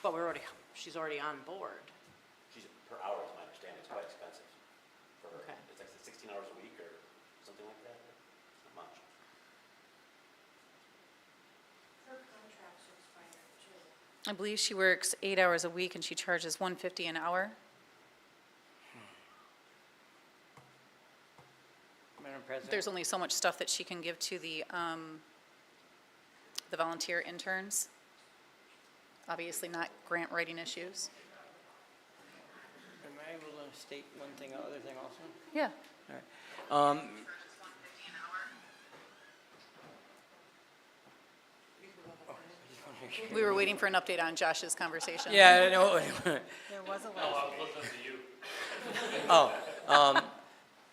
But she's already on board. She's per hour, is my understanding. It's quite expensive for her. Okay. It's like 16 hours a week or something like that. It's not much. Her contract's expired too. I believe she works 8 hours a week and she charges $150 an hour. Madam President? There's only so much stuff that she can give to the volunteer interns. Obviously not grant writing issues. Am I able to state one thing, other thing also? Yeah. All right. We were waiting for an update on Josh's conversation. Yeah, I know. There was a No, I was listening to you. Oh,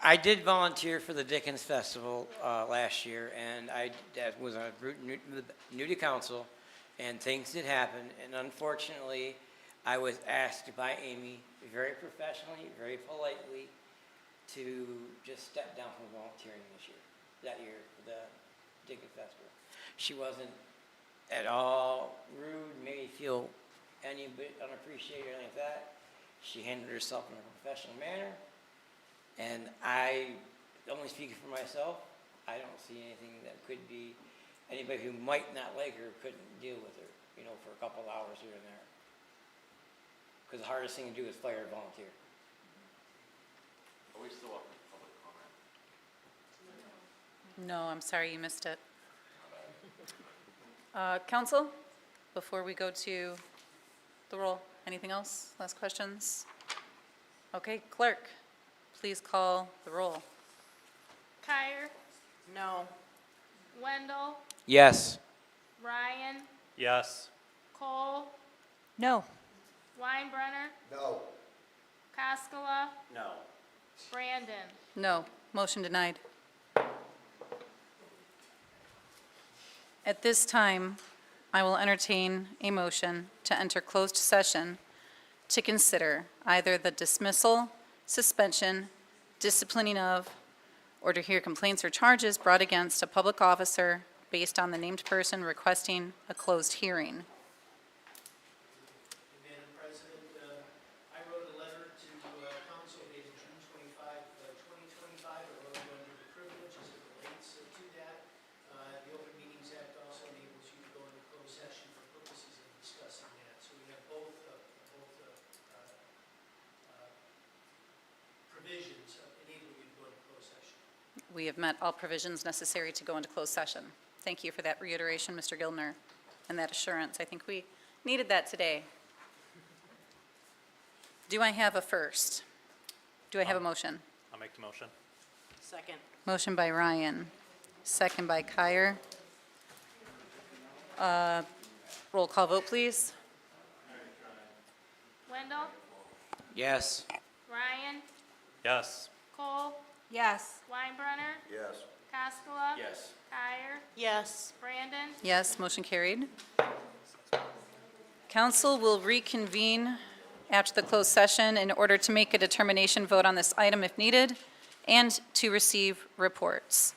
I did volunteer for the Dickens Festival last year, and that was new to council, and things did happen, and unfortunately, I was asked by Amy, very professionally, very politely, to just step down from volunteering that year, for the Dickens Festival. She wasn't at all rude, made me feel any bit unappreciated or anything like that. She handled herself in a professional manner, and I, only speaking for myself, I don't see anything that could be, anybody who might not like her couldn't deal with her, for a couple of hours here and there. Because the hardest thing to do is fire a volunteer. Are we still up in public comment? No, I'm sorry, you missed it. Council, before we go to the roll, anything else? Last questions? Okay, clerk, please call the roll. Kyer, No. Wendell, Yes. Ryan, Yes. Cole, No. Weinbrenner, No. Koskela, No. Brandon. No, motion denied. At this time, I will entertain a motion to enter closed session to consider either the dismissal, suspension, disciplining of, or to hear complaints or charges brought against a public officer based on the named person requesting a closed hearing. Madam President, I wrote a letter to council dated June 25, 2025. I wrote it under the privilege as it relates to that. The Open Meetings Act also enables you to go into closed session we have met all provisions necessary to go into closed session. Thank you for that reiteration, Mr. Gildner, and that assurance. I think we needed that today. Do I have a first? Do I have a motion? I'll make the motion. Second. Motion by Ryan, second by Kyer. Roll call vote, please. Wendell, Yes. Ryan, Yes. Cole, Yes. Weinbrenner, Yes. Cascola. Yes. Kyer, Yes. Brandon. Yes, motion carried. Council will reconvene after the closed session in order to make a determination vote on this item if needed, and to receive reports.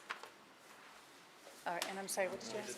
And I'm sorry, what did you ask?